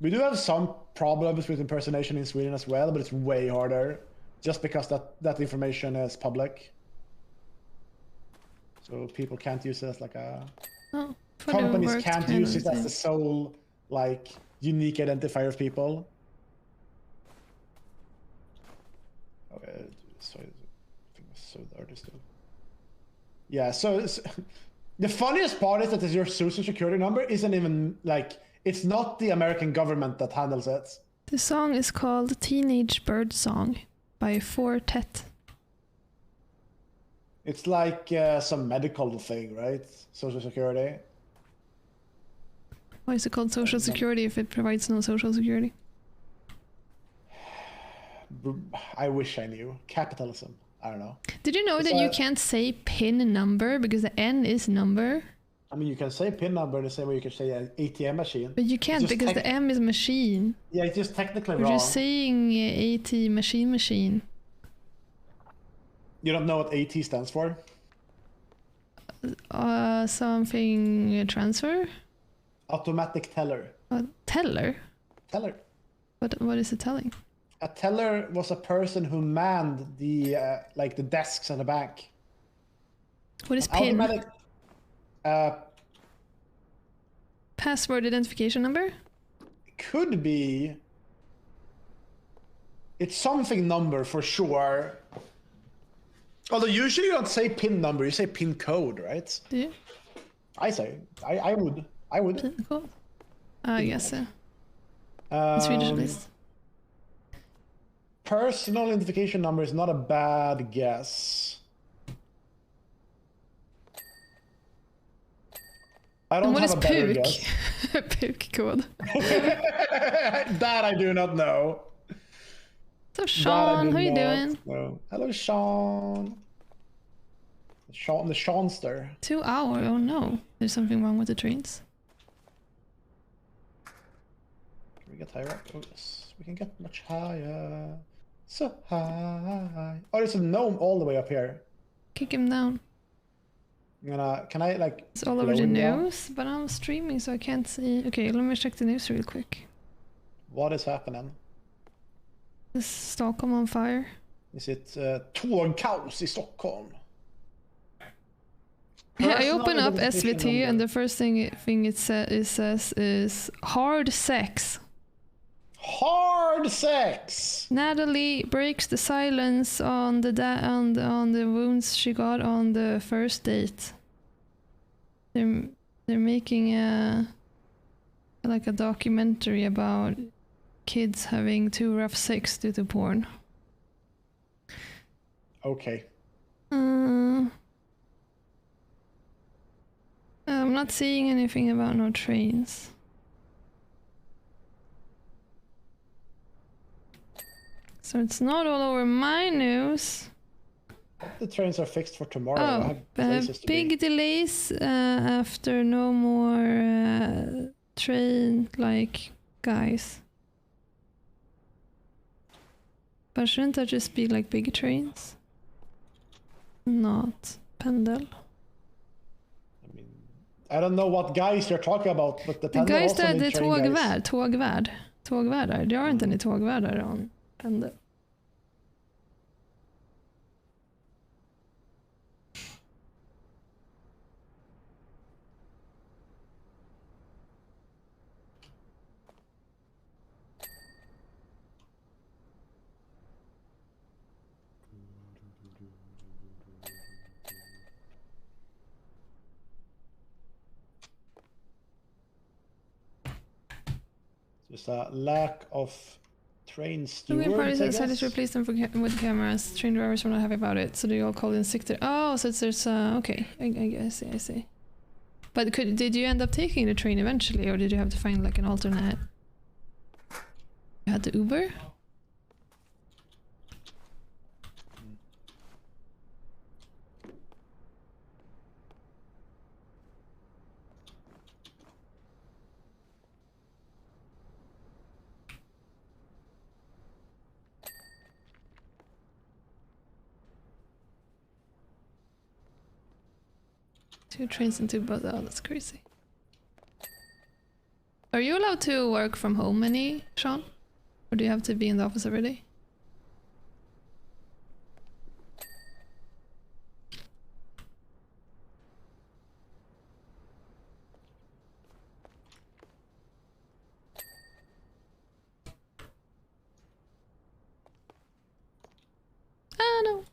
We do have some problems with impersonation in Sweden as well, but it's way harder just because that information is public. So people can't use it as like a... Oh, for the Companies work can't kind use of it as thing. the sole, like, unique identifier of people. Okay, sorry, I think it was so dirty still. Yeah, so The funniest part is that your social security number isn't even like, it's not the American government that handles it. The song is called Teenage Bird Song by Fortet. It's like some medical thing, right? Social security. Why is it called Social Security if it provides no social security? I wish I knew. Capitalism. I don't know. Did you know that you can't say PIN number because the N is number? I mean, you can say PIN number the same way you can say an ATM machine. But you can't because the M is machine. Yeah, it's just technically You're wrong. just saying AT machine. You don't know what AT stands for? Something transfer? Automatic teller. Teller? Teller. What is it telling? A teller was a person who manned the like the desks at a bank. What is PIN? Automatic. Password identification number? Could be. It's something number for sure. Although usually you don't say PIN number, you say PIN code, right? Do you? I say. I would. I would. PIN code? I guess so. Swedish list. Personal identification number is not a bad guess. I don't have a better guess. Puk code. That I do not know. So Sean, how you doing? No. Hello, Sean. Sean, the Seanster. 2 hours? Oh no, there's something wrong with the trains. Can we get higher up? Oh, yes. We can get much higher. So high. Oh, there's a gnome all the way up here. Kick him down. Can I like... It's all over the news, but I'm streaming so I can't see. Okay, let me check the news real quick. What is happening? Is Stockholm on fire? Is it tågkaos i Stockholm? Yeah, I open up SVT and the first thing it says is hard sex. Hard sex. Natalie breaks the silence on the on the wounds she got on the first date. They're making a documentary about kids having too rough sex due to porn. Okay. I'm not seeing anything about no trains. So it's not all over my news. The trains are fixed for tomorrow. Big delays after no more train guys. But shouldn't that just be like big trains? Not pendel. I don't know what guys you're talking about, but the pendel guys also that need train guys. Tågvärdar. Det aren't any tågvärdar on pendel. There's a lack of train stewards. The parties decided to replace them with cameras. Train drivers were not happy about it, so they all called in sick. Oh, so there's okay. I see. But did you end up taking the train eventually, or did you have to find like an alternate? You had to Uber? Two trains and two buses. Oh, that's crazy. Are you allowed to work from home Sean? Or do you have to be in the office every day? Ah, no.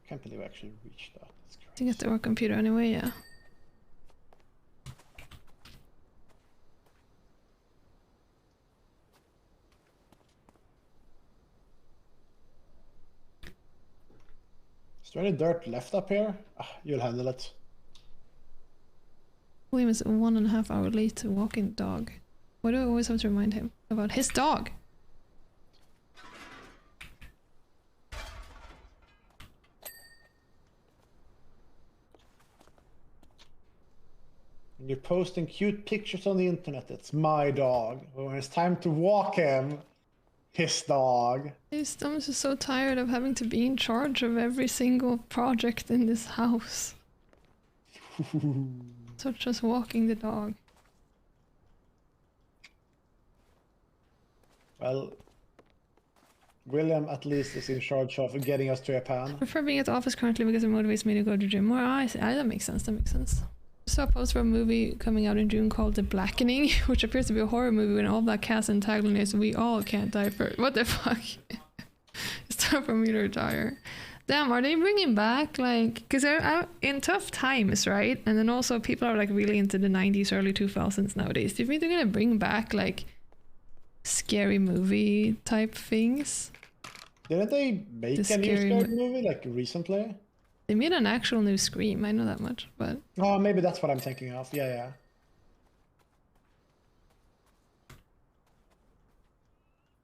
Can't believe I actually reached that. That's To crazy. get to our computer anyway, yeah. Is there any dirt left up here? Ah, you'll handle it. William is 1.5 hours late to walking the dog. Why do I always have to remind him about his dog? When you're posting cute pictures on the internet, it's my dog. But when it's time to walk him, his dog. I'm just so tired of having to be in charge of every single project in this house. Such as walking the dog. Well, William at least is in charge of getting us to Japan. I prefer being at the office currently because it motivates me to go to the gym more. I see. That makes sense. That makes sense. I saw a post for a movie coming out in June called The Blackening, which appears to be a horror movie with an all-black cast and tagline is "We all can't die first." What the fuck? It's time for me to retire. Damn, are they bringing back, like, because they're in tough times, right? And then also people are like really into the 90s, early 2000s nowadays. Do you think they're gonna bring back like scary movie type things? Didn't they make The a new scary scary movie like recently? They made an actual new Scream, I know that much, but Oh, maybe that's what I'm thinking of. Yeah, yeah.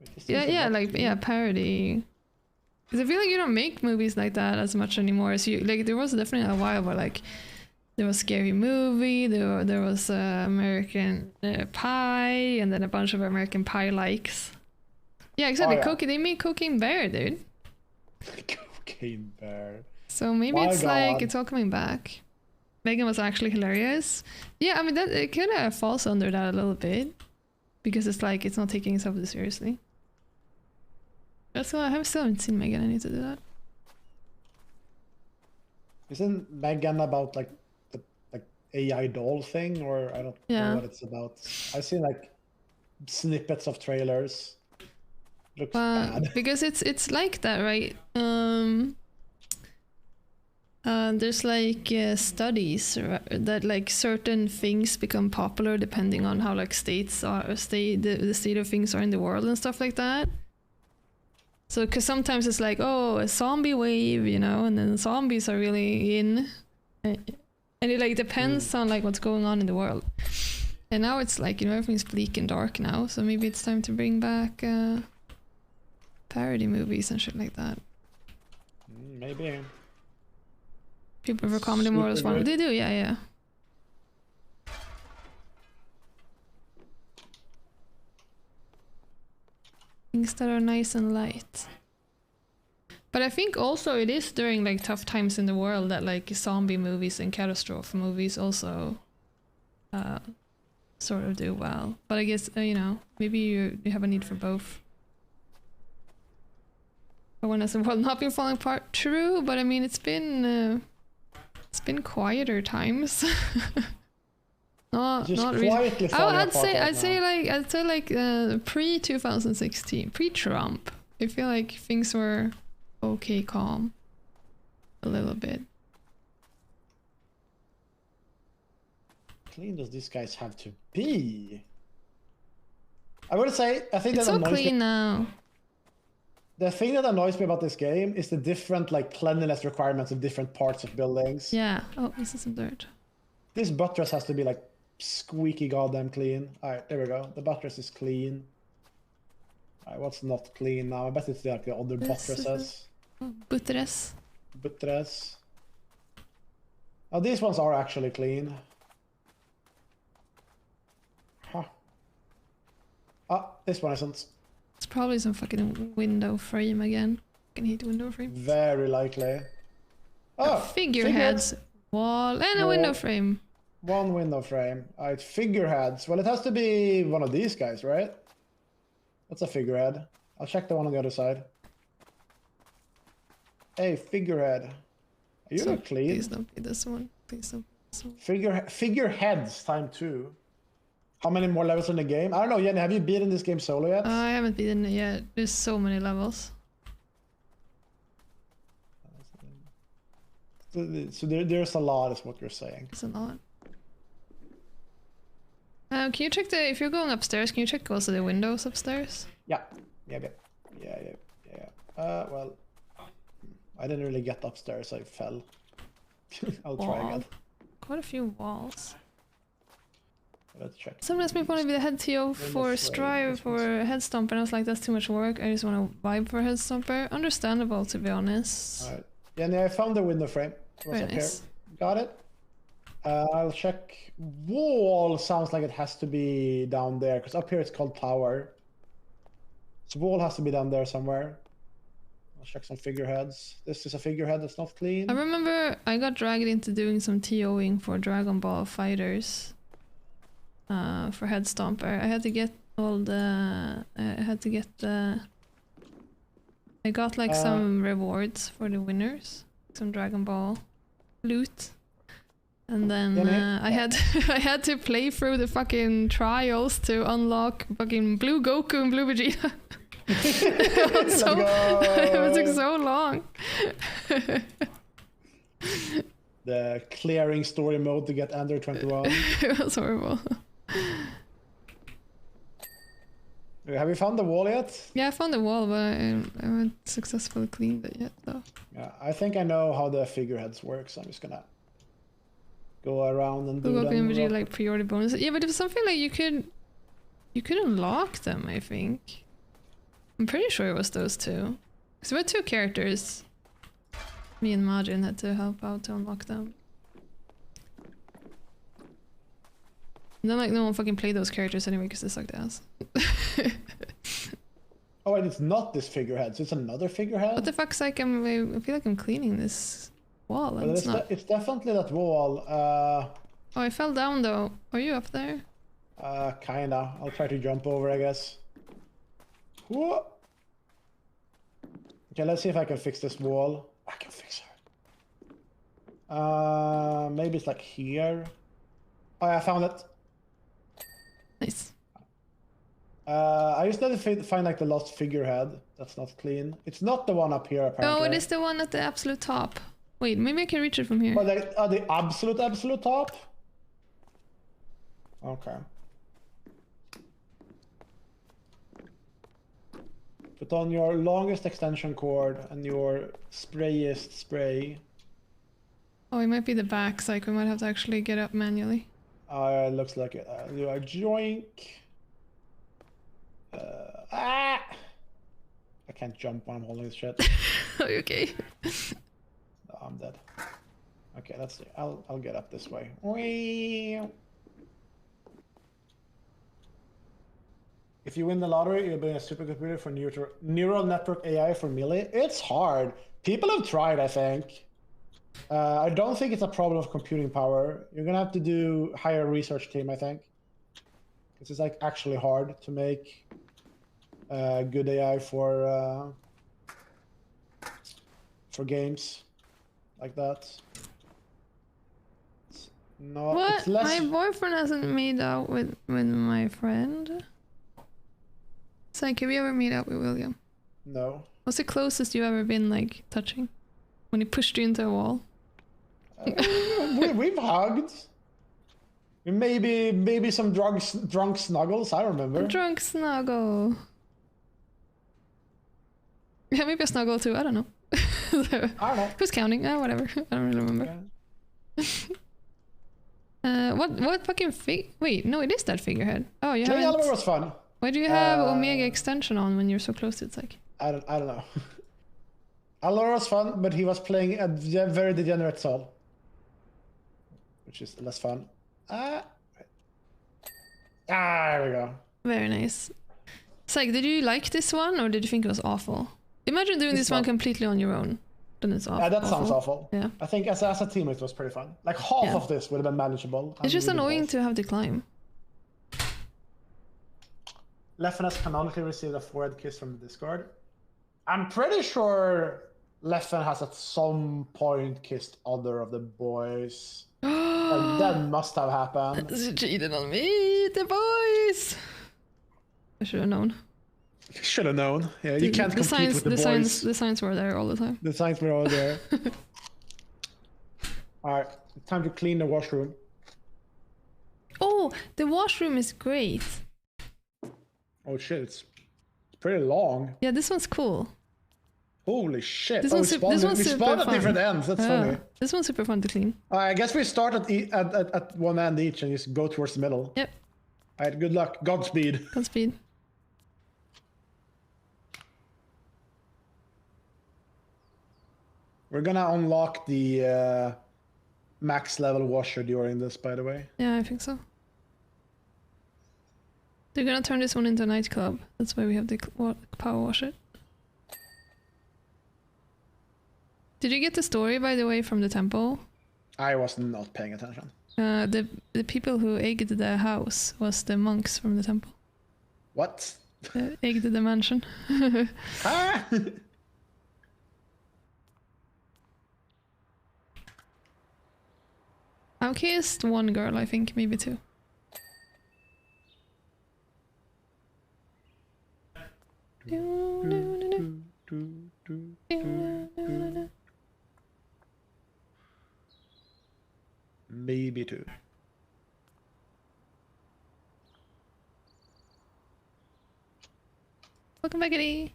Wait, this is a yeah, lot like, to yeah, do. parody. Because I feel like you don't make movies like that as much anymore as you, like, there was definitely a while where, like, there was Scary Movie, there was American Pie, and then a bunch of American Pie likes. Yeah, exactly. Oh, yeah. They made Cocaine Bear, dude. Cocaine Bear. So maybe My it's like God. it's all coming back. Megan was actually hilarious. Yeah, I mean that it kind of falls under that a little bit because it's like it's not taking itself too seriously. That's why I still haven't seen Megan. I need to do that. Isn't Megan about like the AI doll thing, or I don't Yeah. know what it's about? I've seen like snippets of trailers. Looks bad. Because it's like that, right? There's like studies that like certain things become popular depending on how like states are, the state of things are in the world and stuff like that. So, because sometimes it's like, oh, a zombie wave, you know, and then zombies are really in, and it like depends on like what's going on in the world. And now it's like, you know, everything's bleak and dark now, so maybe it's time to bring back parody movies and shit like that. Maybe. People prefer comedy more as fun. Super They do, yeah, yeah. Things that are nice and light. But I think also it is during like tough times in the world that like zombie movies and catastrophe movies also sort of do well. But I guess, you know, maybe you have a need for both. But when has the world not been falling apart? True, but I mean it's been quieter times. not Just really. quietly falling I'd apart say right now. I'd say like pre 2016, pre Trump. I feel like things were okay, calm, a little bit. Clean does these guys have to be? I would say I think It's that so annoys me. clean now. The thing that annoys me about this game is the different like cleanliness requirements of different parts of buildings. Yeah. Oh, this is some dirt. This buttress has to be like squeaky goddamn clean. Alright, there we go. The buttress is clean. Alright, what's not clean now? I bet it's like the other This is buttresses. Oh, buttress. Buttress. Oh, these ones are actually clean. Huh. Ah, this one isn't. It's probably some fucking window frame again. Fucking hate window frames. Very likely. Oh, Figureheads, wall, and a window Wall. frame. One window frame. Alright, figureheads. Well, it has to be one of these guys, right? That's a figurehead. I'll check the one on the other side. Hey, figurehead. Are you So, not clean? please don't be this one. Please don't be this one. Figureheads time 2. How many more levels in the game? I don't know, Jenny, have you beaten this game solo yet? I haven't beaten it yet. There's so many levels. So there's a lot, is what you're saying. It's a lot. Can you check if you're going upstairs, can you check also the windows upstairs? Yeah. Well, I didn't really get upstairs. I fell. I'll try again. Quite a few walls. Let's check. Someone asked me if I want to be the head TO for Strive for Headstomper, and I was like, that's too much work. I just want to vibe for Headstomper. Understandable, to be honest. Alright. Yeah, I found the window frame. It was Very up nice. here. Got it. I'll check. Wall sounds like it has to be down there, because up here it's called tower. So wall has to be down there somewhere. I'll check some figureheads. This is a figurehead that's not clean. I remember I got dragged into doing some TOing for Dragon Ball Fighters. For Headstomper. I had to get all the... I got like some rewards for the winners. Some Dragon Ball loot. And then I had to play through the fucking trials to unlock fucking Blue Goku and Blue Vegeta. It took so long. The clearing story mode to get under 21. It was horrible. Have you found the wall yet? Yeah, I found the wall, but I haven't successfully cleaned it yet, though. Yeah, I think I know how the figureheads work, so I'm just gonna go around and do Blue Goku and them. Vegeta like pre-order bonuses. Yeah, but it was something like you could unlock them, I think. I'm pretty sure it was those two. Because there were two characters. Me and Majin had to help out to unlock them. And then like no one fucking played those characters anyway because they sucked ass. Oh, and it's not this figurehead, so it's another figurehead? What the fuck's like I feel like I'm cleaning this wall and Well, it's not. it's definitely that wall. Oh, I fell down though. Are you up there? Kinda. I'll try to jump over, I guess. Whoa. Okay, let's see if I can fix this wall. I can fix her. Maybe it's like here. Oh, yeah, I found it. Nice. I just need to find like the lost figurehead. That's not clean. It's not the one up here, apparently. Oh, it is the one at the absolute top. Wait, maybe I can reach it from here. Oh, the absolute top? Okay. Put on your longest extension cord and your sprayiest spray. Oh, it might be the back, so like we might have to actually get up manually. It looks like it. Do a joink. I can't jump when I'm holding this shit. Are you okay? No, I'm dead. Okay, let's see. I'll get up this way. Whee! If you win the lottery, you'll be a supercomputer for neural network AI for Melee. It's hard. People have tried, I think. I don't think it's a problem of computing power. You're gonna have to hire a research team, I think. This is like actually hard to make good AI for games like that. What? It's less. My boyfriend hasn't made out with my friend. It's like, have you ever made out with William? No. What's the closest you've ever been like touching? When he pushed you into a wall? We've hugged. Maybe some drunk snuggles. I don't remember. A drunk snuggle. Yeah, maybe a snuggle too. I don't know. I don't know. Who's counting? Whatever. I don't really remember. Yeah. What fucking Wait, no, it is that figurehead. Oh, you The haven't. other was fun. Why do you have Omega extension on when you're so close to Zaik? I don't know. Alora was fun, but he was playing a very degenerate soul, which is less fun. There we go. Very nice. Zaik, did you like this one or did you think it was awful? Imagine doing this one completely on your own. Then it's awful. Yeah, that sounds awful. Yeah. I think as a team it was pretty fun. Like half of this would have been manageable. It's just annoying to have to climb. Leffen has canonically received a forehead kiss from the Discord. I'm pretty sure Leffen has at some point kissed other of the boys. And that must have happened. She cheated on me, the boys! I should have known. Should have known. Yeah, you can't compete with the boys. The signs were there all the time. The signs were all there. Alright, time to clean the washroom. Oh, the washroom is great. Oh shit, it's pretty long. Yeah, this one's cool. Holy shit. This Oh, we one's spawned, super we spawned at fun. different ends. That's funny. This one's super fun to clean. I guess we start at one end each and just go towards the middle. Yep. Alright, good luck. Godspeed. Godspeed. We're gonna unlock the max level washer during this, by the way. Yeah, I think so. They're gonna turn this one into a nightclub. That's why we have the power wash it. Did you get the story, by the way, from the temple? I was not paying attention. The people who egged the house was the monks from the temple. What? Egged the mansion. Ah! I've kissed one girl, I think, maybe two. Maybe two. Welcome back, Eddie.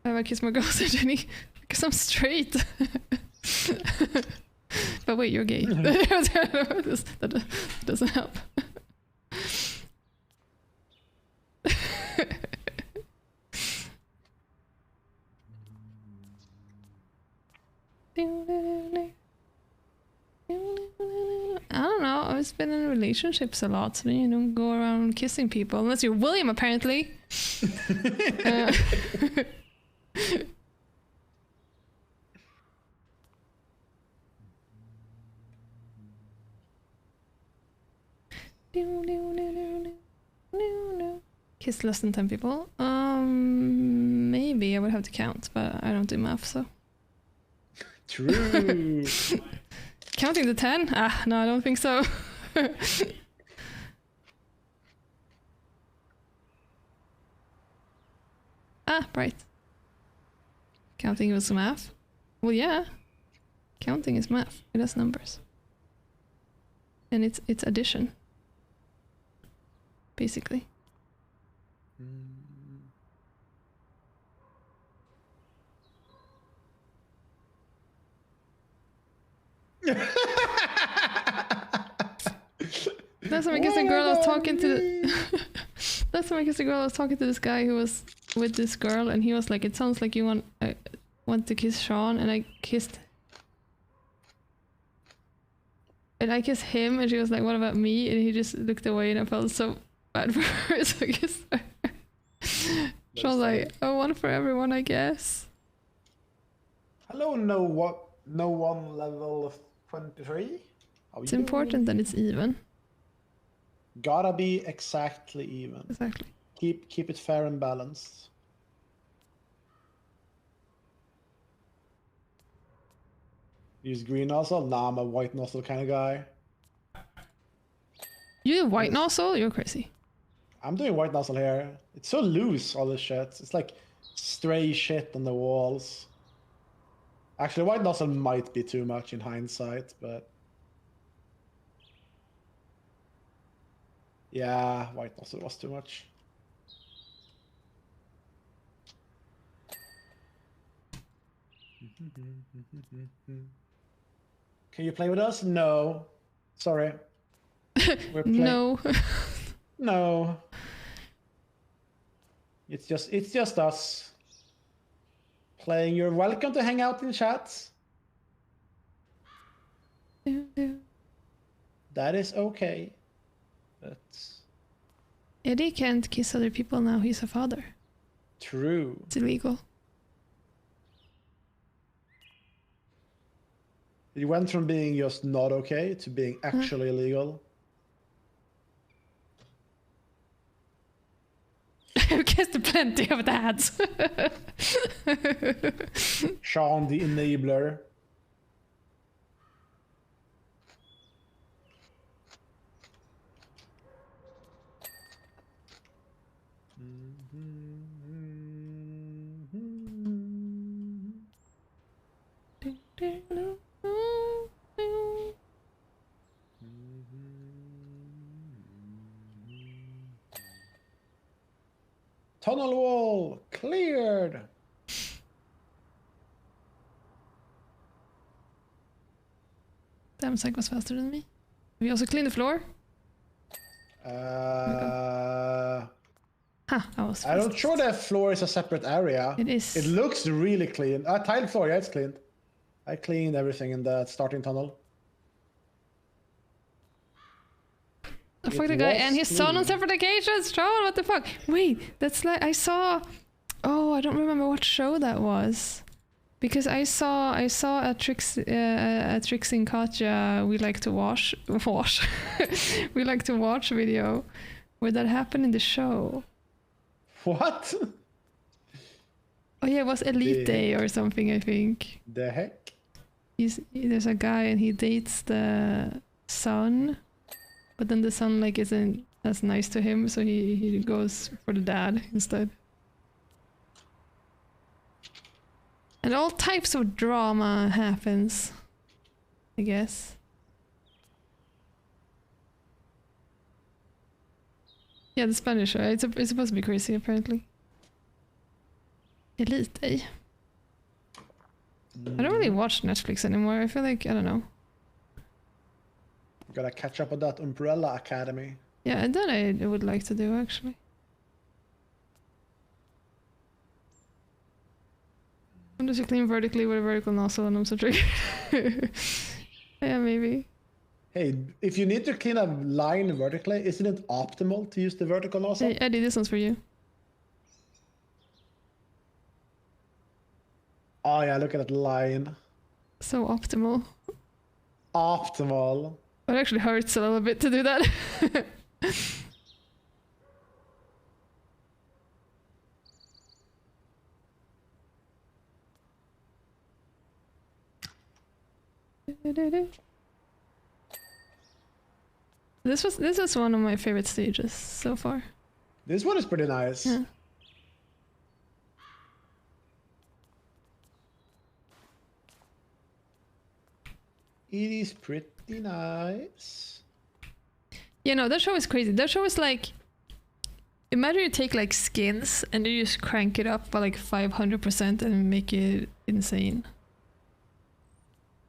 I have a kiss more girls than Jenny because I'm straight. But wait, you're gay. that doesn't help. I don't know. I've been in relationships a lot, so you don't go around kissing people unless you're William, apparently. Kiss less than 10 people? Maybe I would have to count, but I don't do math, so. True. Counting to 10? Ah, no, I don't think so. Ah, right. Counting was math? Well, yeah. Counting is math. It has numbers. And it's addition. Basically. That's when I guess the girl I was talking to. That's when I guess the girl I was talking to this guy who was with this girl, and he was like, "It sounds like you want to kiss Sean," and I kissed. And I kissed him, and she was like, "What about me?" And he just looked away, and I felt so bad for her. So I kissed her. She was like, "Oh, one for everyone, I guess." Hello, no one level of 23. It's important that it's even. Gotta be exactly even. Exactly. Keep it fair and balanced. Use green nozzle? Nah, I'm a white nozzle kind of guy. You do white nozzle? You're crazy. I'm doing white nozzle here. It's so loose, all this shit. It's like stray shit on the walls. Actually, white nozzle might be too much in hindsight, but... yeah, white nozzle was too much. Can you play with us? No. Sorry. We're No. No. It's just us playing. You're welcome to hang out in chats. That is okay. But Eddie can't kiss other people now. He's a father. true. It's illegal. You went from being just not okay to being actually illegal. I've kissed plenty of dads. Sean the enabler. tunnel wall cleared. Damn, Zaik was faster than me. We also cleaned the floor. I was I'm fast. not sure the floor is a separate area. It is. It looks really clean. Tiled floor, yeah, it's cleaned. I cleaned everything in the starting tunnel. I fucked the guy and his son on separate occasions. Sean, what the fuck? Wait, that's like I saw. Oh, I don't remember what show that was, because I saw a Trixie Katja we like to wash we like to watch video where that happened in the show. What? Oh yeah, it was Elite Day or something, I think. The heck? There's a guy and he dates the son, but then the son like isn't as nice to him, so he goes for the dad instead. And all types of drama happens, I guess. Yeah, the Spanish show. It's supposed to be crazy, apparently. Elite Day. I don't really watch Netflix anymore. I feel like, I don't know. Gotta catch up with that Umbrella Academy. Yeah, that I would like to do, actually. When does you clean vertically with a vertical nozzle and I'm so triggered? Yeah, maybe. Hey, if you need to clean a line vertically, isn't it optimal to use the vertical nozzle? Hey, Eddie, this one's for you. Oh yeah, look at that line. So optimal. Optimal. But it actually hurts a little bit to do that. This was one of my favorite stages so far. This one is pretty nice. Yeah. It is pretty nice. Yeah, no, that show is crazy. That show is like, imagine you take like skins and you just crank it up by like 500% and make it insane.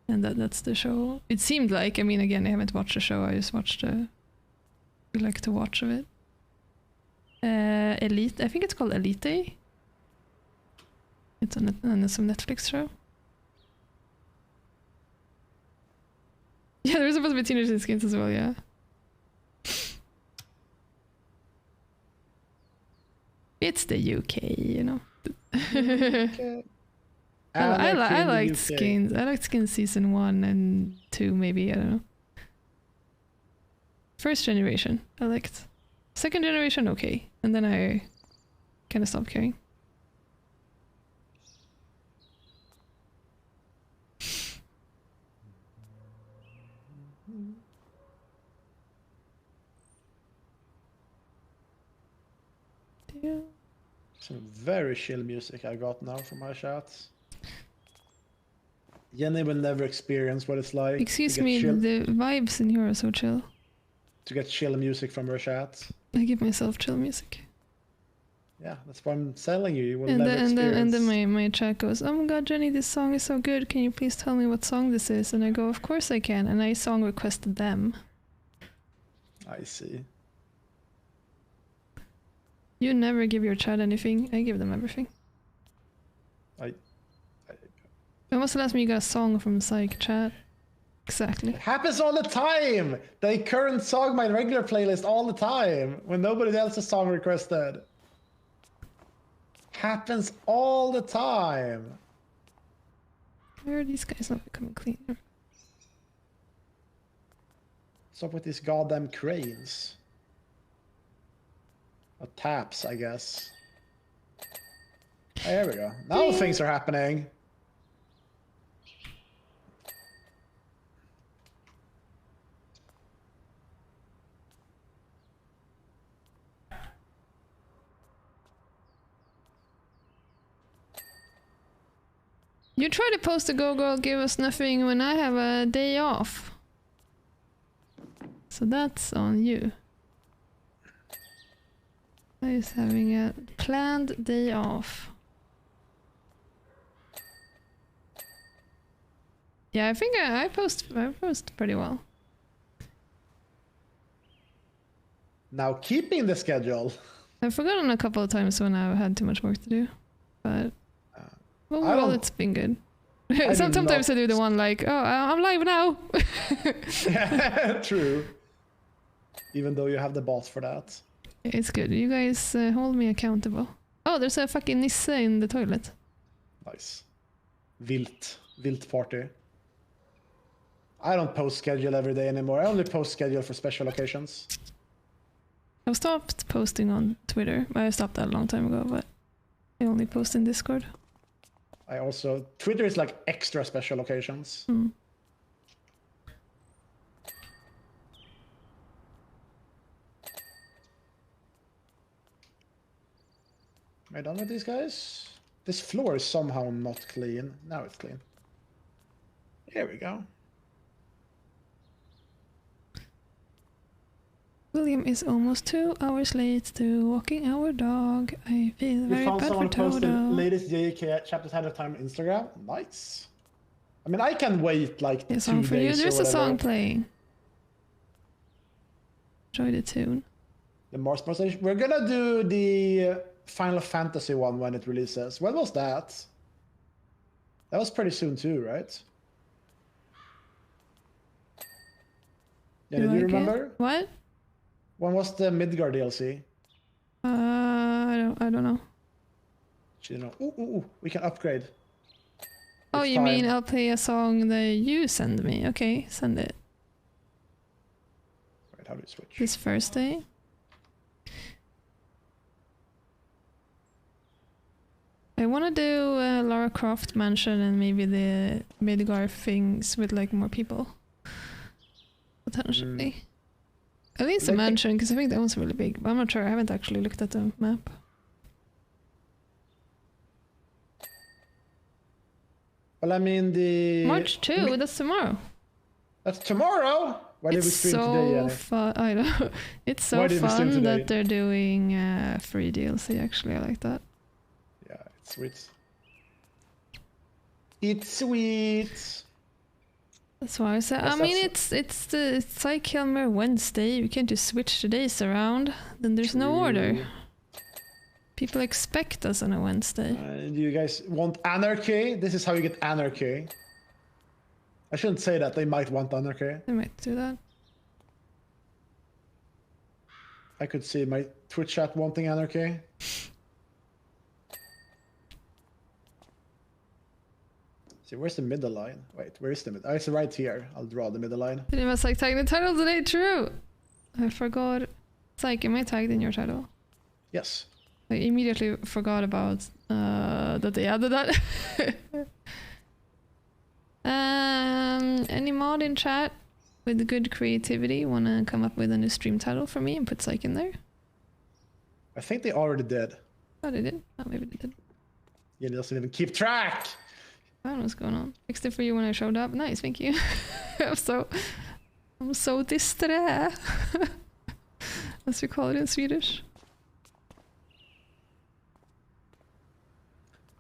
And that's the show. It seemed like, I mean, again, I haven't watched the show. I just watched we like to watch of it. Elite, I think it's called Elite Day. It's on some Netflix show. Yeah, there's supposed to be teenagers in skins as well, yeah. It's the UK, you know. Okay. I liked Skins. I liked Skins season 1 and 2, maybe. I don't know. First generation, I liked. Second generation, okay. And then I kind of stopped caring. Yeah. Some very chill music I got now from my chats. Jenny will never experience what it's like. Excuse me, the vibes in here are so chill. To get chill music from her chats. I give myself chill music. Yeah, that's what I'm telling you. You will And never then, experience. and then my chat goes, "Oh my god, Jenny, this song is so good. Can you please tell me what song this is?" And I go, "Of course I can." And I song requested them. I see. You never give your chat anything. I give them everything. When was the last time you got a song from Zaik chat? Exactly. It happens all the time. They current song my regular playlist all the time when nobody else's song requested. Happens all the time. Why are these guys not becoming cleaner? What's up with these goddamn cranes? Or taps, I guess. There we go. Now things are happening. You try to post a Go Girl Give Us Nothing when I have a day off. So that's on you. I was having a planned day off. Yeah, I think I post pretty well. Now keeping the schedule. I've forgotten a couple of times when I've had too much work to do, but overall it's been good. Sometimes I do the one like, oh, I'm live now. True. Even though you have the boss for that. It's good. You guys hold me accountable. Oh, there's a fucking Nisse in the toilet. Nice. Vilt party. I don't post schedule every day anymore. I only post schedule for special occasions. I've stopped posting on Twitter. I stopped that a long time ago, but I only post in Discord. Twitter is like extra special occasions. Mm. Am I done with these guys? This floor is somehow not clean. Now it's clean. Here we go. William is almost 2 hours late to walking our dog. I feel very bad for someone posted Toto. latest JK chapters ahead of time on Instagram. Nice. I mean, I can wait like 2 A song for you. days There's or a song whatever. playing. Enjoy the tune. The Mars station. We're gonna do the Final Fantasy one when it releases. When was that? That was pretty soon too, right? Yeah, did you remember? What? When was the Midgard DLC? I don't know. You know, ooh, we can upgrade. Oh, It's you mean time. I'll play a song that you send me? Okay, send it. Wait, how do you switch? This Thursday. I want to do Lara Croft Mansion and maybe the Midgard things with like more people. Potentially. At least a Like- mansion, because I think that one's really big. But I'm not sure. I haven't actually looked at the map. Well, I mean the March 2, that's tomorrow. That's tomorrow. Why did we It's stream today? so Jenny? fun. I know. It's so Why did we stream fun today? that they're doing free DLC. Actually, I like that. Yeah, it's sweet. It's sweet. That's why I said. I Yes, mean, that's- it's like Kilmer Wednesday. We can't just switch the days around. Then there's no order. True. People expect us on a Wednesday. Do you guys want anarchy? This is how you get anarchy. I shouldn't say that. They might want anarchy. They might do that. I could see my Twitch chat wanting anarchy. See, where's the middle line? Wait, where is the middle? Oh, it's right here. I'll draw the middle line. Did I like tag the title today? True. I forgot. Zaik, am I tagged in your title? Yes. I immediately forgot about that they added that. Any mod in chat with good creativity wanna come up with a new stream title for me and put Zaik in there? I think they already did. Oh, they did. Oh, maybe they did. Yeah, he doesn't even keep track. I don't know what's going on. Fixed it for you when I showed up. Nice, thank you. I'm so disträ. As we call it in Swedish.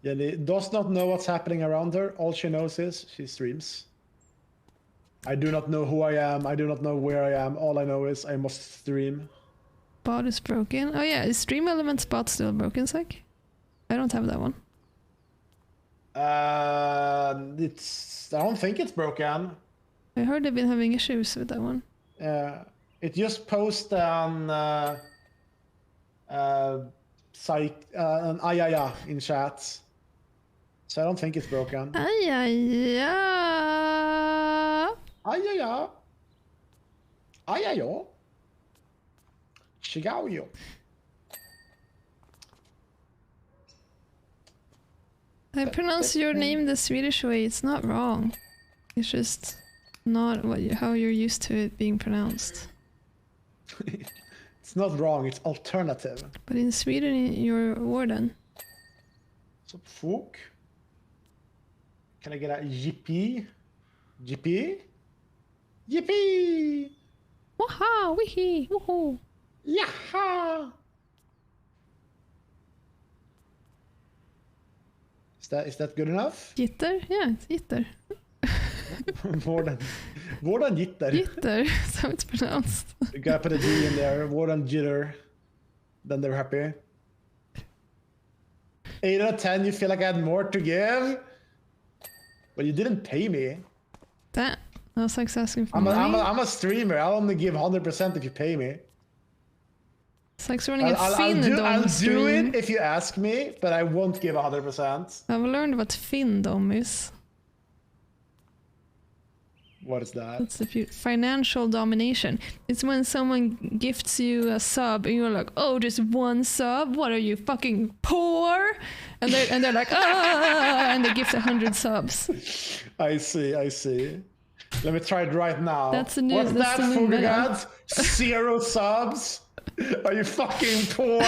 Jenny does not know what's happening around her. All she knows is she streams. I do not know who I am. I do not know where I am. All I know is I must stream. Bot is broken. Oh yeah, is Stream Elements bot still broken, Zaik? I don't have that one. It's. I don't think it's broken. I heard they've been having issues with that one. It just posts on Zaik an ayaya in chat. So I don't think it's broken. Ayaya. Ayaya. Ayayo. Shigaoyo. I pronounce your name the Swedish way. It's not wrong. It's just not how you're used to it being pronounced. It's not wrong, it's alternative. But in Sweden, you're warden. So fuck. Can I get a yippee? Yippee? Yippee! Waha! Weehee! Woohoo! Yaha! that good enough? Gitter? Yeah, it's gitter. more than jitter. Gitter, so it's pronounced. You gotta put a G in there. More than jitter. Then they're happy. 8 out of 10. You feel like I had more to give, but you didn't pay me. That was like asking for I'm money. a streamer. I'll only give 100% if you pay me. It's like running a I'll do stream. it if you ask me, but I won't give 100%. I've learned what Findom is. What is that? It's financial domination. It's when someone gifts you a sub and you're like, oh, just one sub? What are you, fucking poor? And they're like, ah, and they gift 100 subs. I see. Let me try it right now. That's a new. What's that's that, the new meta. Fugads? 0 subs? Are you fucking poor?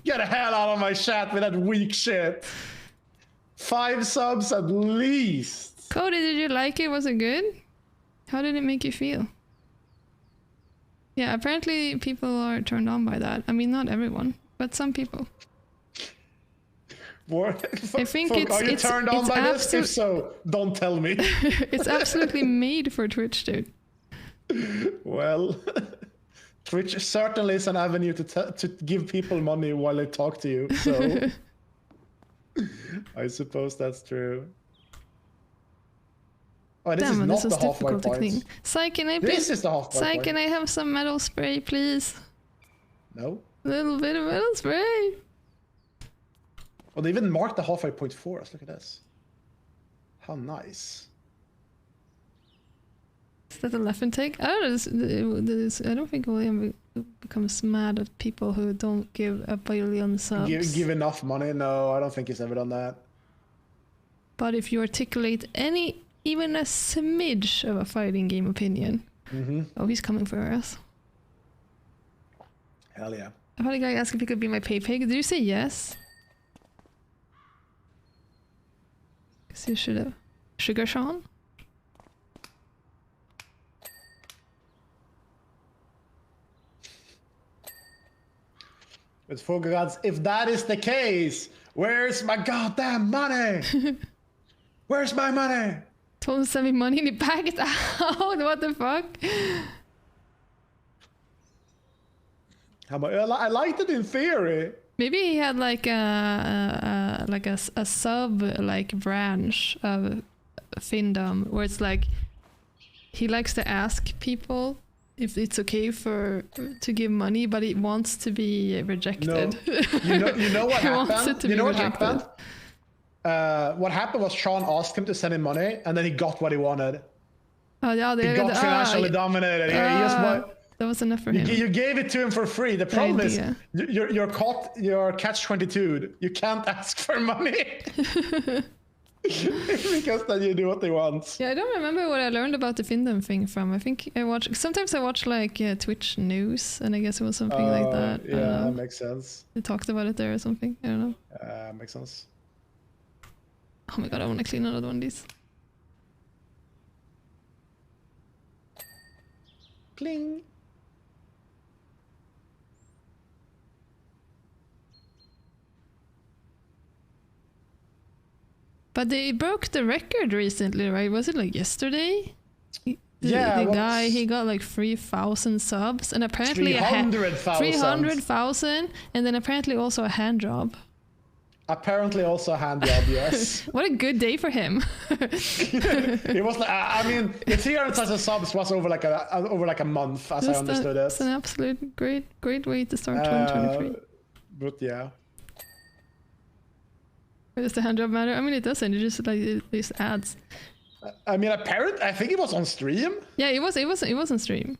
Get the hell out of my chat with that weak shit. 5 subs at least. Cody, did you like it? Was it good? How did it make you feel? Yeah, apparently people are turned on by that. I mean, not everyone, but some people. I think are you turned on by this? If so, don't tell me. It's absolutely made for Twitch, dude. Well, Twitch certainly is an avenue to give people money while they talk to you. So I suppose that's true. Oh, this Damn, is this not was the halfway difficult to point. clean. Zaik, can I This please? is the halfway Zaik, point. can I have some metal spray, please? No. A little bit of metal spray. Oh, they even marked the halfway point for us. Look at this. How nice. Is that a left intake? I don't know. I don't think William becomes mad at people who don't give a billion subs. Give enough money? No, I don't think he's ever done that. But if you articulate even a smidge of a fighting game opinion, oh, he's coming for us. Hell yeah. I've had a guy ask if he could be my pay pig. Did you say yes? Because you should have. Sugar Sean? But for gods, if that is the case, where's my goddamn money? Where's my money? Told him to send me money and he backed out. What the fuck? I liked it in theory. Maybe he had like a sub like branch of Findom where it's like he likes to ask people if it's okay to give money, but he wants to be rejected. No. You know what He wants happened? it to You be know what rejected. happened? What happened was Sean asked him to send him money, and then he got what he wanted. Oh yeah, He got financially dominated. He just that was enough for him. you gave it to him for free. The problem is idea. you're catch-22. You can't ask for money because then you do what they want. Yeah, I don't remember what I learned about the Findom thing from. I think sometimes I watch like Twitch news, and I guess it was something like that. Yeah, that makes sense. They talked about it there or something. I don't know. Makes sense. Oh my god, I want to clean another one of these. Cling. But they broke the record recently, right? Was it like yesterday? The Yeah, guy, he got like 3,000 subs and apparently 300,000. 300,000 and then apparently also a hand job. Apparently also a hand job, yes. What a good day for him. It was like, I mean, the 300,000 subs was over like a month, as I understood it. It's an absolute great way to start 2023. But yeah. Does the hand job matter? I mean, it doesn't. It just like these ads. I mean, I think it was on stream. Yeah, it was on stream,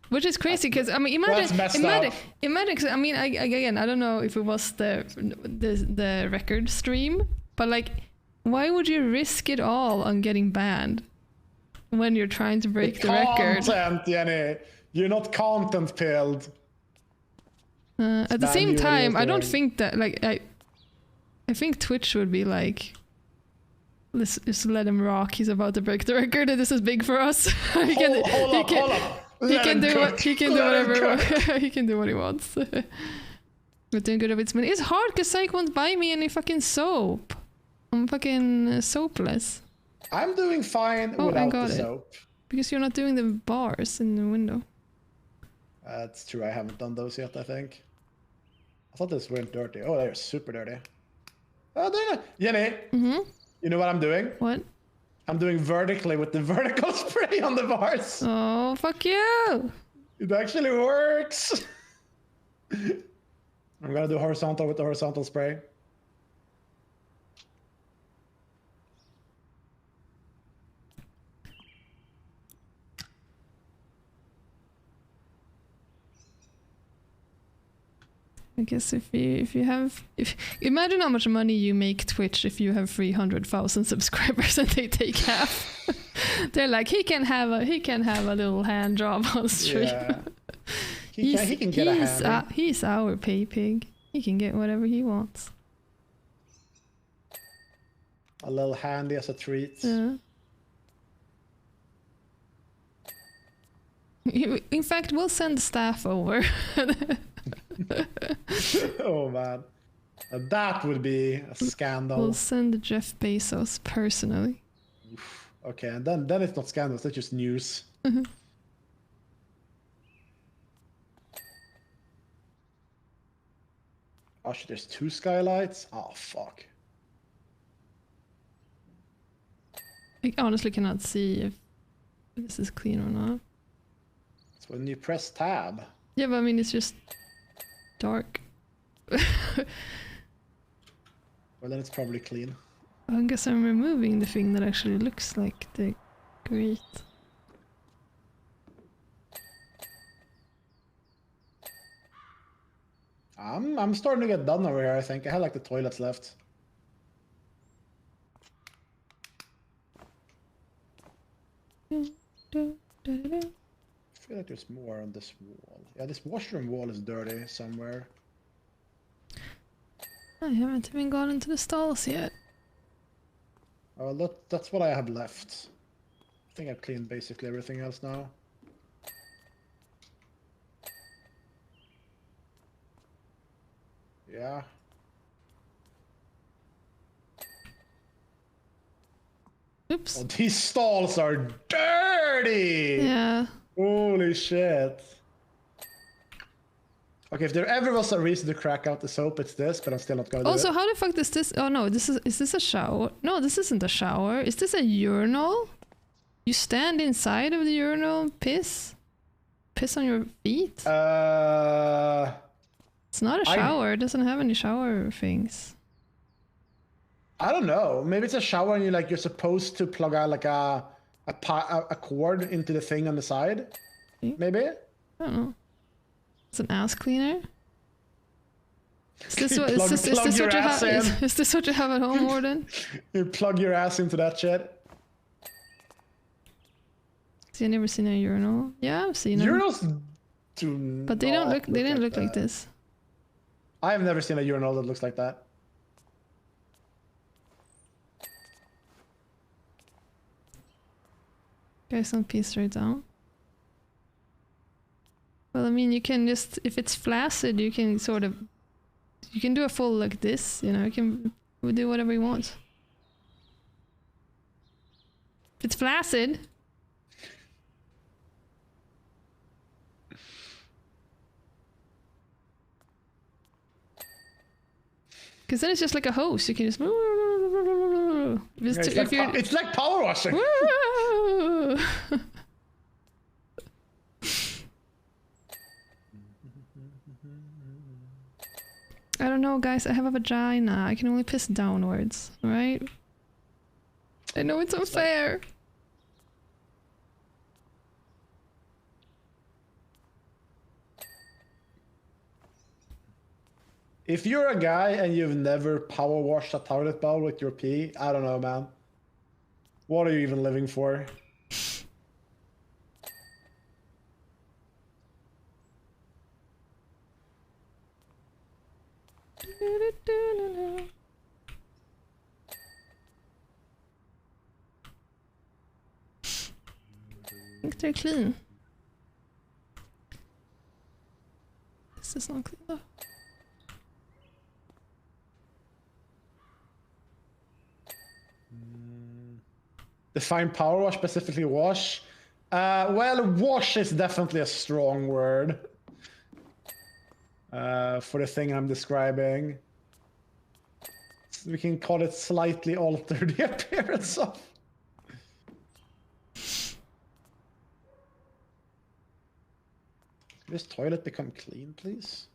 which is crazy because I mean, imagine. 'Cause, I mean, again, I don't know if it was the record stream, but like, why would you risk it all on getting banned when you're trying to break the record? Content, Jenny. You're not content pilled. At the same time, I don't think that like I think Twitch would be like, let's just let him rock. He's about to break the record, and this is big for us. He can do whatever. He can do what he wants. But doing good of its money. It's hard because Zaik won't buy me any fucking soap. I'm fucking soapless. I'm doing fine without the soap. Because you're not doing the bars in the window. That's true. I haven't done those yet, I think. I thought those weren't dirty. Oh, they're super dirty. Oh, they're not. Jenny, you know what I'm doing? What? I'm doing vertically with the vertical spray on the bars. Oh, fuck you! It actually works. I'm gonna do horizontal with the horizontal spray. I guess if imagine how much money you make Twitch if you have 300,000 subscribers and they take half. They're like, he can have a little hand job on stream. Yeah. He can get a hand. He's our pay pig. He can get whatever he wants. A little handy as a treat. Yeah. In fact, we'll send staff over. Oh man, that would be a scandal. We'll send Jeff Bezos personally. Okay, and then it's not scandals, that's just news. Oh shit, there's 2 skylights? Oh fuck. I honestly cannot see if this is clean or not. It's when you press tab. Yeah, but I mean, it's just dark. Well, then it's probably clean. I guess I'm removing the thing that actually looks like the grate. I'm starting to get done over here, I think. I had like the toilets left. I feel like there's more on this wall. Yeah, this washroom wall is dirty somewhere. I haven't even gone into the stalls yet. Oh, that's what I have left. I think I've cleaned basically everything else now. Yeah. Oops. Oh, these stalls are dirty! Yeah. Holy shit. Okay, if there ever was a reason to crack out the soap, it's this, but I'm still not gonna do it. Also, how the fuck does this... Oh no, is this a shower? No, this isn't a shower. Is this a urinal? You stand inside of the urinal, piss? Piss on your feet? It's not a shower. It doesn't have any shower things. I don't know. Maybe it's a shower and you're supposed to plug out like a cord into the thing on the side. Maybe? I don't know. It's an ass cleaner. Is this what you have at home, Warden? You plug your ass into that shit. See, I've never seen a urinal. Yeah, I've seen them. Urinals do but they don't look. They didn't look like this. I have never seen a urinal that looks like that. Guys, don't pee straight down. Well, I mean, you can just, if it's flaccid, you can sort of, you can do a full like this, you know, you can do whatever you want. If it's flaccid. Because then it's just like a hose, you can just... It's like power washing. I don't know, guys. I have a vagina. I can only piss downwards, right? I know it's unfair. If you're a guy and you've never power washed a toilet bowl with your pee, I don't know, man. What are you even living for? I think they're clean. This is not clean though. Define power wash, specifically wash. Well, wash is definitely a strong word for the thing I'm describing. We can call it slightly alter the appearance of. Can this toilet become clean, please?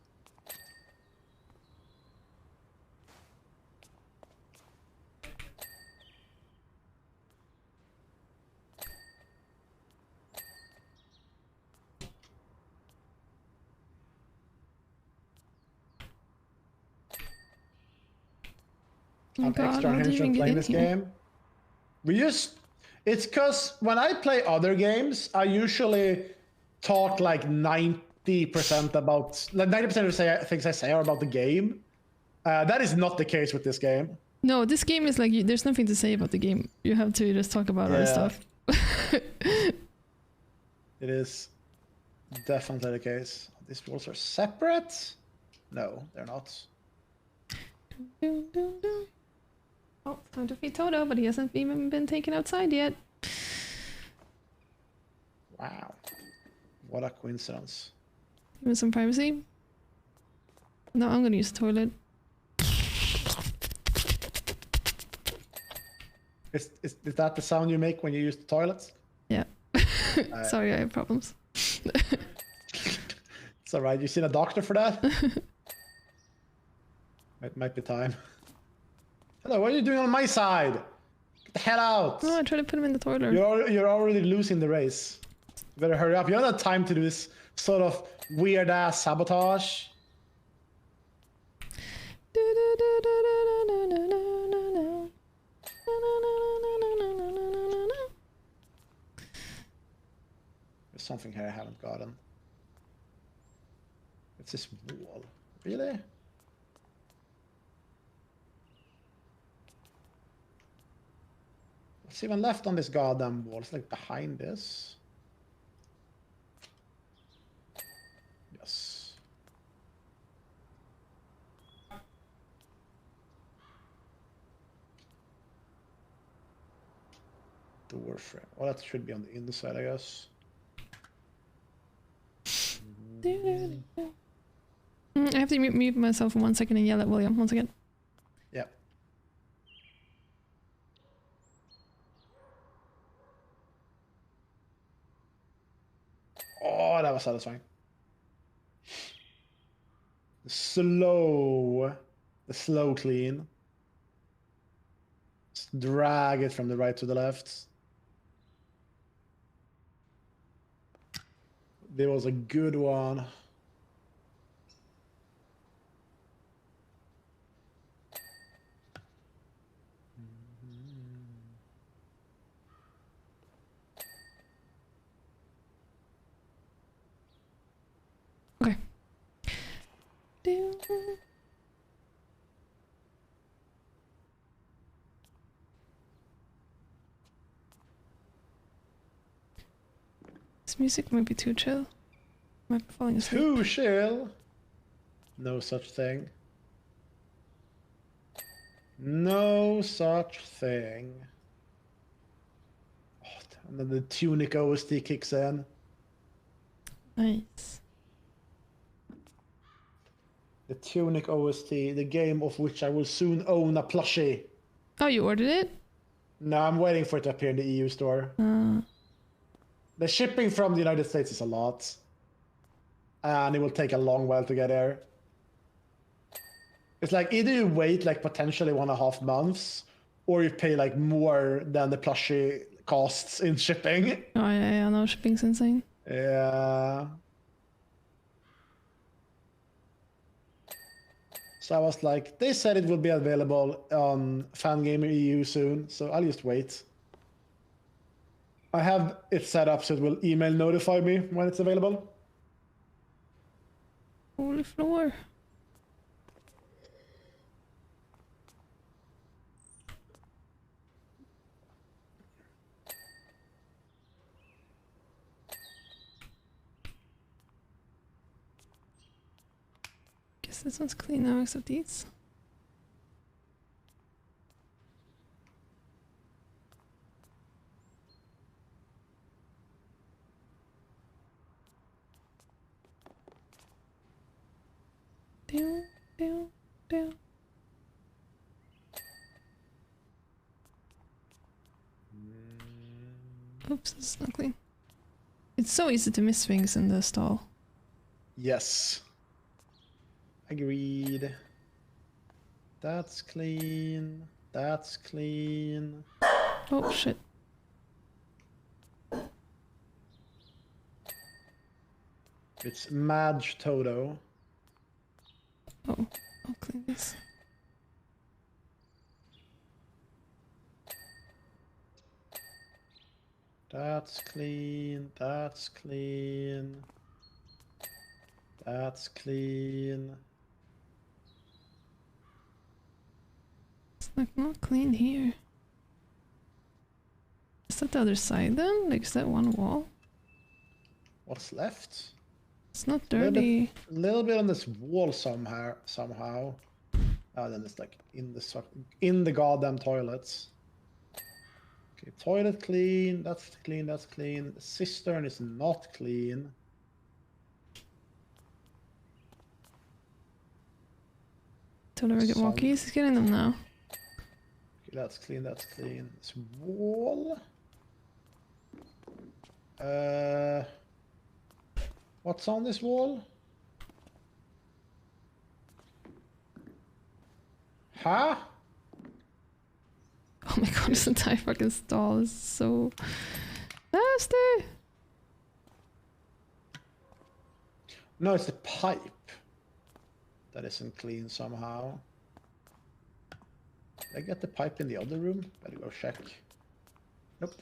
Oh God, Extra how do you attention even get playing in this here? game. It's because when I play other games, I usually talk like 90% about, like 90% of the things I say are about the game. That is not the case with this game. No, this game is like there's nothing to say about the game. You have to just talk about other stuff. It is definitely the case. These walls are separate? No, they're not. Oh, time to feed Toto, but he hasn't even been taken outside yet. Wow. What a coincidence. Give him some privacy. No, I'm gonna use the toilet. Is that the sound you make when you use the toilets? Yeah. Sorry, I have problems. It's alright. You seen a doctor for that? It might be time. Hello, what are you doing on my side? Get the hell out! Oh, I tried to put him in the toilet. You're already losing the race. You better hurry up. You don't have time to do this sort of weird ass sabotage. There's something here I haven't gotten. It's this wall. Really? What's even left on this goddamn wall? It's like behind this. Yes. Door frame. Well, that should be on the inside, I guess. I have to mute myself for 1 second and yell at William. 1 second. Yep. Oh, that was satisfying. The slow clean. Just drag it from the right to the left. There was a good one. Okay. This music might be too chill. Might be falling asleep. Too chill. No such thing. No such thing. Oh, and then the Tunic OST kicks in. Nice. The Tunic OST, the game of which I will soon own a plushie. Oh, you ordered it? No, I'm waiting for it to appear in the EU store. The shipping from the United States is a lot. And it will take a long while to get there. It's like either you wait like potentially 1.5 months, or you pay like more than the plushie costs in shipping. Oh, yeah, no, shipping's insane. Yeah. So I was like, they said it will be available on Fangamer EU soon, so I'll just wait. I have it set up so it will email notify me when it's available. Holy floor. Guess this one's clean now except these. down, down. Oops, it's not clean. It's so easy to miss things in the stall. Yes. Agreed. That's clean. That's clean. Oh shit. It's Madge Toto. Oh, I'll clean this. That's clean. That's clean. That's clean. It's like not clean here. Is that the other side then? Like, is that one wall? What's left? It's not dirty. A little bit on this wall somehow. Then it's like in the goddamn toilets. Okay, toilet clean. That's clean. That's clean. The cistern is not clean. Totally get walkies. He's getting them now. Okay, that's clean. That's clean. This wall. What's on this wall? Huh? Oh my god, this entire fucking stall is so nasty. No, it's the pipe that isn't clean somehow. Did I get the pipe in the other room? Better go check. Nope.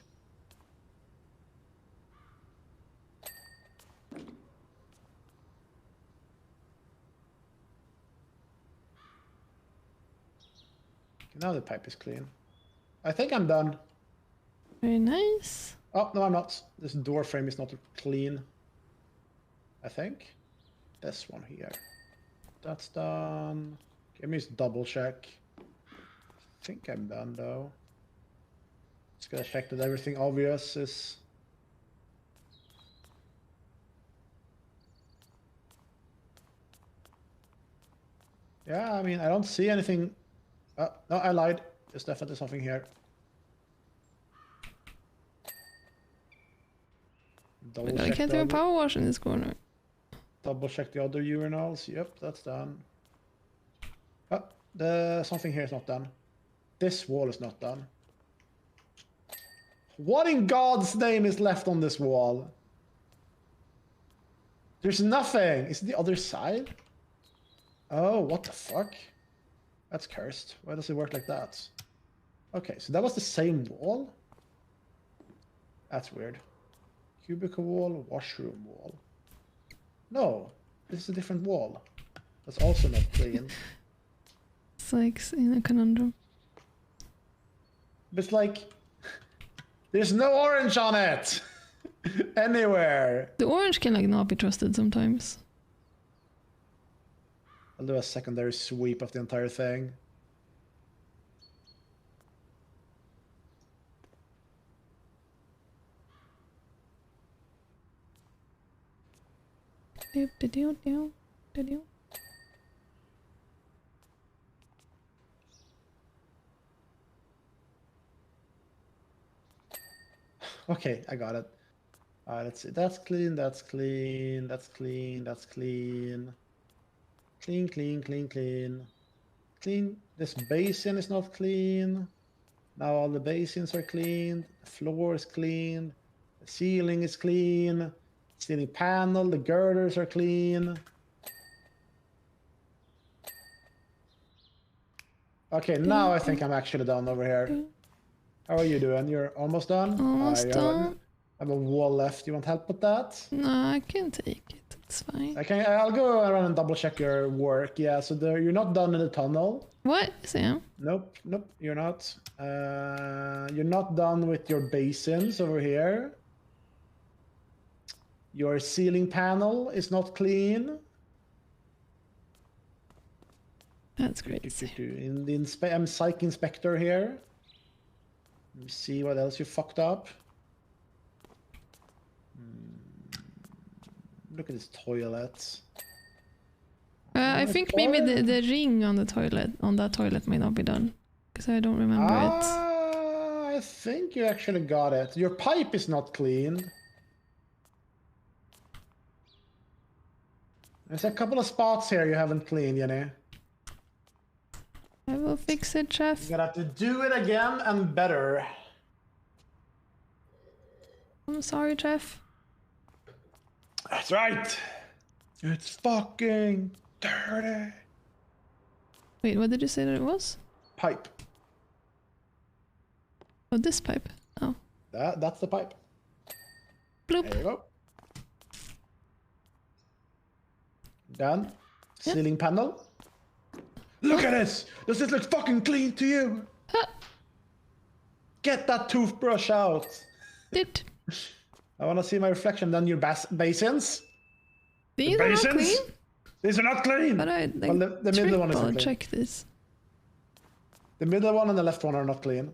Now the pipe is clean. I think I'm done. Very nice. Oh, no, I'm not. This door frame is not clean. I think. This one here. That's done. Give me a double check. I think I'm done though. Just gotta check that everything obvious is... Yeah, I mean, I don't see anything. No, I lied. There's definitely something here. Double I check can't the do a other- power wash in this corner. Double check the other urinals. Yep, that's done. Oh, something here is not done. This wall is not done. What in God's name is left on this wall? There's nothing. Is it the other side? Oh, what the fuck? That's cursed. Why does it work like that? Okay, so that was the same wall? That's weird. Cubicle wall, washroom wall. No, this is a different wall. That's also not clean. It's like in a conundrum. But it's like... There's no orange on it! Anywhere! The orange can like not be trusted sometimes. I'll do a secondary sweep of the entire thing. Doop de doo doo de doo. Okay, I got it. Alright, let's see. That's clean, that's clean, that's clean, that's clean. Clean, clean, clean, clean. Clean. This basin is not clean. Now all the basins are cleaned. The floor is clean. The ceiling is clean. Ceiling panel, the girders are clean. Okay, now I think I'm actually done over here. How are you doing? You're almost done? Almost I done. have a wall left. You want help with that? No, I can take it. It's fine. I'll go around and double check your work. Yeah, so you're not done in the tunnel. What, Sam? Nope, nope, you're not. You're not done with your basins over here. Your ceiling panel is not clean. That's great. In the I'm psych inspector here. Let me see what else you fucked up. Look at this toilet. I think maybe the ring on the toilet, on that toilet, may not be done. Because I don't remember it. I think you actually got it. Your pipe is not clean. There's a couple of spots here you haven't cleaned, Jenny. I will fix it, chef. You're gonna have to do it again and better. I'm sorry, chef. That's right. It's fucking dirty. Wait, what did you say that it was? Pipe. Oh, this pipe. Oh. That's the pipe. Bloop. There you go. Done. Yep. Ceiling panel. Look at this! Does this look fucking clean to you? Get that toothbrush out. Did. I want to see my reflection. Then your basins. These are not clean? These are not clean. But I like, well, the middle one is clean. check this. The middle one and the left one are not clean.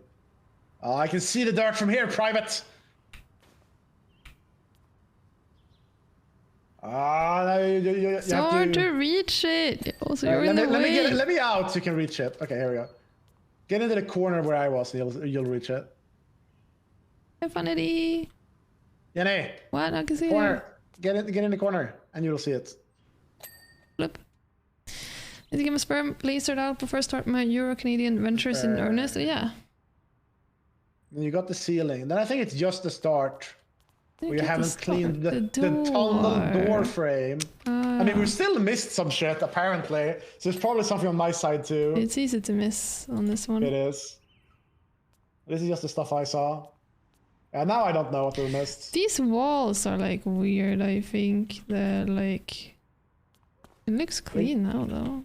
Oh, I can see the dirt from here, private. Ah, no, you It's hard to reach it. Also, you're in the way. Let me out so you can reach it. Okay, here we go. Get into the corner where I was and you'll reach it. Infinity. Jenny. What? I can see Corner. it. Get in the corner and you'll see it. Flip. Did you give me sperm lasered out before I start my Euro-Canadian ventures in earnest? Yeah. Then you got the ceiling. Then I think it's just the start. We haven't cleaned the tunnel door frame. I mean, we still missed some shit, apparently. So there's probably something on my side, too. It's easy to miss on this one. It is. This is just the stuff I saw. And now I don't know what we missed. These walls are, like, weird, I think. They're, like... It looks clean now, though.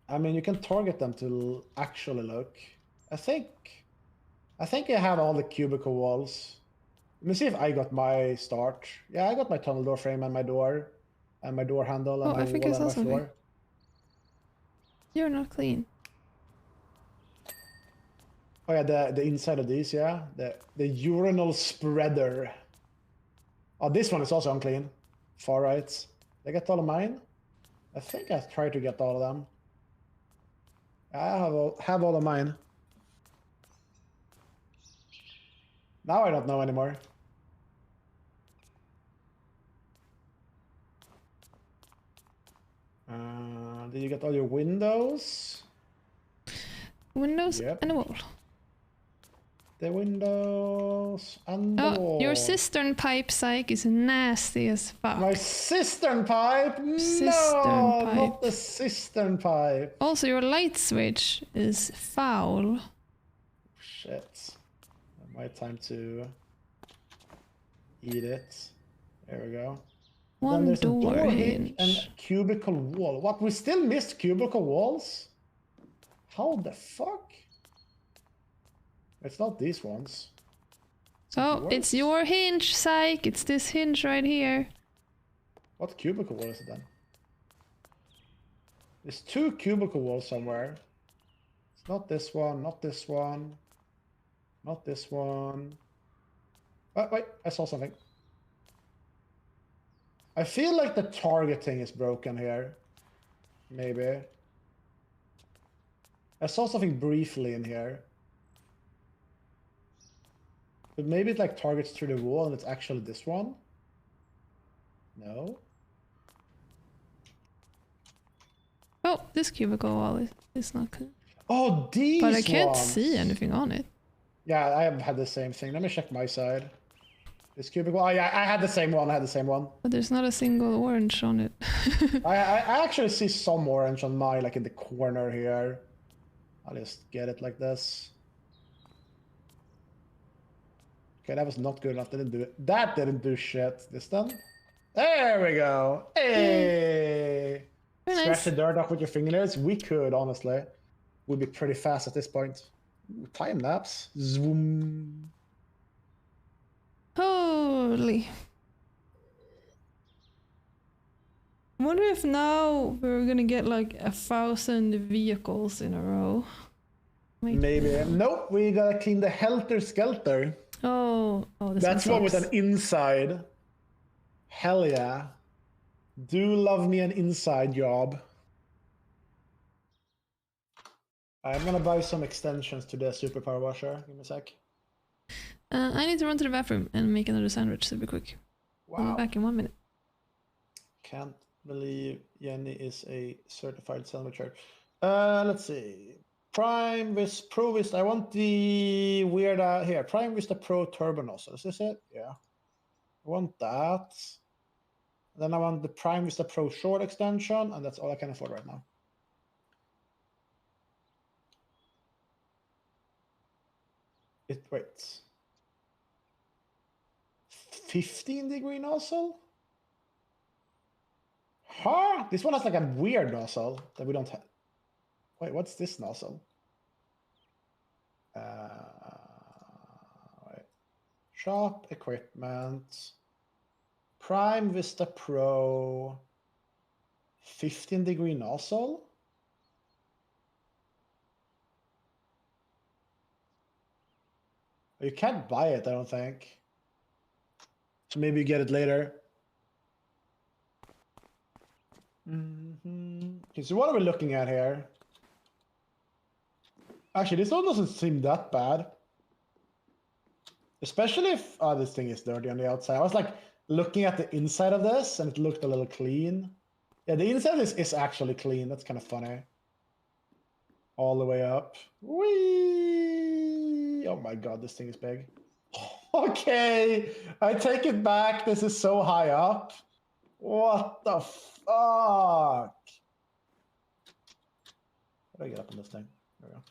I mean, you can target them to actually look. I think I have all the cubicle walls. Let me see if I got my start. Yeah, I got my tunnel door frame and my door handle and my I think wall I saw and my something. floor. You're not clean. Oh yeah, the inside of these, yeah. The urinal spreader. Oh, this one is also unclean. Far right. Did I get all of mine? I think I tried to get all of them. I have all of mine. Now I don't know anymore. Did you get all your windows? Windows and a wall. The windows and the wall. Your cistern pipe, Zaik, is nasty as fuck. My cistern pipe? Cistern Not the cistern pipe. Also, your light switch is foul. Shit. My time to eat it. There we go. One then door hinge. And cubicle wall. What? We still missed cubicle walls? How the fuck? It's not these ones. Oh, it's your hinge, Zaik. It's this hinge right here. What cubicle wall is it then? There's two cubicle walls somewhere. It's not this one, not this one. Not this one. Wait, I saw something. I feel like the targeting is broken here. Maybe. I saw something briefly in here. But maybe it like targets through the wall and it's actually this one? No? Oh, this cubicle wall is not good. Oh, these But I can't ones. see anything on it. Yeah, I have had the same thing. Let me check my side. This cubicle. Oh yeah, I had the same one. But there's not a single orange on it. I actually see some orange on my, like in the corner here. I'll just get it like this. Okay, that was not good enough. Didn't do it. That didn't do shit. This done. There we go. Hey. Very Scratch nice. the dirt off with your fingernails. We could, honestly. We'd be pretty fast at this point. Ooh, time lapse. Zoom. Holy. I wonder if now we're gonna get like 1,000 vehicles in a row. Maybe. Nope, we gotta clean the Helter Skelter. Oh, this That's one one with sucks. an inside. Hell yeah. Do love me an inside job. I'm gonna buy some extensions to the super power washer. Give me a sec. I need to run to the bathroom and make another sandwich super quick. I'll Wow. be back in 1 minute. Can't believe Jenny is a certified sandwicher. Let's see. Prime Vista Pro Vista. I want the weird here. Prime Vista Pro Turbo Nozzle. Is this it? Yeah. I want that. Then I want the Prime Vista Pro Short extension, and that's all I can afford right now. It waits. 15-degree nozzle? Huh? This one has like a weird nozzle that we don't have. Wait, what's this nozzle? Wait. Shop equipment. Prime Vista Pro. 15-degree nozzle? You can't buy it, I don't think. So maybe you get it later. Okay, so what are we looking at here? Actually, this one doesn't seem that bad. Especially if this thing is dirty on the outside. I was like looking at the inside of this and it looked a little clean. Yeah, the inside is actually clean. That's kind of funny. All the way up. Whee! Oh my god, this thing is big. Okay, I take it back. This is so high up. What the fuck? How do I get up on this thing? There we go.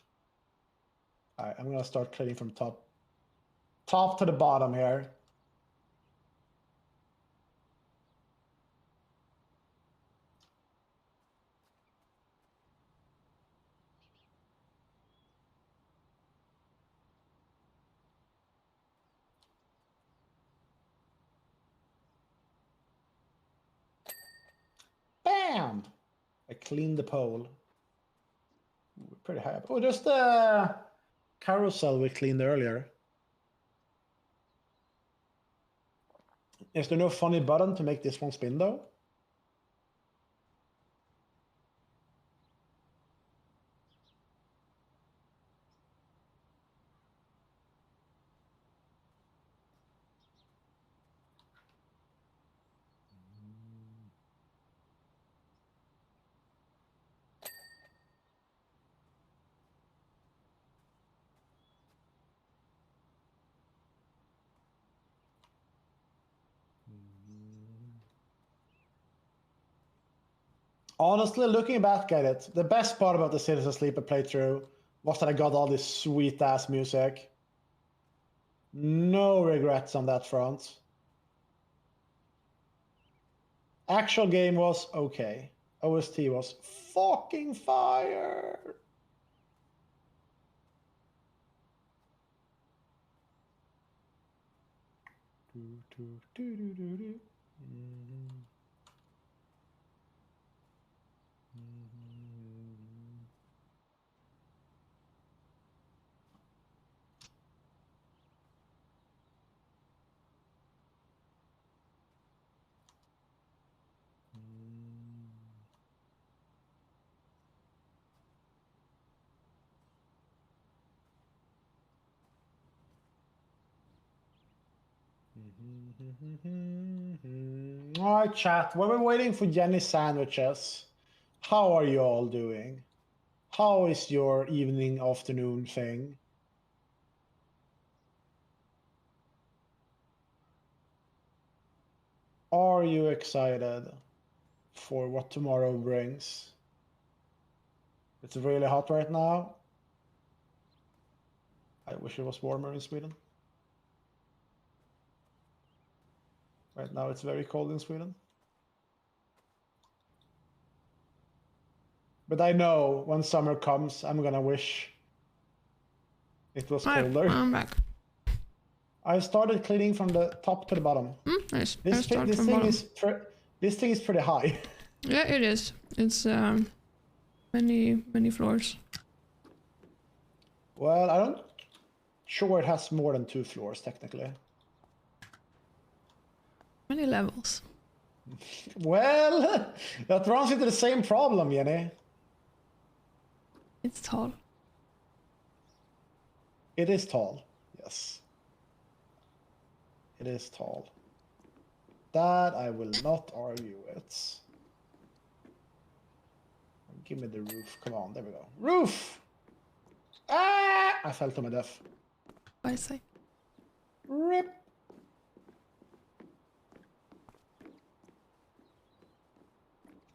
Alright, I'm gonna start cleaning from top to the bottom here. Bam! I cleaned the pole. Ooh, pretty high up. Oh, just the carousel we cleaned earlier. Is there no funny button to make this one spin though? Honestly, looking back at it, the best part about the Citizen Sleeper playthrough was that I got all this sweet ass music. No regrets on that front. Actual game was okay. OST was fucking fire. All right, chat. While we're waiting for Jenny's sandwiches, how are you all doing? How is your evening, afternoon thing? Are you excited for what tomorrow brings? It's really hot right now. I wish it was warmer in Sweden. Right now it's very cold in Sweden. But I know when summer comes, I'm gonna wish it was colder. I'm back. I started cleaning from the top to the bottom. Nice. This thing is pretty high. Yeah, it is. It's many floors. Well, I don't sure it has more than 2 floors technically. Many levels. Well, that runs into the same problem, Jenny. It's tall. It is tall. Yes. It is tall. That I will not argue with. Give me the roof. Come on, there we go. Roof! Ah! I fell to my death. I say. Rip.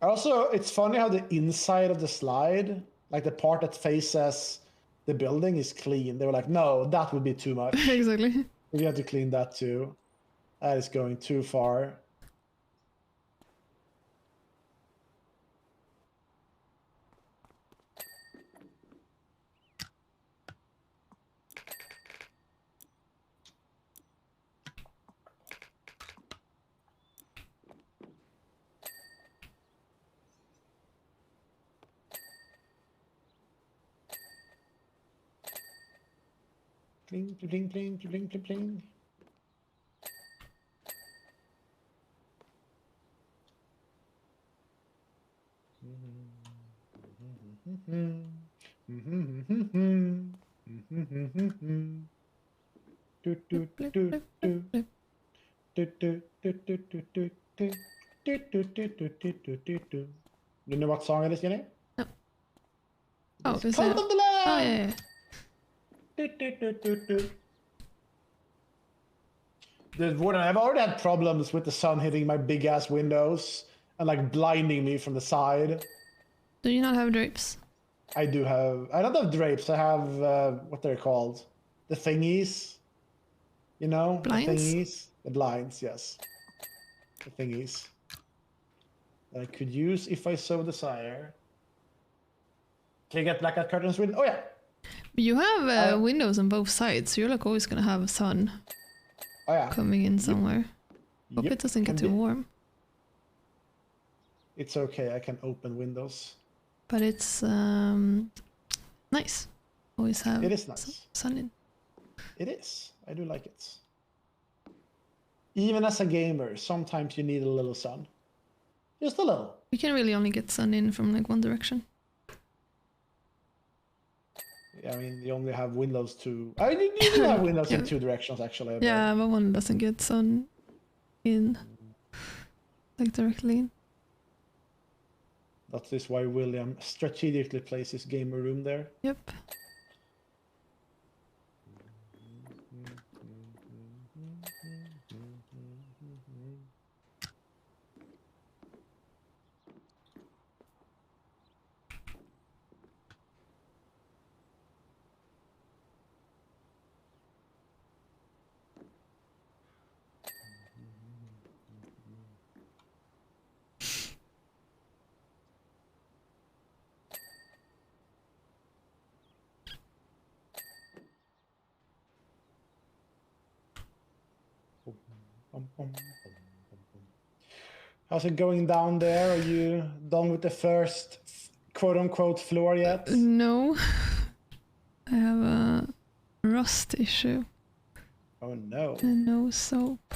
Also, it's funny how the inside of the slide, like the part that faces the building, is clean. They were like, no, that would be too much. Exactly. We have to clean that too. That is going too far. Pling, pling, pling, pling, pling, pling. You know what song it is, Jenny? No. Oh, It's is Cult it? of the Oh, Lamb! yeah. I've already had problems with the sun hitting my big ass windows and like blinding me from the side. Do you not have drapes? I do have. I don't have drapes. I have what they're called, the thingies. You know, Blinds? the thingies, the blinds. Yes, the thingies that I could use if I so desire. Can you get blackout curtains with? Oh yeah. But you have windows on both sides, so you're like always gonna have sun Oh yeah. coming in somewhere. Hope Yep, it doesn't get can too be. warm. It's okay. I can open windows. But it's nice. Always have It is nice. sun in. It is. I do like it. Even as a gamer, sometimes you need a little sun. Just a little. You can really only get sun in from like one direction. I mean, you only have windows to... I mean, you do have windows in two directions, actually. Yeah, but one doesn't get sun in. Like directly in. That is why William strategically places his gamer room there. Yep. How's it going down there? Are you done with the first quote-unquote floor yet? No. I have a rust issue. Oh no. And no soap.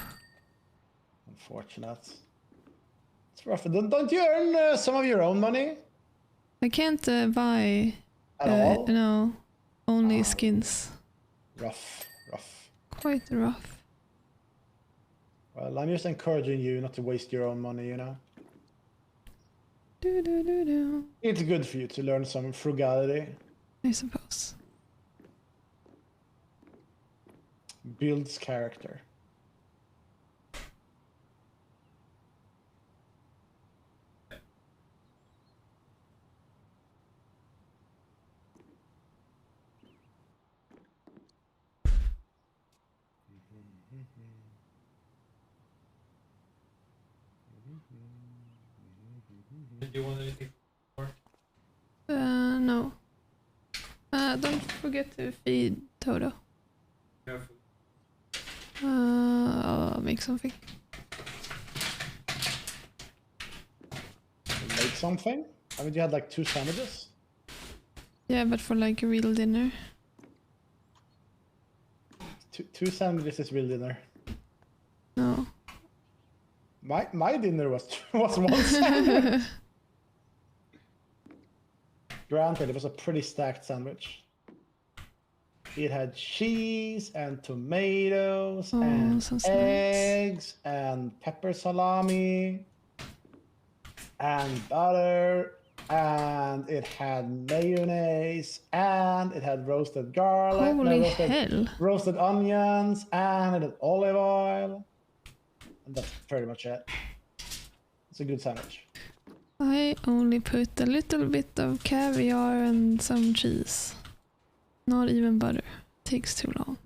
Unfortunate. It's rough. Don't you earn some of your own money? I can't buy... At all? No. Only skins. Rough. Rough. Quite rough. Well, I'm just encouraging you not to waste your own money, you know? Do, do, do, do. It's good for you to learn some frugality. I suppose. Builds character. Did you want anything more? No. Don't forget to feed Toto. Careful. I'll make something. Make something? I mean, you had like 2 sandwiches? Yeah, but for like a real dinner. Two sandwiches is real dinner. No. My dinner was 1 sandwich. Granted, it was a pretty stacked sandwich. It had cheese and tomatoes Oh, and sounds eggs and pepper salami and butter, and it had mayonnaise, and it had roasted garlic, Holy hell. roasted onions, and it had olive oil. And that's pretty much it. It's a good sandwich. I only put a little bit of caviar and some cheese. Not even butter. Takes too long.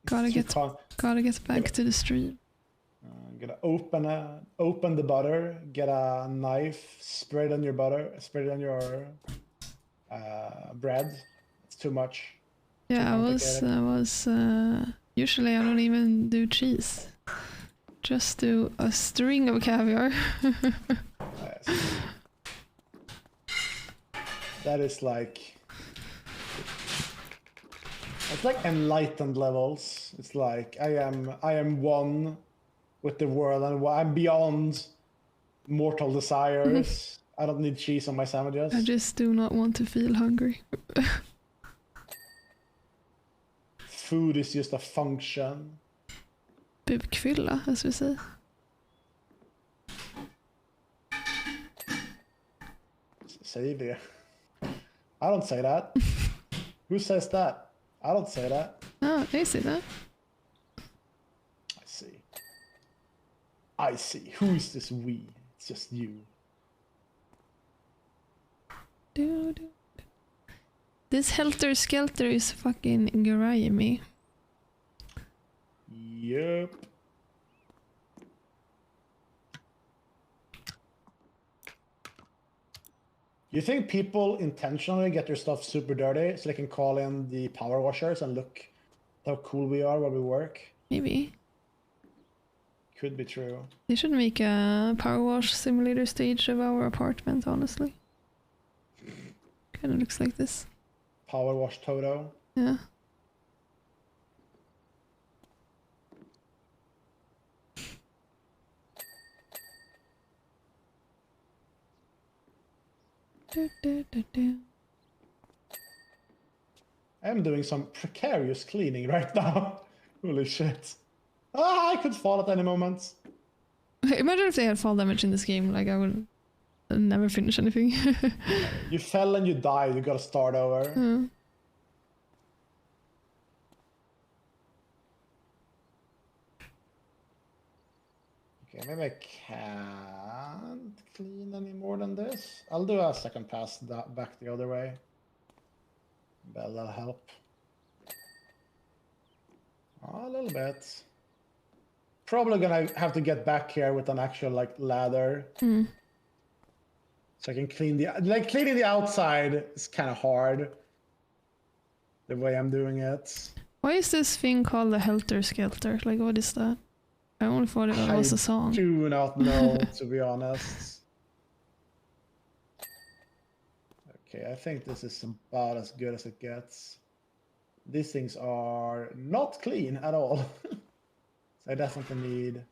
Gotta get back to the stream. Gotta open the butter, get a knife, spread it on your butter, spread it on your bread. It's too much. Yeah, I was usually I don't even do cheese. Just do a string of caviar. Yes. That is like, it's like enlightened levels. It's like I am one with the world, and I'm beyond mortal desires. I don't need cheese on my sandwiches. I just do not want to feel hungry. Food is just a function. Bukfylla, as we say. Säg det. I don't say that. Who says that? I don't say that. Oh, I see that. I see. Who is this we? It's just you. This Helter Skelter is fucking grimy. Yep. You think people intentionally get their stuff super dirty so they can call in the power washers and look how cool we are where we work? Maybe. Could be true. They should make a power wash simulator stage of our apartment, honestly. Kinda looks like this. Power wash Toto. Yeah. I'm doing some precarious cleaning right now. Holy shit. Ah, I could fall at any moment. Imagine if they had fall damage in this game, like I would never finish anything. You fell and you died, you gotta start over. Yeah. Okay, maybe I can't clean any more than this. I'll do a second pass back the other way. That'll help. A little bit. Probably gonna have to get back here with an actual like ladder. Mm. So I can clean cleaning the outside is kind of hard. The way I'm doing it. Why is this thing called the Helter Skelter? Like, what is that? I only thought it was a song. I do not know, to be honest. Okay, I think this is about as good as it gets. These things are not clean at all. So I definitely need...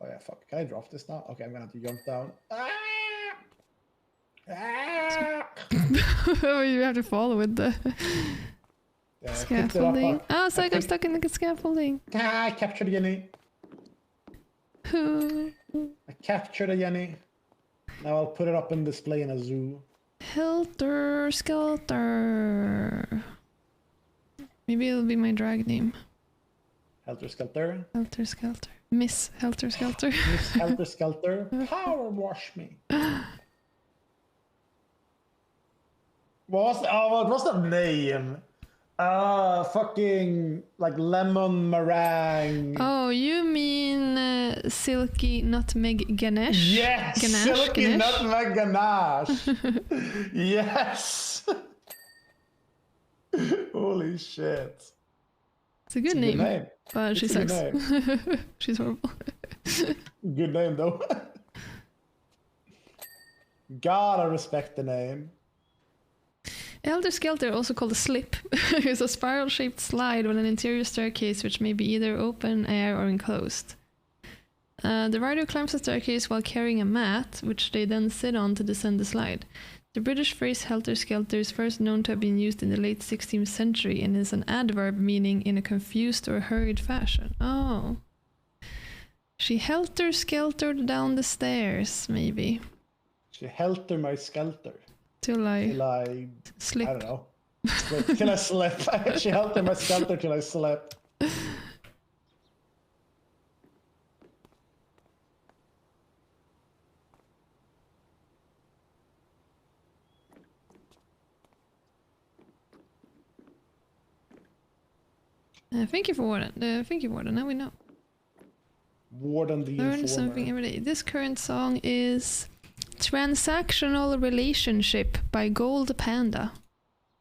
Oh yeah, fuck. Can I drop this now? Okay, I'm gonna have to jump down. Ah! Ah! You have to follow with the scaffolding. Oh, Zaik, I'm stuck in the scaffolding. Ah, I captured Jenny. I captured a Jenny. Now I'll put it up in display in a zoo. Helter Skelter. Maybe it'll be my drag name. Helter Skelter. Helter Skelter. Miss Helter Skelter. Miss Helter Skelter. Power wash me. What was the name? Fucking like lemon meringue. Oh, you mean silky nutmeg ganache? Yes, silky nutmeg ganache. Yes. Holy shit. It's a good name. But she sucks. She's horrible. Good name though. Gotta respect the name. Helter Skelter, also called a slip, is a spiral-shaped slide with an interior staircase which may be either open air or enclosed. The rider climbs the staircase while carrying a mat, which they then sit on to descend the slide. The British phrase helter-skelter is first known to have been used in the late 16th century and is an adverb meaning in a confused or hurried fashion. Oh. She helter-skeltered down the stairs, maybe. She helter my skelter. Till I Slip. slip. I don't know. Till I slip. She helter my skelter till I slip. Thank you for Warden. Thank you, Warden. Now we know. Warden the Learn Informer. something every day. This current song is Transactional Relationship by Gold Panda.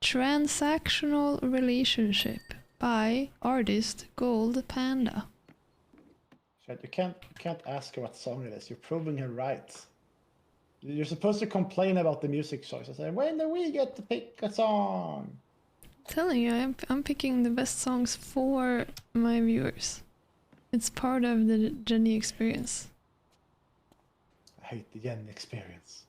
Transactional Relationship by artist Gold Panda. Shit, you can't ask her what song it is. You're proving her right. You're supposed to complain about the music choice. I say, when do we get to pick a song? Telling you, I'm picking the best songs for my viewers. It's part of the Jenny experience. I hate the Yen experience.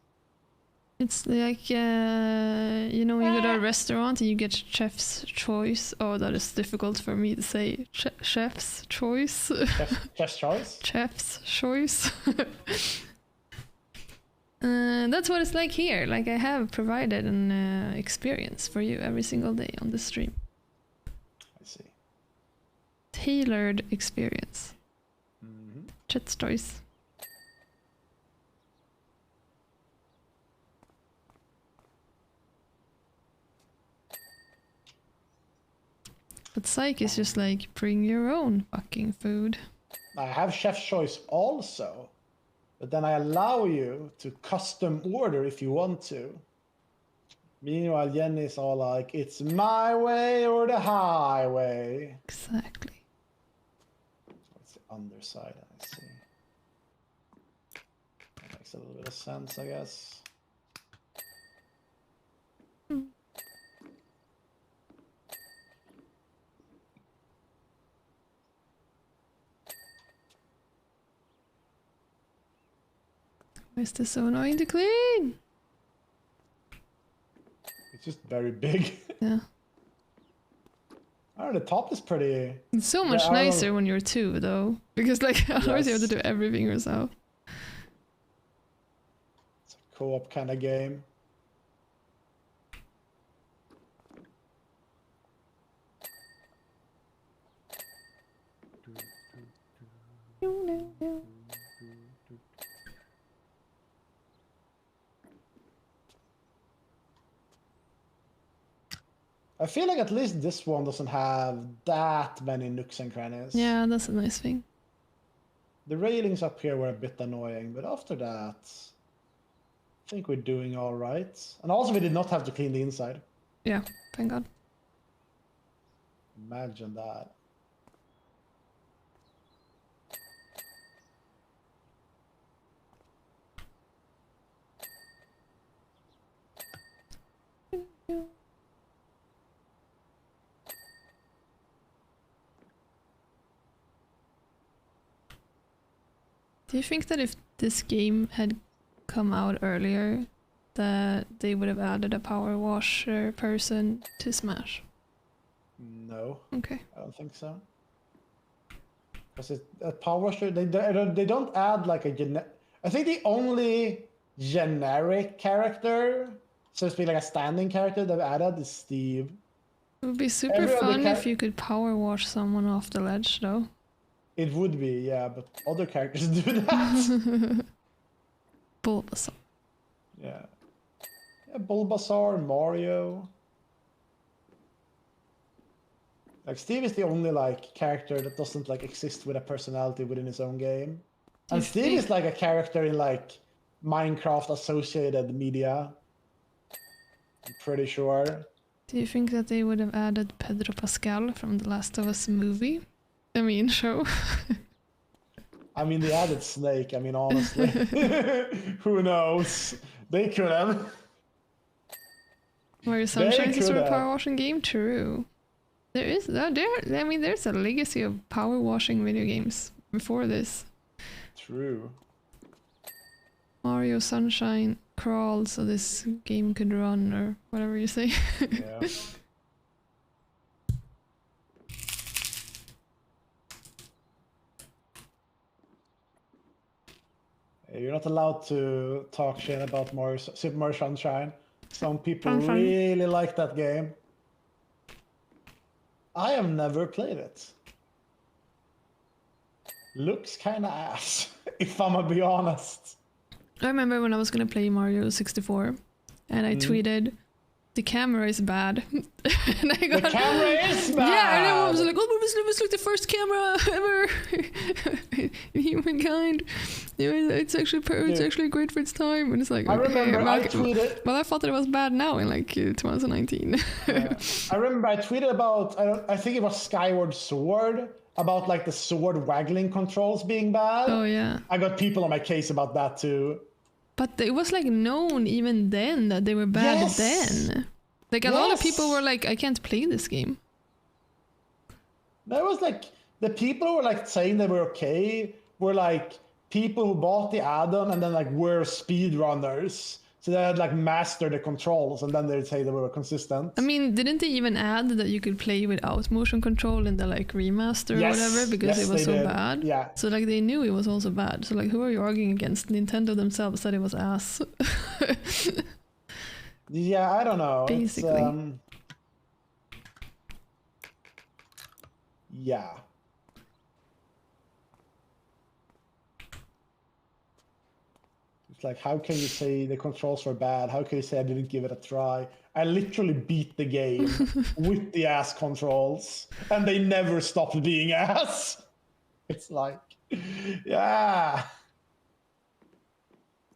It's like, you know, when you go to a restaurant and you get chef's choice. Oh, that is difficult for me to say. Chef's choice. Chef's choice? Chef's choice. That's what it's like here. Like, I have provided an experience for you every single day on the stream. I see. Tailored experience. Mm-hmm. Chat's choice. But Zaik is just like, bring your own fucking food. I have chef's choice also, but then I allow you to custom order if you want to. Meanwhile, Jenny's all like, it's my way or the highway. Exactly. It's the underside, I see. That makes a little bit of sense, I guess. Why is this so annoying to clean? It's just very big. Yeah. Oh, the top is pretty... It's so much Yeah, I don't nicer when you're two, though. Because, like, otherwise you have to Yes. do everything yourself. It's a co-op kind of game. I feel like at least this one doesn't have that many nooks and crannies. Yeah, that's a nice thing. The railings up here were a bit annoying, but after that, I think we're doing all right. And also, we did not have to clean the inside. Yeah, thank God. Imagine that. Do you think that if this game had come out earlier, that they would have added a power washer person to Smash? No, Okay. I don't think so. Because a power washer, they don't add like a I think the only generic character, so to speak, like a standing character they've added is Steve. It would be super Every other fun if you could power wash someone off the ledge, though. It would be, yeah, but other characters do that. Bulbasaur. Yeah. Yeah, Bulbasaur, Mario. Like Steve is the only like character that doesn't like exist with a personality within his own game. And you Steve think- is like a character in like Minecraft associated media. I'm pretty sure. Do you think that they would have added Pedro Pascal from the Last of Us movie? I mean, show. I mean, they added Snake. I mean, honestly, who knows? They could have. Mario Sunshine is a could have. power washing game? True. There's a legacy of power washing video games before this. True. Mario Sunshine crawl so this game could run or whatever you say. Yeah. You're not allowed to talk shit about Super Mario Sunshine. Some people Sunshine. really like that game. I have never played it. Looks kinda ass, if I'm gonna be honest. I remember when I was gonna play Mario 64 and I tweeted, the camera is bad. And I got, The camera is bad! yeah, and everyone was like, oh, it was like the first camera ever in humankind. Yeah, it's actually great for its time. And it's like, I okay, remember well, I tweeted... well, I thought that it was bad now in like 2019. Yeah. I remember I tweeted about, I think it was Skyward Sword, about like the sword waggling controls being bad. Oh yeah. I got people on my case about that too. But it was like known even then that they were bad Yes. then. Like a lot of people were like, I can't play this game. That was like, the people who were like saying they were okay were like people who bought the add-on and then like were speedrunners. So they had like mastered the controls and then they'd say they were consistent. I mean, didn't they even add that you could play without motion control in the like remaster Yes. or whatever because Yes, it was they so did. bad? Yeah. So like they knew it was also bad. So like who are you arguing against? Nintendo themselves said it was ass. Yeah, I don't know. Basically. Yeah. It's like, how can you say the controls were bad? How can you say I didn't give it a try? I literally beat the game with the ass controls, and they never stopped being ass. It's like, yeah.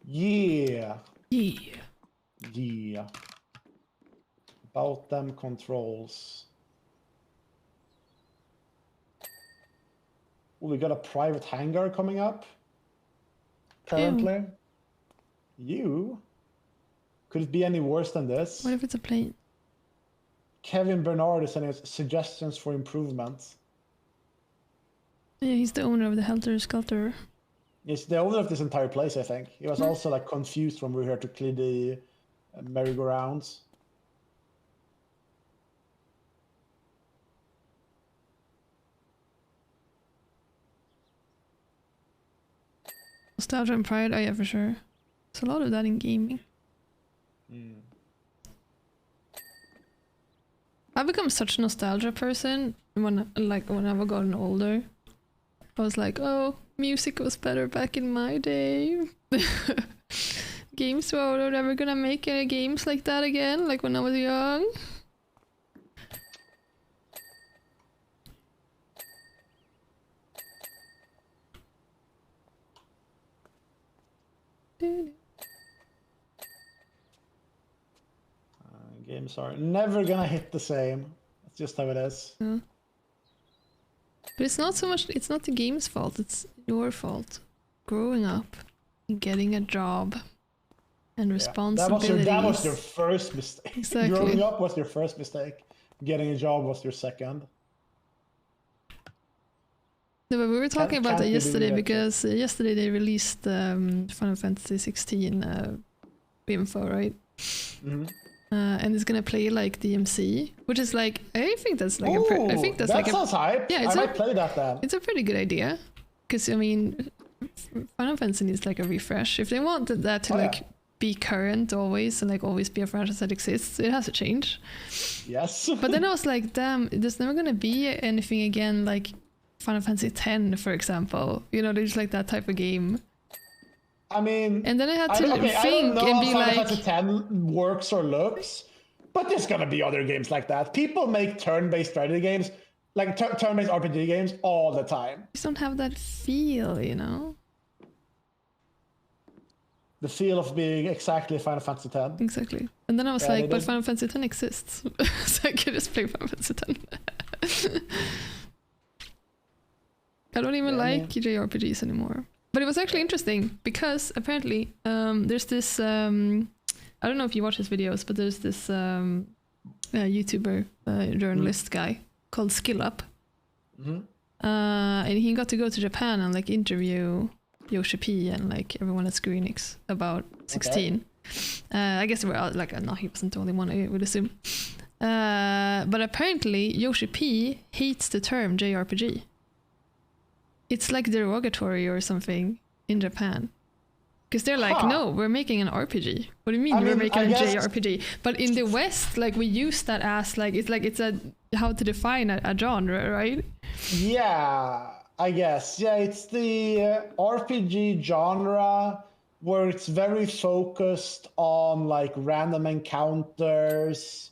Yeah. Yeah. Yeah. About them controls. Oh, we got a private hangar coming up. Currently. You? Could it be any worse than this? What if it's a plane? Kevin Bernard is sending us suggestions for improvements. Yeah, he's the owner of the Helter Skelter. He's the owner of this entire place, I think. He was also like confused when we were here to clear the merry-go-rounds. Nostalgia and Pride, oh yeah, for sure. There's a lot of that in gaming. I've become such a nostalgia person when I've gotten older. I was like, oh, music was better back in my day. Games were never gonna make any games like that again, like when I was young. Games are never gonna hit the same. That's just how it is. Yeah. But it's not so much, it's not the game's fault, it's your fault. Growing up and getting a job and responsibilities. That was your first mistake. Exactly. Growing up was your first mistake. Getting a job was your second. No, but we were talking about that can't you do yesterday that? because yesterday they released Final Fantasy 16 info, right? Mm-hmm. And it's gonna play like DMC, which is like I think that's like I think that's that like sounds hype. yeah, I might play that then. it's a pretty good idea because I mean Final Fantasy needs like a refresh. If they want that to like be current always and like always be a franchise that exists, it has to change. Yes. But then I was like, damn, there's never gonna be anything again like Final Fantasy X, for example. You know, there's like that type of game. I mean, And then I had to I don't think know and how be Final like, Fantasy X works or looks, but there's gonna be other games like that. People make turn-based strategy games, like turn-based RPG games, all the time. just don't have that feel, you know? The feel of being exactly Final Fantasy X. Exactly. And then I was Yeah, like, they but did. Final Fantasy X exists. So I can just play Final Fantasy X. I don't even Yeah, I like JRPGs anymore. But it was actually interesting because apparently there's this, I don't know if you watch his videos, but there's this YouTuber, journalist guy called Skill Up. Mhm. And he got to go to Japan and like interview Yoshi P and like everyone at Square Enix about 16. I guess we're all, like, no, he wasn't the only one, I would assume. But apparently Yoshi P hates the term JRPG. It's like derogatory or something in Japan. Because they're like, no, we're making an RPG. What do you mean we're making a JRPG? But in the West, like, we use that as it's a how to define a genre, right? Yeah, I guess. Yeah, it's the RPG genre where it's very focused on like random encounters,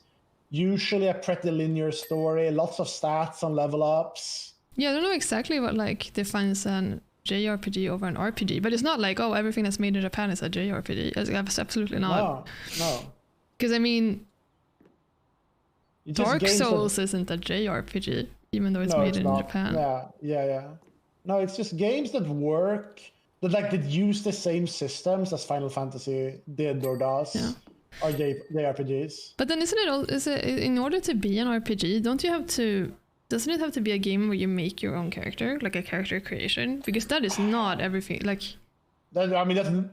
usually a pretty linear story, lots of stats and level ups. Yeah, I don't know exactly what like defines an JRPG over an RPG, but it's not like, oh, everything that's made in Japan is a JRPG. It's absolutely not. No. Because I mean, It's just Dark games Souls isn't a JRPG, even though it's No, made it's in not. Japan. Yeah. No, it's just games that work, that use the same systems as Final Fantasy did or does, are JRPGs. But then is it in order to be an RPG, doesn't it have to be a game where you make your own character, like a character creation? Because that is not everything. Like, That's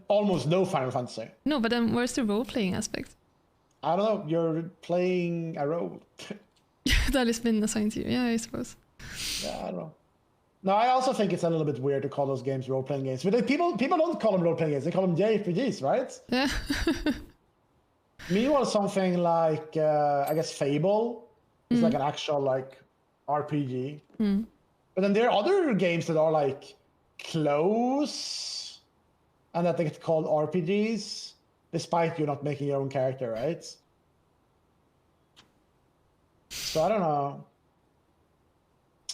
almost no Final Fantasy. no, but then where's the role-playing aspect? I don't know. You're playing a role. That has been assigned to you. Yeah, I suppose. Yeah, I don't know. No, I also think it's a little bit weird to call those games role-playing games. But people don't call them role-playing games. They call them JRPGs, right? Yeah. Meanwhile, something like I guess Fable is like an actual like RPG. But then there are other games that are like close, and that they get called RPGs, despite you not making your own character, right? So I don't know.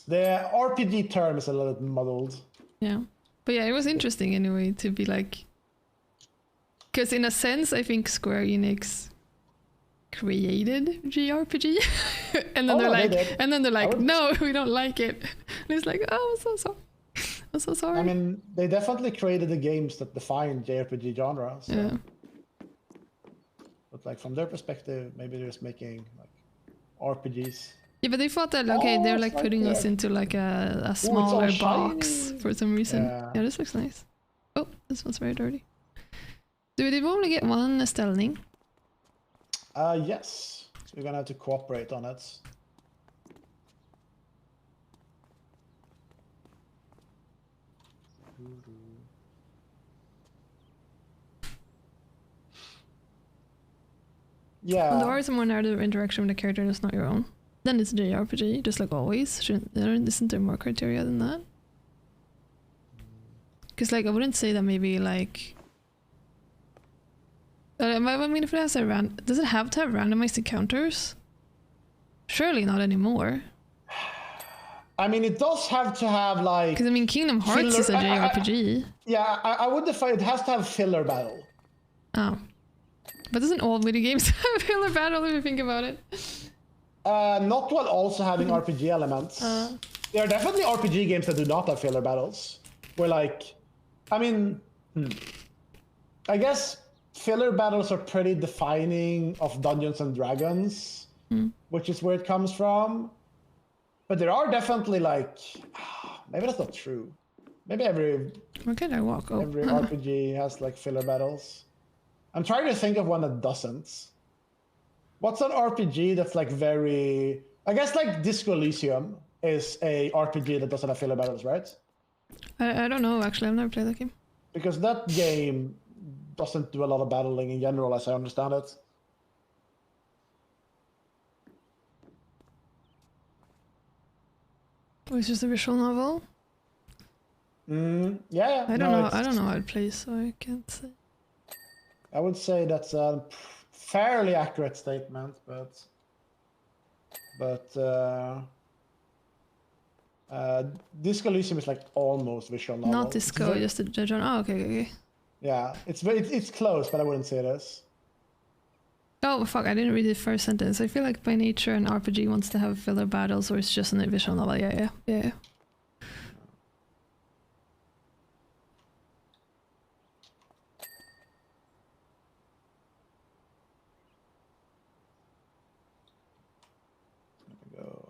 The RPG term is a little bit muddled. Yeah. But yeah, it was interesting anyway to be like, because in a sense, I think Square Enix created JRPG, and then they're like, no, we don't like it. And it's like, oh, I'm so sorry. I mean, they definitely created the games that define JRPG genre. So. Yeah. But like from their perspective, maybe they're just making like RPGs. Yeah, but they thought that, okay, they're like putting us into like a smaller box for some reason. Yeah, this looks nice. Oh, this one's very dirty. Did we only get one ställning? Yes. So we're gonna have to cooperate on it. Yeah. When there is a more narrative interaction with the character that's not your own, then it's a JRPG, just like always. Isn't there more criteria than that? Because like I wouldn't say that maybe like. I mean, if it has does it have to have randomized encounters? Surely not anymore. I mean, it does have to have like. Because I mean, Kingdom Hearts is a JRPG. I would define it has to have filler battle. Oh, but doesn't all video games have filler battle if you think about it? Not while also having RPG elements. There are definitely RPG games that do not have filler battles. Where like, I mean, I guess filler battles are pretty defining of Dungeons and Dragons, which is where it comes from. But there are definitely like, maybe that's not true. Maybe every RPG has like filler battles. I'm trying to think of one that doesn't. What's an RPG that's like very... I guess like Disco Elysium is a RPG that doesn't have filler battles, right? I don't know, actually. I've never played that game. Because that game doesn't do a lot of battling in general, as I understand it. Oh, it's just a visual novel? Yeah. I don't know how it plays, so I can't say. I would say that's a fairly accurate statement, but Disco Elysium is like almost visual novel. Not Disco, just a genre. Oh, okay. Yeah, it's close, but I wouldn't say it is. Oh fuck! I didn't read the first sentence. I feel like by nature an RPG wants to have filler battles, or it's just a visual novel. Yeah. Go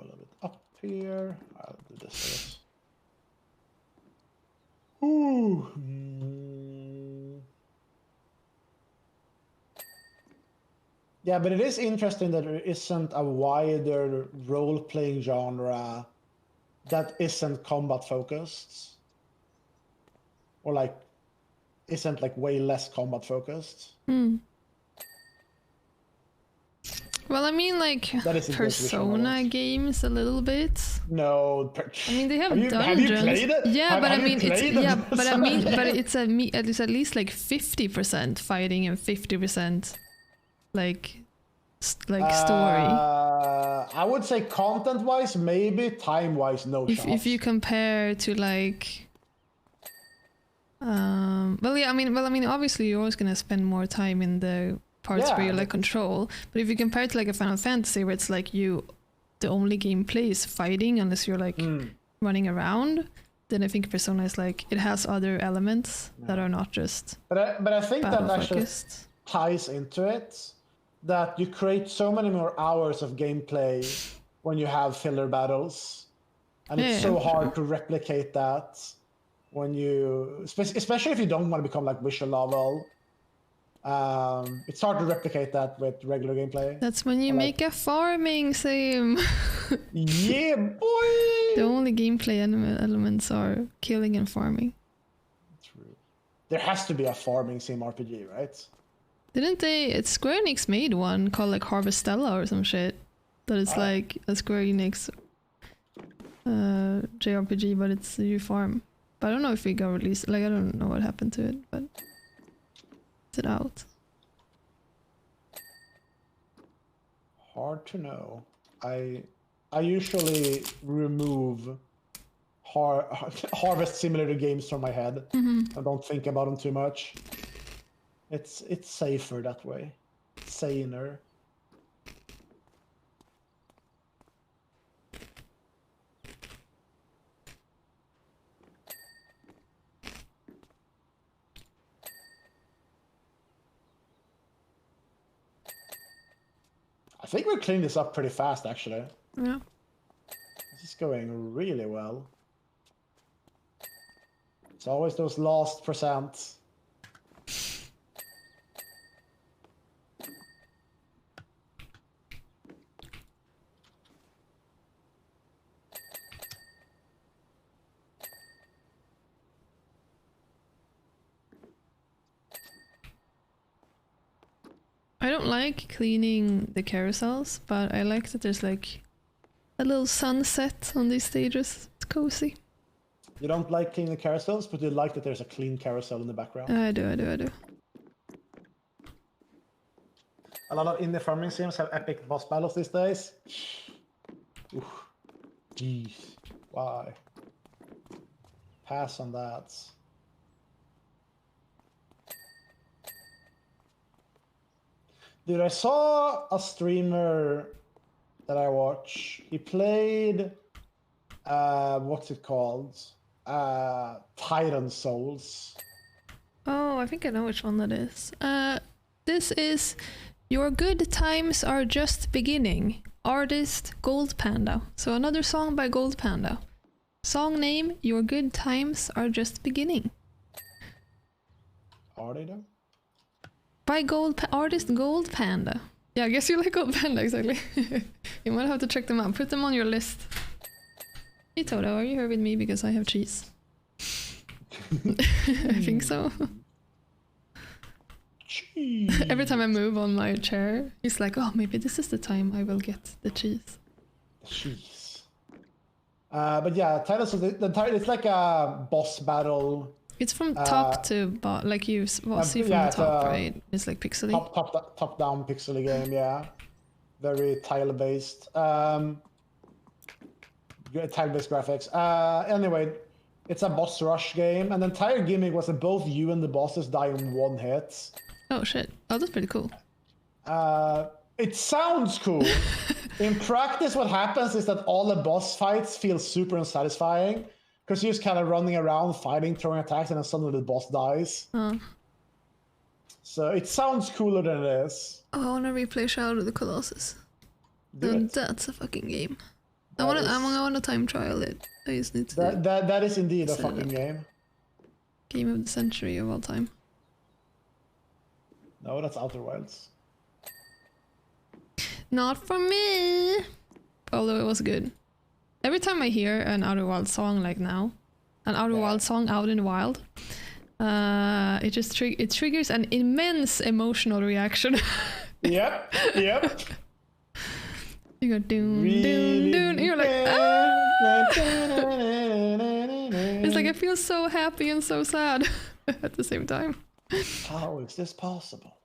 a little bit up here. I'll do this. Ooh. Yeah, but it is interesting that there isn't a wider role-playing genre that isn't combat focused, or like isn't like way less combat focused. Well, I mean, like That is a good visual Persona novel. games a little bit. No, I mean, they have dungeons. Have you played it? Yeah, but I have you mean, it's played the yeah, but I Persona mean, but game? it's at least like 50% fighting and 50% like story. I would say content-wise, maybe time-wise, no If chance. you compare to like, well, yeah, I mean, obviously you're always gonna spend more time in the parts Yeah, where you but- like control. But if you compare it to like a Final Fantasy where it's like the only gameplay is fighting unless you're like running around, then I think Persona is like it has other elements that are not just But I think that battle actually focused. ties into it, that you create so many more hours of gameplay when you have filler battles, and it's Yeah, so for hard to replicate that when you, especially if you don't want to become like visual novel. It's hard to replicate that with regular gameplay. That's when you like- make a farming sim. Yeah, boy. The only gameplay elements are killing and farming. True. There has to be a farming sim RPG, right? Didn't they? It's Square Enix made one called like Harvestella or some shit. That is like a Square Enix JRPG, but it's you farm. But I don't know if it got released. Like I don't know what happened to it, but is it out? Hard to know. I usually remove Harvest Simulator games from my head. I don't think about them too much. It's safer that way. Saner. I think we're cleaning this up pretty fast, actually. Yeah. This is going really well. It's always those last percent. I don't like cleaning the carousels, but I like that there's like a little sunset on these stages. It's cozy. You don't like cleaning the carousels, but you like that there's a clean carousel in the background. I do. A lot of indie farming sims have epic boss battles these days. Oof. Jeez. Why? Pass on that. Dude, I saw a streamer that I watch. He played, what's it called? Titan Souls. Oh, I think I know which one that is. This is Your Good Times Are Just Beginning. Artist Gold Panda. So another song by Gold Panda. Song name Your Good Times Are Just Beginning. Are they though? By artist Gold Panda. Yeah, I guess you like Gold Panda, exactly. You might have to check them out. Put them on your list. Hey Toto, are you here with me because I have cheese? I think so. Jeez. Every time I move on my chair, he's like, oh, maybe this is the time I will get the cheese. Jeez. But yeah, Titan Souls, it's like a boss battle. It's from top to bottom, like you see from yeah, the top, right? It's like pixely. Top down pixely game, yeah. Very tile based. Tile based graphics. Anyway, it's a boss rush game, and the entire gimmick was that both you and the bosses die in one hit. Oh shit! Oh, that's pretty cool. It sounds cool. In practice, what happens is that all the boss fights feel super unsatisfying because you're just kind of running around, fighting, throwing attacks, and then suddenly the boss dies. So it sounds cooler than it is. Oh, I wanna replay Shadow of the Colossus. Do And it. that's a fucking game. I wanna time trial it. I just need to do That is indeed a Set it fucking up. game. Game of the century of all time. No, that's Outer Wilds. Not for me. Although it was good. Every time I hear an Outer Wild song like now, an Outer Wild song out in the wild, it just it triggers an immense emotional reaction. Yep. You go doon doon doon, and you're like, ah! It's like I feel so happy and so sad at the same time. How is this possible?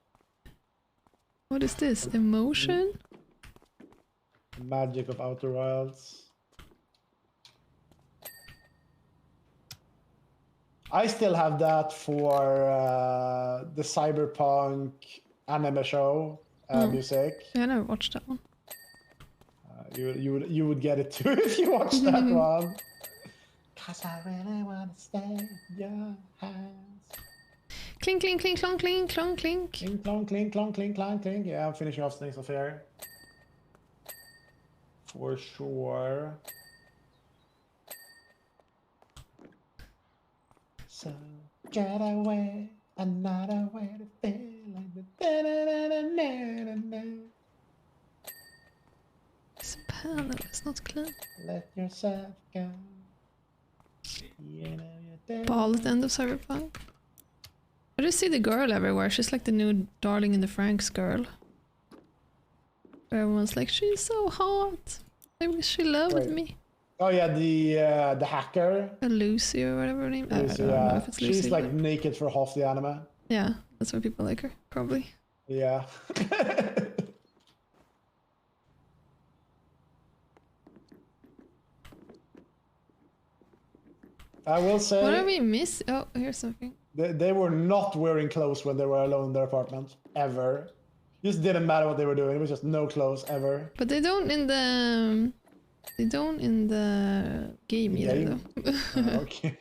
What is this? Emotion? The magic of Outer Wilds. I still have that for the Cyberpunk anime show music. Yeah, I never watched that one. You would get it too if you watched that one. Cause I really wanna stay in your hands. Clink, clink, clink, clonk, clink, clonk, clink. Clink, clonk, clink, clonk, clink, clonk, clink. Yeah, I'm finishing off Snakes of Fear. For sure. So get away, another way to feel like the This panel is not clean. let yourself go. You know you're Ball at the end of Cyberpunk. I just see the girl everywhere. She's like the new Darling in the Franxx girl. Everyone's like, she's so hot. I wish she loved Wait. me. Oh yeah, the hacker. Lucy or whatever her name. I Lucy, don't know if it's Lucy. she's like but- naked for half the anime. yeah, that's why people like her, probably. Yeah. I will say What are we missing? Oh, here's something. they were not wearing clothes when they were alone in their apartment ever. Just didn't matter what they were doing. It was just no clothes ever. But they don't in the... They don't in the game either, Game? though. Okay.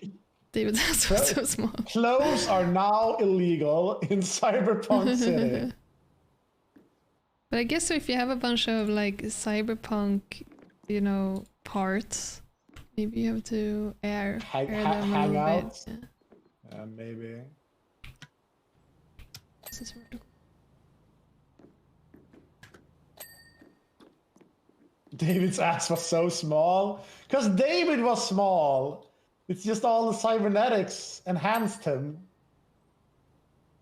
David, that's what's so small. Clothes are now illegal in Cyberpunk City. But I guess if you have a bunch of like cyberpunk, you know, parts, maybe you have to air Hang them a out? little bit. Yeah. Maybe. This is really cool. David's ass was so small. Because David was small. It's just all the cybernetics enhanced him.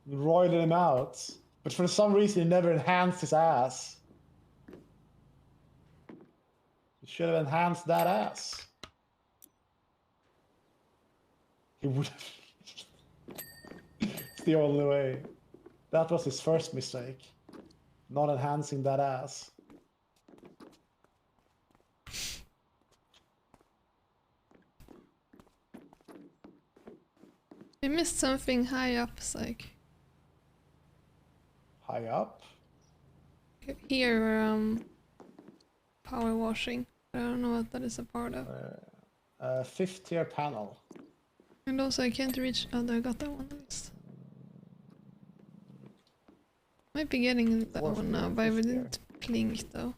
Roided him out. But for some reason, he never enhanced his ass. He should have enhanced that ass. He would have. It's the only way. That was his first mistake. Not enhancing that ass. I missed something high up, Zaik. High up? Here, power washing. I don't know what that is a part of. Fifth tier panel. And also I can't reach... Oh, I got that one at least. Might be getting that Fourth one now, tier, but I fifth didn't blink though.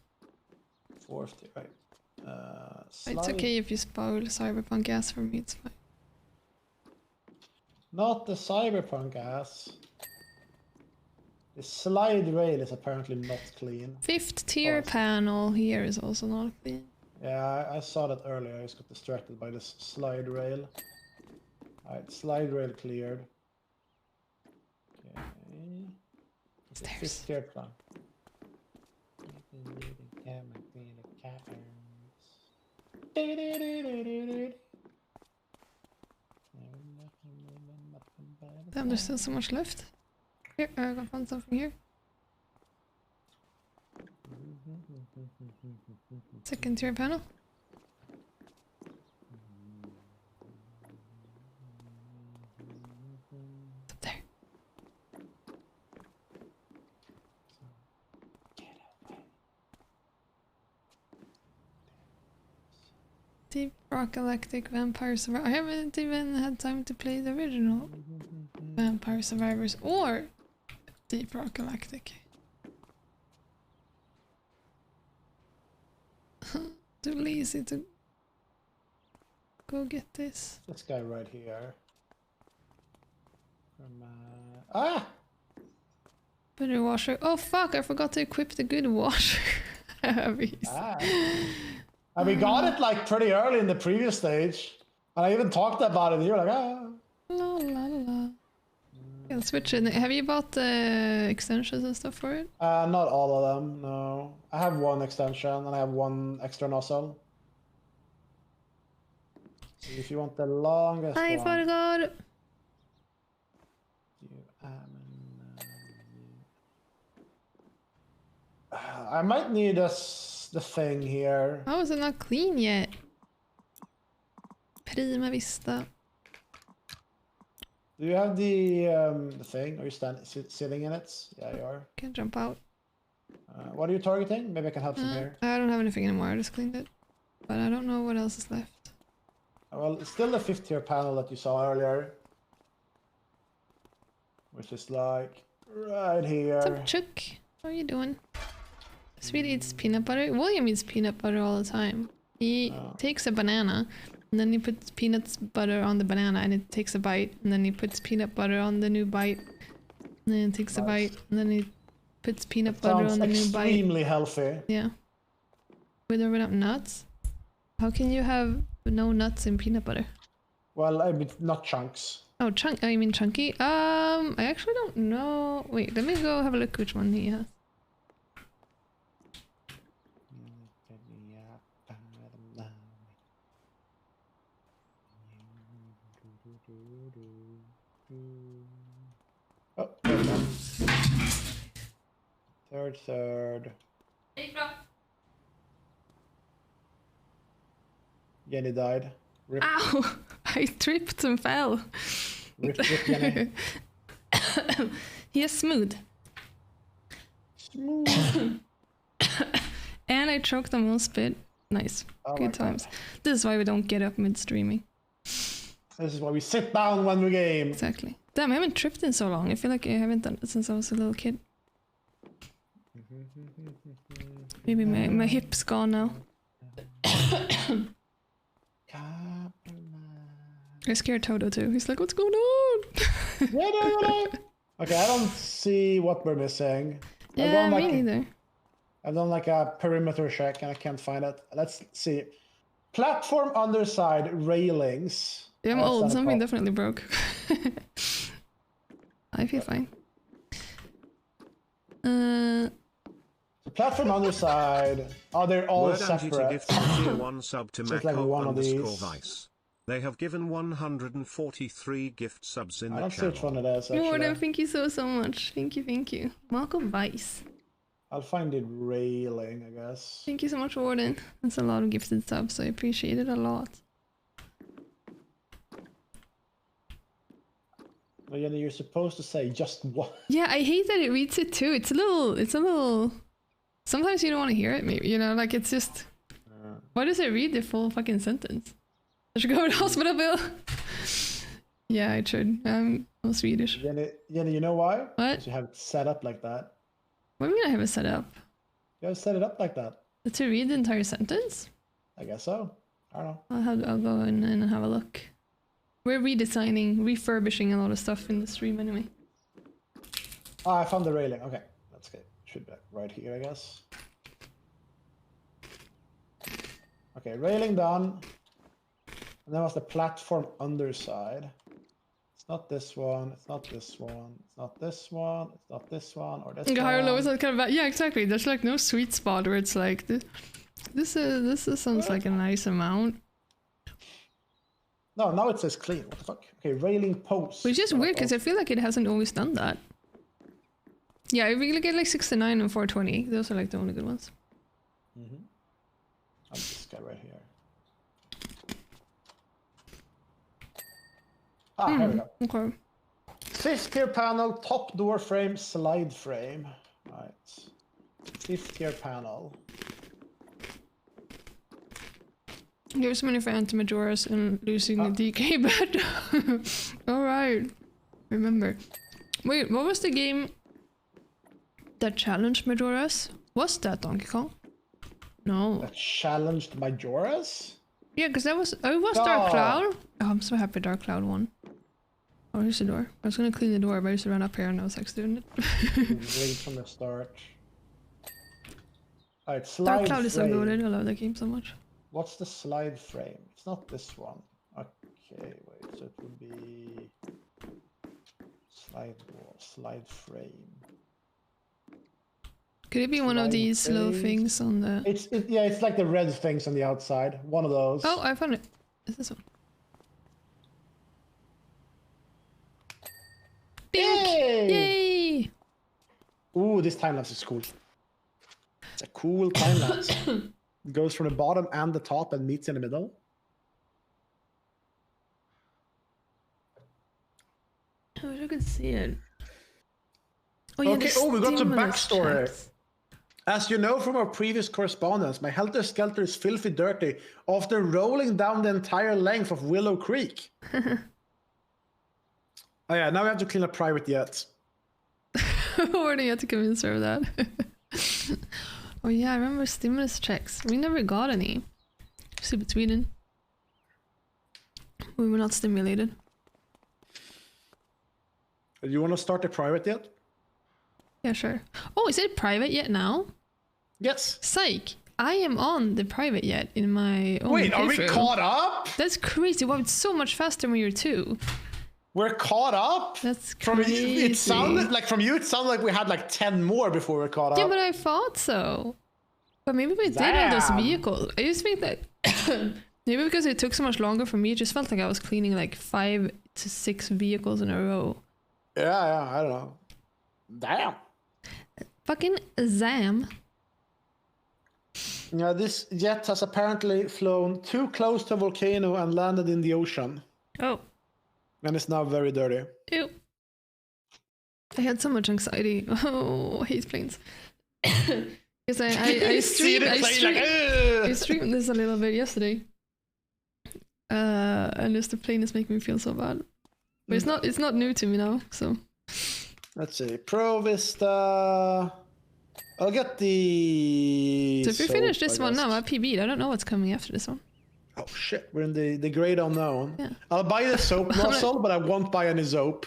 Fourth tier, right. It's Slide- okay if you spoil Cyberpunk gas for me, it's fine. Not the cyberpunk ass. The slide rail is apparently not clean. 5th tier Oh. panel here is also not clean. Yeah, I saw that earlier. I just got distracted by this slide rail. Alright, slide rail cleared. Okay. It's a Stairs. fifth tier plan. Damn, there's still so much left. Here, I found something here. 2nd tier panel. It's up there. Deep Rock Galactic Vampire Survivor. I haven't even had time to play the original Vampire Survivors or Deep Rock Galactic. Too lazy to go get this. This guy right here. Ah! Better washer. Oh fuck, I forgot to equip the good washer. Beast. And we got it like pretty early in the previous stage. And I even talked about it and you were like, ah. La la la. Yeah, switch it. Have you bought the extensions and stuff for it? Not all of them, no. I have one extension and I have one extra nozzle. So if you want the longest I one. forgot. I might need the thing here. How is it not clean yet? Prima vista. Do you have the thing? Are you sitting in it? Yeah, you are. Can't jump out. What are you targeting? Maybe I can help some here. I don't have anything anymore. I just cleaned it. But I don't know what else is left. Well, it's still the 5th tier panel that you saw earlier. Which is like right here. What's up, Chuck? How are you doing? Sweetie eats peanut butter. William eats peanut butter all the time. He takes a banana and then he puts peanut butter on the banana and it takes a bite. And then he puts peanut butter on the new bite. And then it takes a bite. And then he puts peanut butter on the new bite. Extremely healthy. Yeah. With or without nuts? How can you have no nuts in peanut butter? Well, I mean, not chunks. Oh, I mean chunky. I actually don't know. Wait, let me go have a look which one he has. Oh, third. Jenny died. Rip. Ow! I tripped and fell. Rip Jenny. He is smooth. Smooth. And I choked on one spit. Nice. Oh Good times. God. This is why we don't get up mid-streaming. This is why we sit down when we game. Exactly. Damn, I haven't tripped in so long. I feel like I haven't done it since I was a little kid. Maybe my hip's gone now. I scared Toto too. He's like, what's going on? Okay, I don't see what we're missing. Yeah, me neither. I've done like a perimeter check and I can't find it. Let's see. Platform underside railings. Yeah, I'm old. Something definitely broke. I feel fine. The platform underside. Oh, they're all Word Angie to separate. gift tier 1 sub to So it's like one of these. Mako_Vice. They have given 143 gift subs in I the don't see which channel. one it is. Jordan, Actually. thank you so much. Thank you. Malcolm Vice. I'll find it railing, I guess. Thank you so much, Warden. That's a lot of gifted subs. I appreciate it a lot. Well, Jenny, you're supposed to say just one. Yeah, I hate that it reads it too. It's a little. Sometimes you don't want to hear it. Maybe like it's just. Why does it read the full fucking sentence? I should go to the hospital, Bill. Yeah, I should. I'm Swedish. Jenny, you know why? What? Because you have it set up like that. What do you mean I have it set up? You have set it up like that. To read the entire sentence? I guess so. I don't know. I'll go in and have a look. We're redesigning, refurbishing a lot of stuff in the stream anyway. Oh, I found the railing. Okay, that's good. Should be right here, I guess. Okay, railing done. And then was the platform underside. It's not this one. It's not this one. It's not this one. It's not this one or this Higher or low is one. not kind of bad. Yeah, exactly. There's like no sweet spot where it's like this sounds like a nice amount. No, now it says clean. What the fuck? Okay, railing post. Which is weird because I feel like it hasn't always done that. Yeah, I really get like 69 and 420. Those are like the only good ones. Mm-hmm. Oh, this guy right here. Ah, here we go. Okay. 5th tier panel, top door frame, slide frame. Right. 5th tier panel. Give some money for anti-majoras and losing the DK bet. Alright. Remember. Wait, what was the game that challenged majoras? Was that Donkey Kong? No. That challenged Majora's? Yeah, because that was... Oh, it was Dark Cloud? Oh, I'm so happy Dark Cloud won. Oh, here's the door. I was gonna clean the door, but I just ran up here and I was like doing it. Right from the start. Alright, slide Dark Cloud is so frame. good. I love that game so much. What's the slide frame? It's not this one. Okay, wait. So it would be slide wall, slide frame. Could it be one of Slide these little frame. things on the... Yeah, it's like the red things on the outside. One of those. Oh, I found it. Is this one? Pink! Yay! Yay! Ooh, this time lapse is cool. It's a cool time lapse. It goes from the bottom and the top and meets in the middle. I wish I could see it. Oh, yeah, Okay, the we got some stimulus backstory. checks. As you know from our previous correspondence, my Helter Skelter is filthy dirty after rolling down the entire length of Willow Creek. Oh yeah, now we have to clean up private jets. Or do you have to convince her of that? Oh yeah, I remember stimulus checks. We never got any. Stupid Sweden. We were not stimulated. Do you want to start the private jet? Yeah, sure. Oh, is it private yet now? Yes. Psych! I am on the private yet in my own Wait, are we playthrough. caught up? That's crazy. Wow, it's so much faster when you're 2. We're caught up? That's From crazy. it sounded like from you it sounded like we had like 10 more before we were caught up. Yeah, but I thought so. But maybe we did on those Damn. vehicles. I just think that maybe because it took so much longer for me, it just felt like I was cleaning like 5 to 6 vehicles in a row. Yeah, I don't know. Damn. Fucking Zam. Yeah, this jet has apparently flown too close to a volcano and landed in the ocean. Oh, And it's now very dirty. ew. I had so much anxiety. Oh, I hate planes. Because I streamed this a little bit yesterday. And just the plane is making me feel so bad. But it's not new to me now, so. Let's see. Pro Vista. I'll get the. So if we soap, finish this I one guess. now, I PB'd. I don't know what's coming after this one. Oh shit, we're in the great unknown. Yeah. I'll buy the soap nozzle, but I won't buy any soap.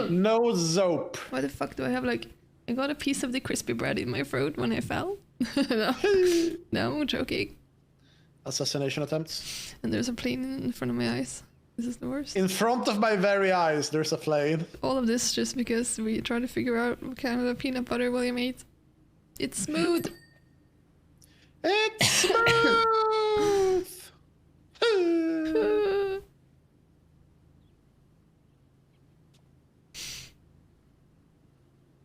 No soap. Why the fuck do I have like... I got a piece of the crispy bread in my throat when I fell. No, I'm joking. Assassination attempts. And there's a plane in front of my eyes. This is the worst. In front of my very eyes, there's a plane. All of this just because we try to figure out what kind of peanut butter William ate. It's smooth. It's smooth.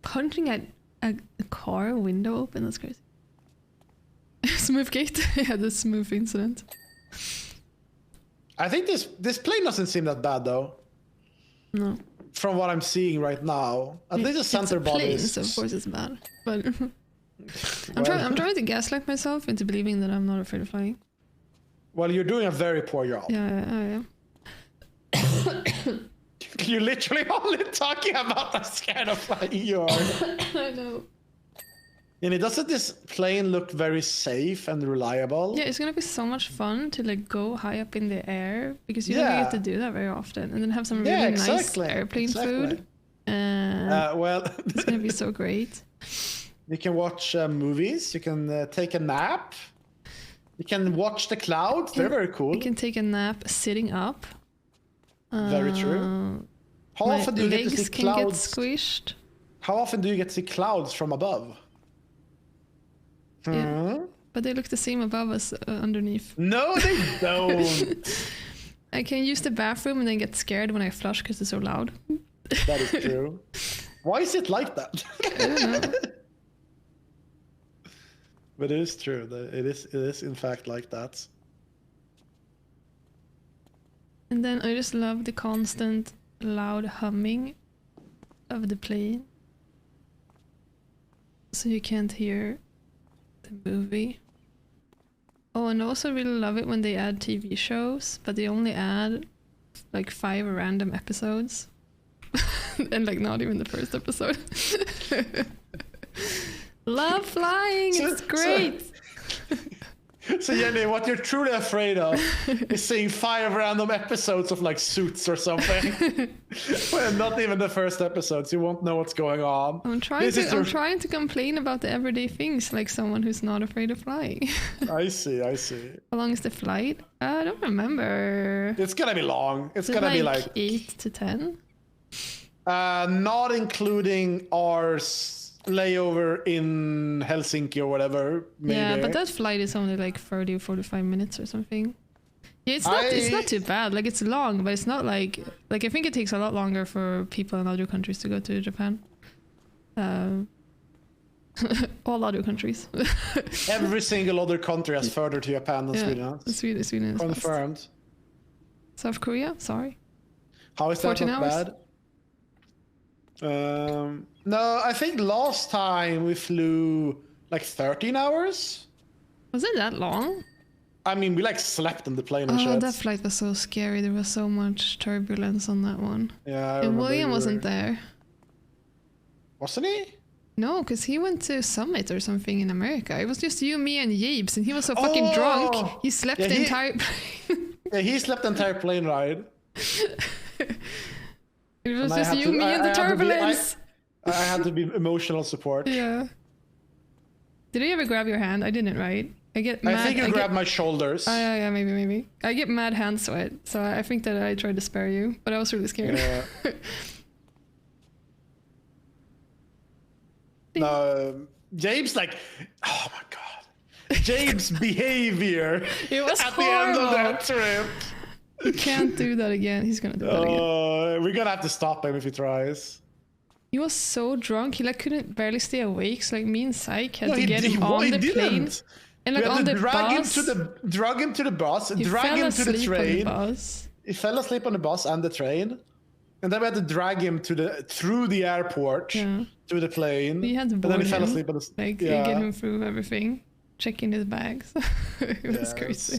Punching at a car window open, that's crazy. Smooth gate. Yeah, the smooth incident. I think this plane doesn't seem that bad though. No. From what I'm seeing right now, at least the center it's a body plane, is. so of course it's bad. But Well- I'm trying to gaslight myself into believing that I'm not afraid of flying. Well, you're doing a very poor job. Yeah, I am. You're literally only talking about how scared of flying you are. I know. And it doesn't this plane look very safe and reliable? Yeah, it's gonna be so much fun to like go high up in the air because you don't Yeah. get to do that very often, and then have some really Yeah, nice exactly, airplane exactly. food. Well, It's gonna be so great. you can watch movies. You can take a nap. You can watch the clouds. They're very cool. I can take a nap sitting up. Very true. How My often do you get to see legs can get clouds? squished. How often do you get to see clouds from above? Yeah. But they look the same above as underneath. No, they don't. I can use the bathroom and then get scared when I flush because it's so loud. That is true. Why is it like that? I don't know. But it is true. It is in fact like that. And then I just love the constant loud humming of the plane. So you can't hear the movie. Oh, and I also really love it when they add TV shows, but they only add like 5 random episodes. And like not even the first episode. Love flying, it's great. So Jenny, what you're truly afraid of is seeing 5 random episodes of like Suits or something. Well, not even the first episodes. You won't know what's going on. I'm trying to complain about the everyday things like someone who's not afraid of flying. I see. How long is the flight? I don't remember. It's gonna be long. It's Is it gonna be like 8 to 10. not including our layover in Helsinki or whatever. Maybe. Yeah, but that flight is only like 30 or 45 minutes or something. Yeah, it's not too bad. Like it's long, but it's not like I think it takes a lot longer for people in other countries to go to Japan. All other countries. Every single other country has further to Japan than Sweden. Sweden is Confirmed. fast. South Korea, sorry. How is that 14 not hours? bad? No, I think last time we flew like 13 hours. Was it that long? I mean, we like slept in the plane and Oh, shit. that flight was so scary. There was so much turbulence on that one. Yeah, I And remember William you wasn't were- there. Wasn't he? No, because he went to Summit or something in America. It was just you, me, and Yabes, and he was so fucking drunk. He slept Yeah, the he- entire. Yeah, he slept the entire plane ride. It was And I just had you, to- me, I- and the I had to be- turbulence. I had to be emotional support. Yeah. Did I ever grab your hand? I didn't, right? I get mad. I think you grabbed my shoulders. Yeah, maybe. I get mad hand sweat, so I think that I tried to spare you, but I was really scared. Yeah. No, James, like, oh my god, James' behavior It was at the end of horrible. that trip. He can't do that again. He's gonna do that again. We're gonna have to stop him if he tries. He was so drunk. He like couldn't barely stay awake. So like me and Zaik had No, to get him on the plane and like we had on to the drag bus. drag him to the bus, He drag fell him to the asleep on the train. bus. He fell asleep on the bus and the train, and then we had to drag him through the airport Yeah. to the plane. We had to and then board he fell him, asleep on the like yeah. get him through everything, checking his bags. It was Yes. crazy.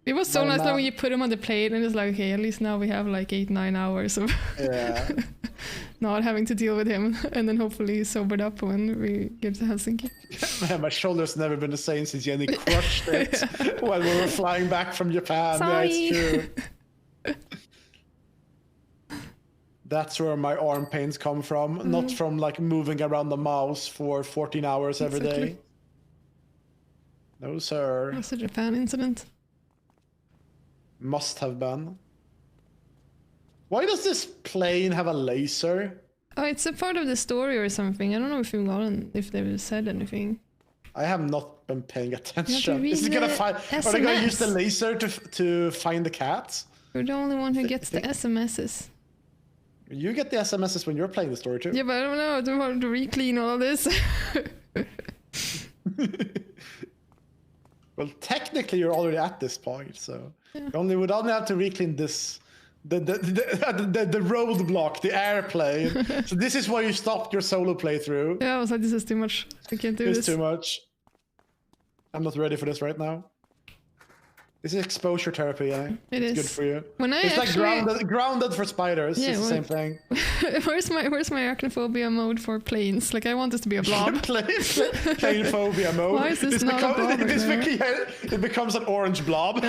It was so No, nice no. that when you put him on the plane and it's like, okay, at least now we have like 8-9 hours of Yeah. not having to deal with him, and then hopefully he's sobered up when we get to Helsinki. Man, my shoulder's never been the same since Jenny crushed it when we were flying back from Japan. Sorry. Yeah, it's true. That's where my arm pains come from, not from like moving around the mouse for 14 hours every day. Exactly. No, sir. That's a Japan incident. Must have been. Why does this plane have a laser? Oh, it's a part of the story or something. I don't know if they've said anything. I have not been paying attention. read Is it gonna the find? Are they gonna use the SMS? laser to find the cat? You're the only one who gets the think- SMSs. You get the SMSs when you're playing the story too. Yeah, but I don't know. I don't want to re-clean all of this. Well, technically, you're already at this point, so you would only have to reclean this, the roadblock, the airplane. So this is why you stopped your solo playthrough. Yeah, I was like, this is too much. I can't do It's this. too much. I'm not ready for this right now. This is exposure therapy, yeah. It It's is. good for you. When I It's actually, like grounded for spiders. Yeah, it's the well- same thing. where's my arachnophobia mode for planes? Like I want this to be a blob. Plane phobia mode. Why is this not a blob right now? It becomes an orange blob.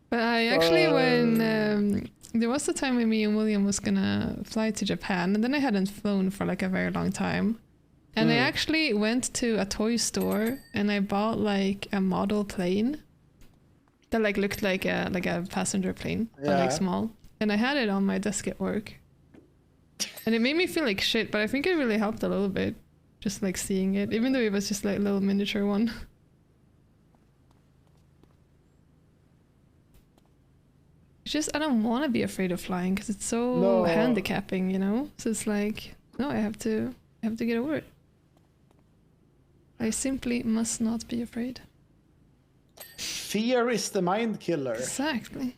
But I actually, when there was the time when me and William was gonna fly to Japan, and then I hadn't flown for like a very long time. And I actually went to a toy store and I bought like a model plane that like looked like a passenger plane, but like Yeah. small. And I had it on my desk at work. And it made me feel like shit, but I think it really helped a little bit. Just like seeing it, even though it was just like a little miniature one. It's just, I don't want to be afraid of flying because it's so No. handicapping, you know? So it's like, no, I have to get over it. I simply must not be afraid. Fear is the mind killer. Exactly.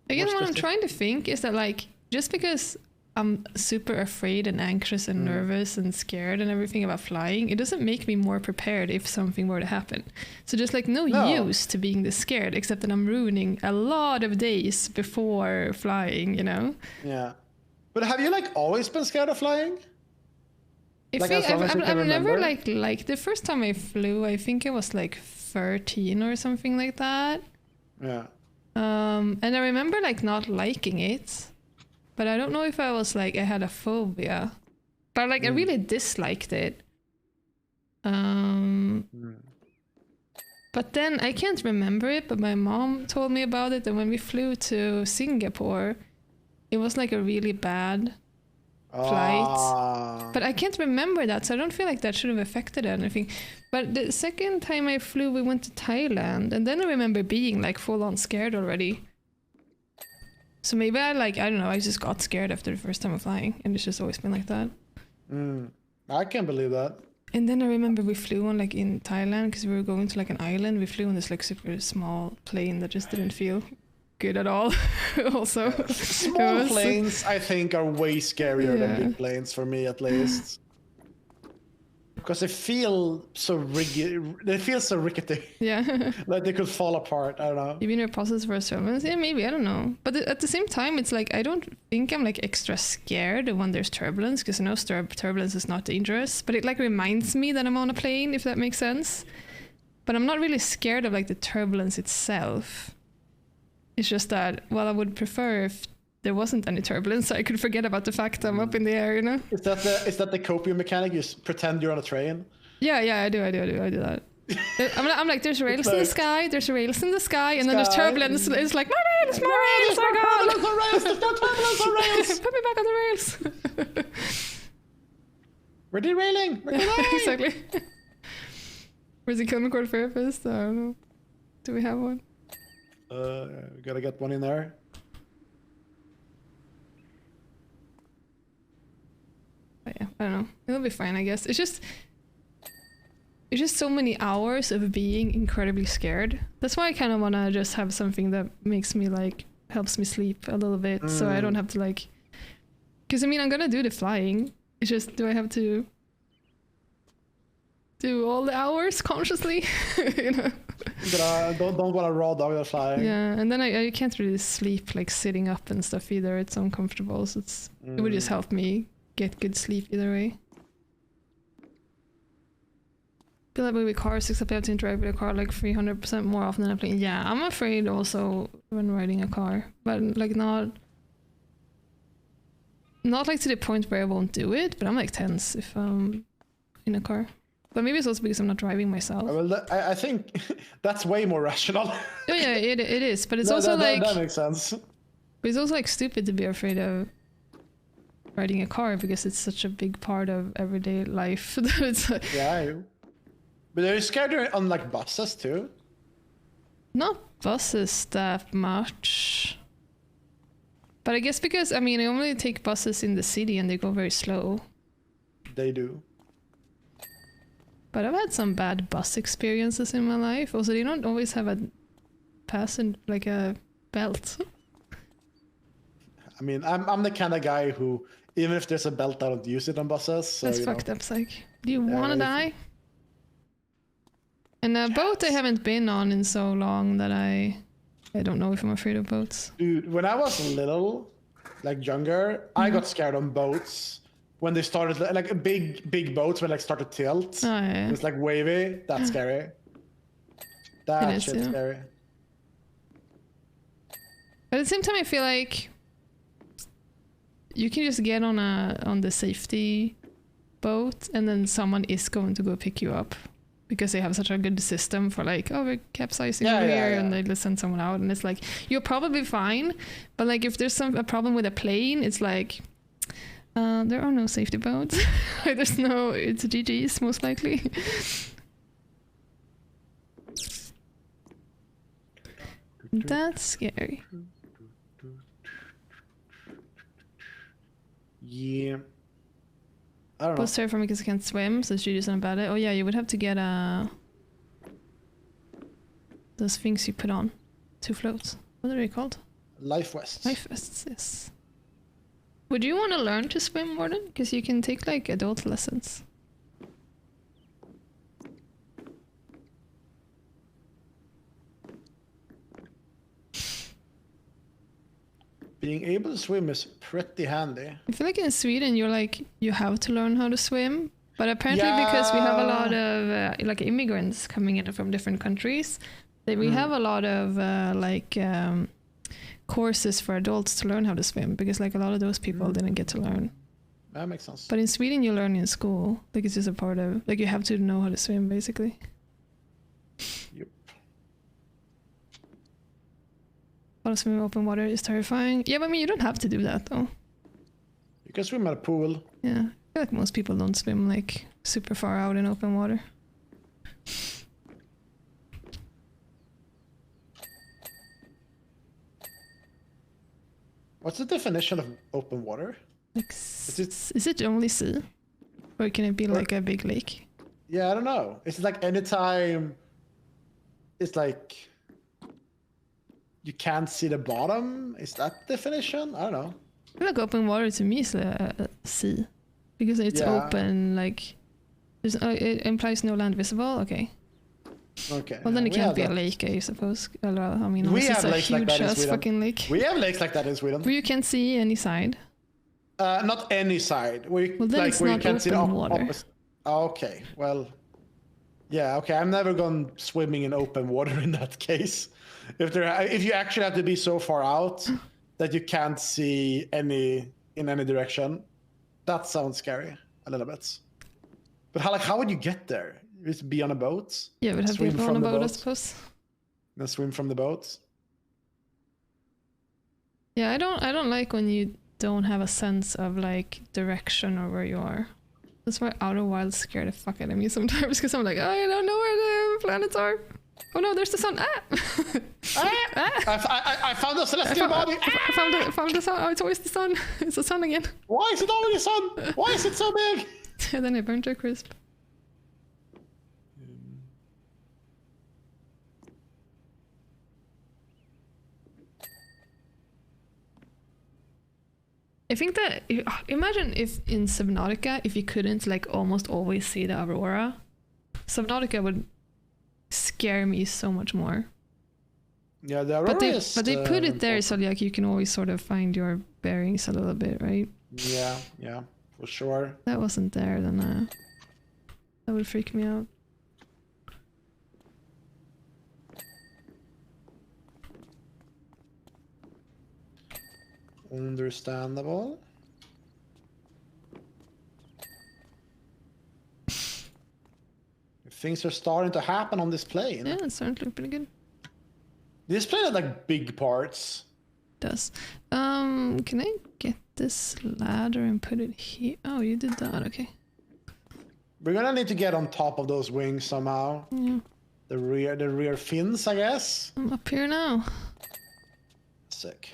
Again, More what I'm specific. trying to think is that like, just because I'm super afraid and anxious and nervous and scared and everything about flying, it doesn't make me more prepared if something were to happen. So just like no use to being this scared, except that I'm ruining a lot of days before flying, you know? Yeah. But have you like always been scared of flying? I Like, think as long as you can I've never remember? like the first time I flew, I think I was like 13 or something like that. Yeah. And I remember like not liking it, but I don't know if I was like I had a phobia, but like I really disliked it. But then I can't remember it, but my mom told me about it, and when we flew to Singapore, it was like a really bad flight. Ah. But I can't remember that, so I don't feel like that should have affected anything. But the second time I flew, we went to Thailand, and then I remember being like full on scared already. So maybe I don't know, I just got scared after the first time of flying, and it's just always been like that. I can't believe that. And then I remember we flew on like in Thailand because we were going to like an island. We flew on this like super small plane that just didn't feel good at all. Also, Small It was- planes, I think, are way scarier than Yeah. big planes for me, at least. Because they feel so They feel so rickety. Yeah. Like they could fall apart. I don't know. Maybe in a process for turbulence. Yeah, maybe, I don't know. But at the same time, it's like I don't think I'm like extra scared when there's turbulence, because I know turbulence is not dangerous. But it like reminds me that I'm on a plane, if that makes sense. But I'm not really scared of like the turbulence itself. It's just that, well, I would prefer if there wasn't any turbulence, so I could forget about the fact I'm up in the air, you know? Is that the copium mechanic? You pretend you're on a train. Yeah, I do that. I'm like, there's rails in the like- sky, and then there's Sky. turbulence. It's like, my rails, are gone. Turbulence on rails! There's no turbulence on rails! Put me back on the rails. We're derailing! We're derailing! Exactly. Where's the Kilmer cord therapist? I don't know. Do we have one? We gotta get one in there. But yeah, I don't know. It'll be fine, I guess. It's just so many hours of being incredibly scared. That's why I kind of want to just have something that makes me like helps me sleep a little bit, so I don't have to like. Because I mean, I'm gonna do the flying. It's just, do I have to do all the hours consciously? You know? But I don't want a raw dog that's flying. Yeah, and then I can't really sleep like sitting up and stuff either. It's uncomfortable, so it would just help me get good sleep either way. Feel like with cars, except I have to interact with a car like 300% more often than a plane. Yeah, I'm afraid also when riding a car, but like not like to the point where I won't do it, but I'm like tense if I'm in a car. But maybe it's also because I'm not driving myself. Well, I think that's way more rational. Oh yeah, it is, but it's No, also like that makes sense. but it's also like stupid to be afraid of riding a car because it's such a big part of everyday life. That it's like, Yeah. But are you scared on like buses too? not buses that much. But I guess because, I mean, I only take buses in the city and they go very slow. They do. But I've had some bad bus experiences in my life. Also, they don't always have a like a belt. I mean, I'm the kind of guy who, even if there's a belt, I don't use it on buses. So, That's you know. fucked up, Zaik. Do you want to if- die? And a boat I haven't been on in so long that I don't know if I'm afraid of boats. Dude, when I was little, like younger, I got scared on boats when they started like big boats when like start to tilt. Oh, yeah. It's like wavy. That's scary. That is, shit's yeah. scary. But at the same time, I feel like you can just get on the safety boat, and then someone is going to go pick you up because they have such a good system for like, oh, we're capsizing over here, and they send someone out, and it's like you're probably fine. But like if there's a problem with a plane, it's like there are no safety boats. Like, it's GG's most likely. That's scary. Yeah. I don't know. Plus terrifying because I can't swim, so she doesn't about it. Oh yeah, you would have to get those things you put on to float. What are they called? Life vests. Life vests, yes. Would you want to learn to swim, Morten? Because you can take like adult lessons. Being able to swim is pretty handy. I feel like in Sweden you have to learn how to swim, But apparently, because we have a lot of like immigrants coming in from different countries, that we have a lot of courses for adults to learn how to swim, because like a lot of those people didn't get to learn. That makes sense. But in Sweden, you learn in school. Like it's just a part of, like you have to know how to swim, basically. Yep. How to swim in open water is terrifying. Yeah, but I mean, you don't have to do that though. You can swim at a pool. Yeah, I feel like most people don't swim like super far out in open water. What's the definition of open water? Like, is it only sea? Or can it be like a big lake? Yeah, I don't know. It's like anytime it's like you can't see the bottom. Is that definition? I don't know. I feel like open water to me is a sea. Because it's open, like... it implies no land visible? Okay. Okay. Well, then it can't be a lake, I suppose. I mean, we have it's a lakes like that in huge-ass Sweden. fucking lake. We have lakes like that in Sweden. Where you can't see any side. Not any side. Well, then like it's where you not can't see the open water. opposite. Okay, well, yeah, okay. I'm never gone swimming in open water in that case. If you actually have to be so far out that you can't see in any direction, that sounds scary a little bit. But how would you get there? Just be on a boat? Yeah, it would have to be on a boat, I suppose. Then swim from the boat? Yeah, I don't like when you don't have a sense of like direction or where you are. That's why Outer Wilds scare the fuck out of me sometimes, because I'm like, oh, I don't know where the planets are. Oh no, there's the sun. I found a celestial body. I found the sun. Oh, it's always the sun. It's the sun again. Why is it always the sun? Why is it so big? And then I burnt to a crisp. I think that imagine if in Subnautica, if you couldn't like almost always see the aurora, Subnautica would scare me so much more. Yeah, the aurora but they put it there so like you can always sort of find your bearings a little bit, right? Yeah, for sure. That wasn't there, then that would freak me out. Understandable. Things are starting to happen on this plane. Yeah, it's starting to look pretty good. This plane has like big parts. It does. Can I get this ladder and put it here? Oh, you did that, okay. We're gonna need to get on top of those wings somehow. Yeah. The rear fins, I guess. I'm up here now. Sick.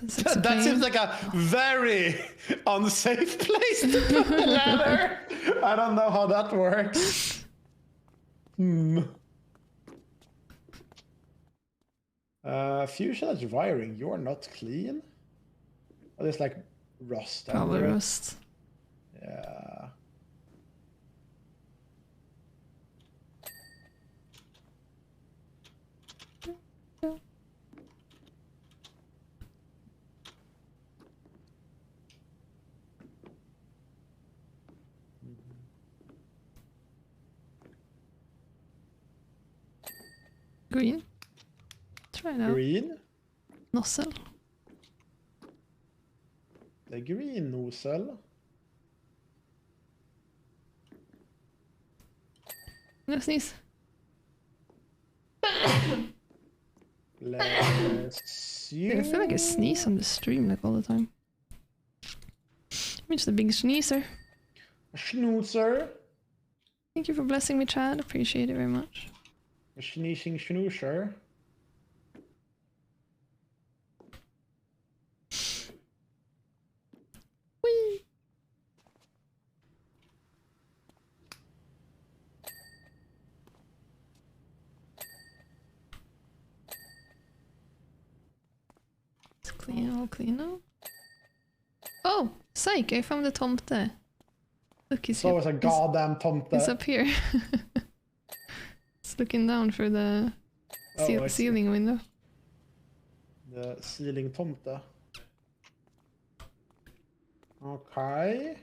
That seems like a very unsafe place to put the ladder. I don't know how that works. Fuselage wiring, you're not clean? Oh, there's like rust. Probably rust. Yeah. Green. Try it out. Green? Nozzle. The green nozzle. No sneeze. Bless you. I feel like I sneeze on the stream like all the time. I'm just a big sneezer. Schnoozer. Thank you for blessing me, Chad. Appreciate it very much. A sneezing schnoozer. Whee! It's clean, all clean now. Oh, Zaik, I found the tomte. Look, he's It's always a goddamn tomte. He's up here. It's looking down through the ceiling window. The ceiling tomte. Okay.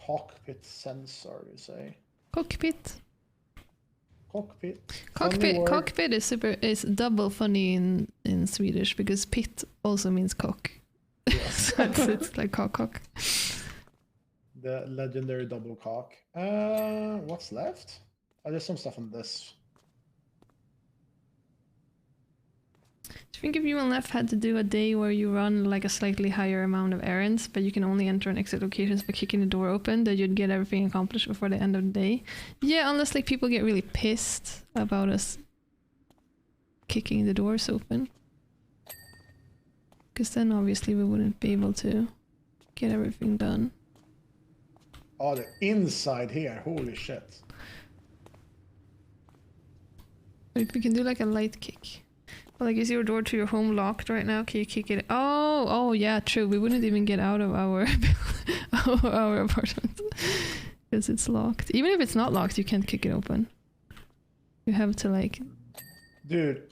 Cockpit sensor, you say? Cockpit. Cockpit. Funny word. Cockpit is double funny in Swedish because pit also means cock. Yes. So it's like cock. The legendary double cock. What's left? Oh, there's some stuff on this. Do you think if you and Left had to do a day where you run like a slightly higher amount of errands, but you can only enter and exit locations by kicking the door open, that you'd get everything accomplished before the end of the day? Yeah, unless like people get really pissed about us kicking the doors open. Because then obviously we wouldn't be able to get everything done. Oh, the inside here. Holy shit. But if we can do like a light kick. But like, is your door to your home locked right now? Can you kick it? Oh yeah, true. We wouldn't even get out of our our apartment because it's locked. Even if it's not locked, you can't kick it open. You have to like. Dude.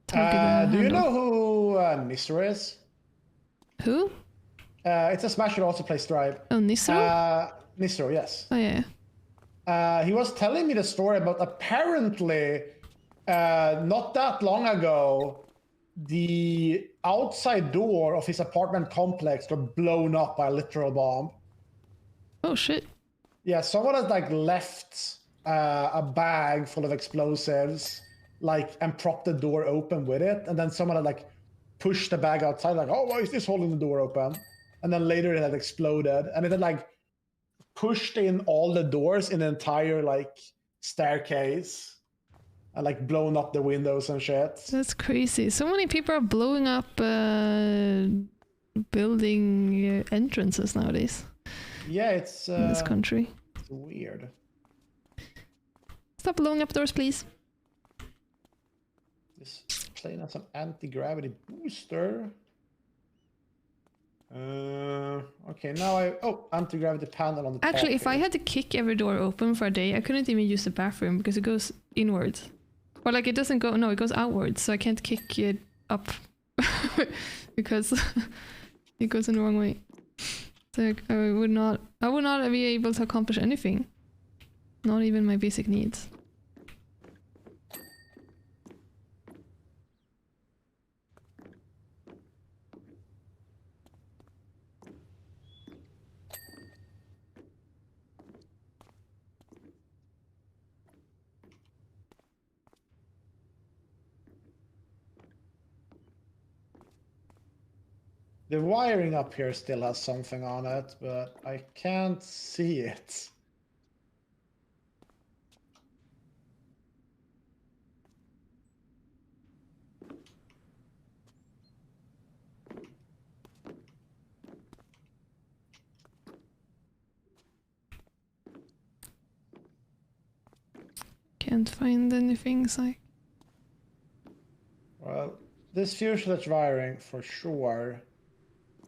target the Do you handle. know who Nisro is? Who? It's a Smash who also plays Stripe. Oh, Nisro? Nisro, yes. Oh yeah. He was telling me the story about apparently not that long ago, the outside door of his apartment complex got blown up by a literal bomb. Oh shit. Yeah, someone has like left a bag full of explosives, like, and propped the door open with it, and then someone had like pushed the bag outside, like, oh, why is this holding the door open? And then later it had exploded, and it had like pushed in all the doors in the entire like staircase. And like blown up the windows and shit. That's crazy. So many people are blowing up building entrances nowadays Yeah, it's in this country. It's weird. Stop blowing up doors, please. This plane has some anti-gravity booster. Okay, now anti-gravity panel on the top. Actually, if I here. had to kick every door open for a day, I couldn't even use the bathroom because it goes inwards. Or like it doesn't go, no, it goes outwards, so I can't kick it up because it goes in the wrong way. So like, I would not be able to accomplish anything. Not even my basic needs. The wiring up here still has something on it, but I can't see it. Can't find anything, Zaik. Well, this fuselage wiring for sure.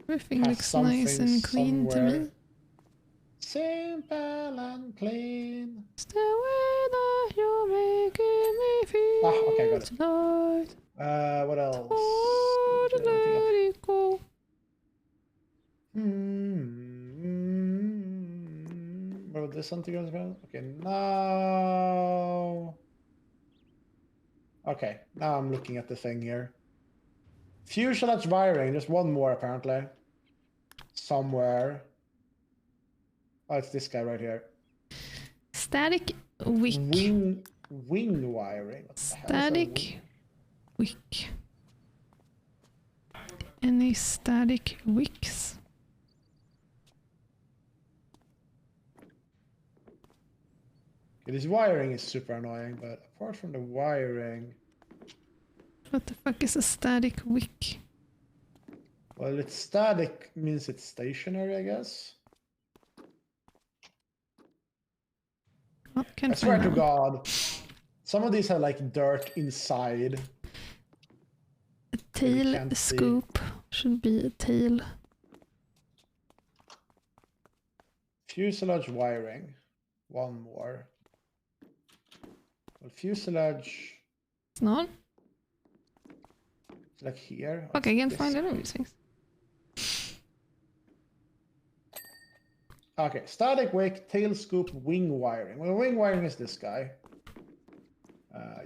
Everything Has looks nice something and clean to somewhere. me. Simple and clean. It's the way that you're making me feel Okay, got it. tonight. What else? Oh, Is there anything else? let it go. Well, this something else about? Okay, now. Okay, now I'm looking at the thing here. Fuselage wiring, just one more apparently. Somewhere. Oh, it's this guy right here. Static wick. Wing wiring. What the hell is a Static wing? wick. Any static wicks? Okay, this wiring is super annoying, but apart from the wiring, What the fuck is a static wick? well, it's static means it's stationary, I guess. Oh, can't I swear find to that one. God, some of these have like dirt inside. A tail can't see. scoop should be a tail. Fuselage wiring. One more. Well, fuselage It's not? is like here. Okay, I can't This find any of way. these things. Okay, static wick, tail scoop, wing wiring. Well, wing wiring is this guy.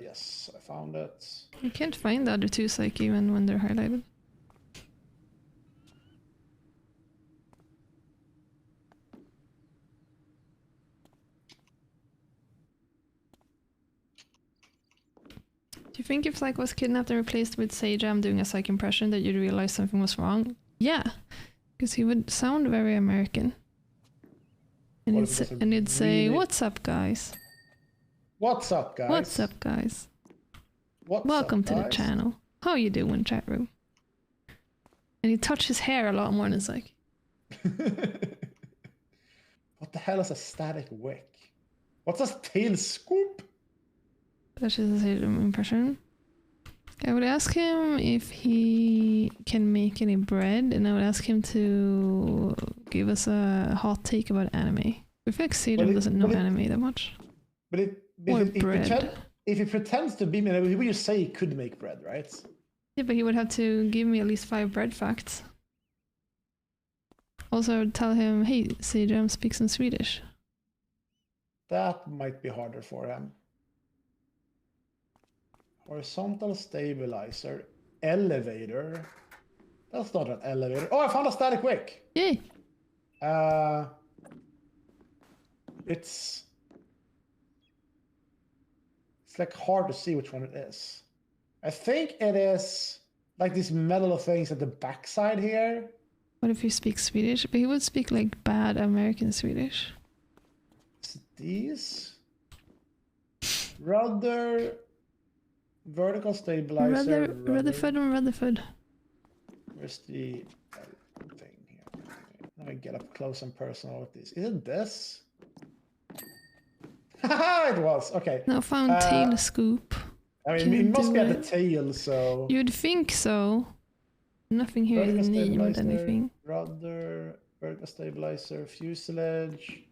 Yes, I found it. You can't find the other two Zaik even when they're highlighted. Do you think if Zaik was kidnapped and replaced with Sajam doing a Zaik impression that you'd realize something was wrong? Yeah, because he would sound very American. And he'd say, really... "What's up, guys? What's up, guys? What's up, guys? What's Welcome up, to the guys? channel. How you doing, chat room?" And he'd touch his hair a lot more than Zaik. What the hell is a static wick? What's a tail scoop? That's just a Sajam impression. I would ask him if he can make any bread, and I would ask him to give us a hot take about anime. I feel like Sajam doesn't know anime that much. But if he pretends to be, maybe you say he could make bread, right? Yeah, but he would have to give me at least 5 bread facts. Also, I would tell him, "Hey, Sajam speaks in Swedish." That might be harder for him. Horizontal stabilizer, elevator. That's not an elevator. Oh, I found a static wick. Yay! It's like hard to see which one it is. I think it is like these metal things at the backside here. What if he speaks Swedish? But he would speak like bad American Swedish. Is it these? Rudder, vertical stabilizer. Rutherford and Rutherford. Where's the thing here? Let me get up close and personal with this. Isn't this? Haha, it was. Okay. Now found tail scoop. I mean, Can it must do be at it. the tail, so. You'd think so. Nothing here Vertical is named stabilizer, anything. Rudder, vertical stabilizer, fuselage,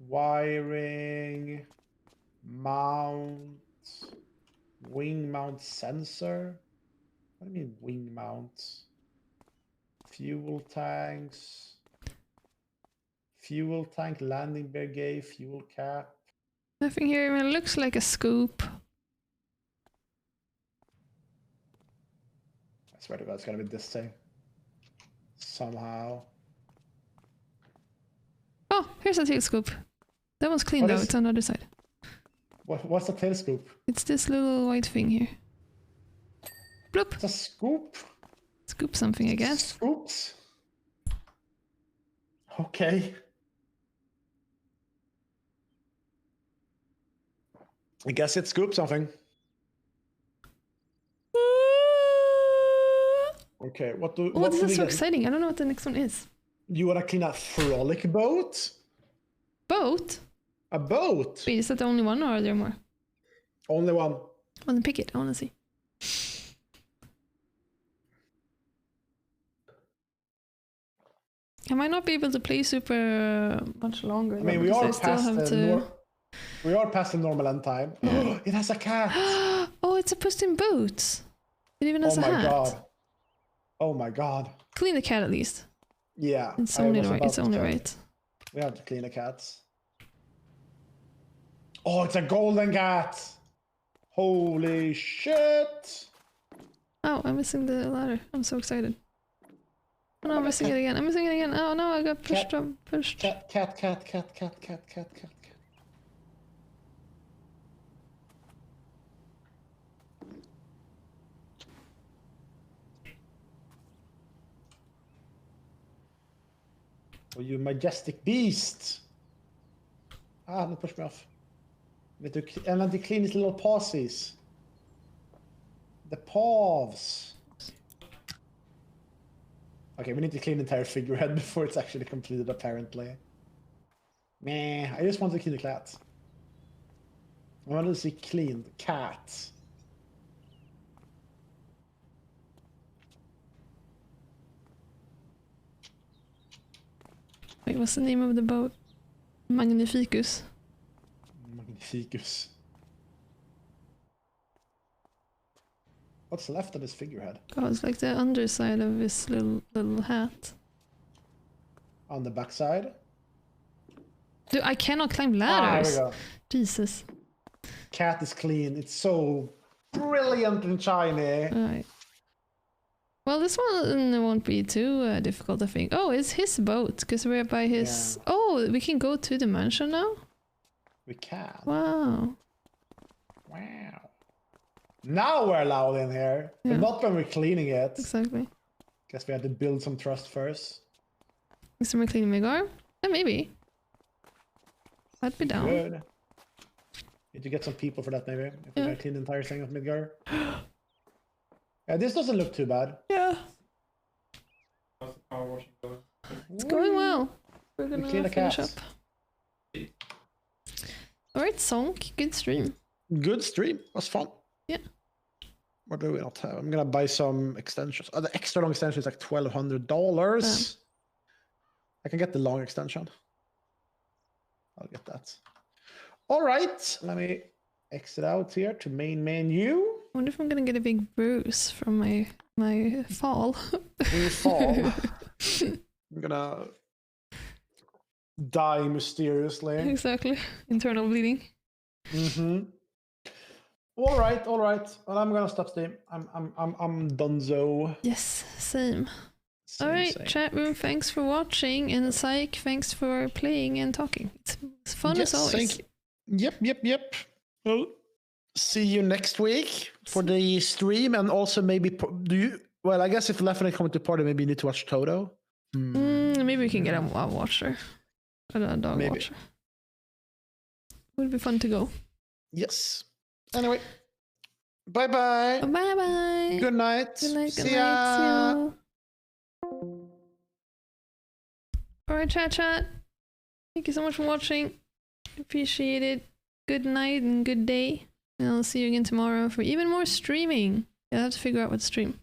wiring, mount, wing mount sensor. What do you mean wing mount? Fuel tanks, fuel tank, landing gear gate, fuel cap. Nothing here even looks like a scoop. I swear to God, it's gonna be this thing. Somehow. Oh, here's a tail scoop. That one's clean though, it's on the other side. What's the tail scoop? It's this little white thing here. Bloop! It's a scoop? Scoop something, I guess. Scoops? Okay. I guess it scooped something. Okay, what this do is we so get? exciting. I don't know what the next one is. You wanna clean a frolic boat? Boat? A boat? Wait, is that the only one or are there more? Only one. Well, then pick it. I want to see. I might not be able to play super much longer. I mean, though, we are because I still past have the to... we are past the normal end time. It has a cat. Oh, it's a post in boots. It even has Oh a my hat. God. Oh my God. Clean the cat at least. Yeah. It's I only was right. about It's to only tell you. right. We have to clean the cats. Oh, it's a golden cat. Holy shit. Oh, I'm missing the ladder. I'm so excited. Oh no, I'm missing it again. I'm missing it again. Oh no, I got pushed up. Pushed. Cat. Oh, you majestic beast. Ah, don't push me off. And then to clean his little pawsies. The paws. Okay, we need to clean the entire figurehead before it's actually completed, apparently. Meh, I just want to clean the cat. I want to see cleaned cat. Wait, what's the name of the boat? Magnificus. Magnificus. What's left of his figurehead? Oh, it's like the underside of his little hat. On the backside? Dude, I cannot climb There we ladders. go. Jesus. Cat is clean. It's so brilliant and shiny. Alright. Well, this one won't be too difficult, I think. Oh, it's his boat, because we're by his... Yeah. Oh, we can go to the mansion now? We can. Wow. Wow. Now we're allowed in here, Yeah. but not when we're cleaning it. Exactly. Guess we have to build some trust first. Is someone cleaning Midgar? Yeah, maybe. I'd be down. Good. Need to get some people for that, maybe. If we're Yeah. gonna clean the entire thing of Midgar. Yeah, this doesn't look too bad. Yeah. How's the power washing going? It's going well. We're gonna clean the finish cats. up. Alright, Sonk. Good stream. Good stream. Was fun. Yeah. What do we not have? I'm gonna buy some extensions. Oh, the extra long extension is like $1,200. I can get the long extension. I'll get that. All right. Let me exit out here to main menu. I wonder if I'm gonna get a big bruise from my fall. We fall. I'm gonna die mysteriously. Exactly. Internal bleeding. Mm-hmm. All right. Well, I'm gonna stop stream. I'm donezo. Yes, same. Same, Alright, same. chat room, thanks for watching, and Zaik, thanks for playing and talking. It's fun Yes, as always. thank you. Yep. Well, see you next week for the stream, and also maybe do you? Well, I guess if Left come to party, maybe you need to watch Toto. Maybe we can get a watcher. A dog Maybe. watcher. Would be fun to go. Yes. Anyway, bye bye. Bye bye. Good night. Good night. See Good ya. night. See you. Alright, chat. Thank you so much for watching. Appreciate it. Good night and good day. And I'll see you again tomorrow for even more streaming. Yeah, I have to figure out what to stream.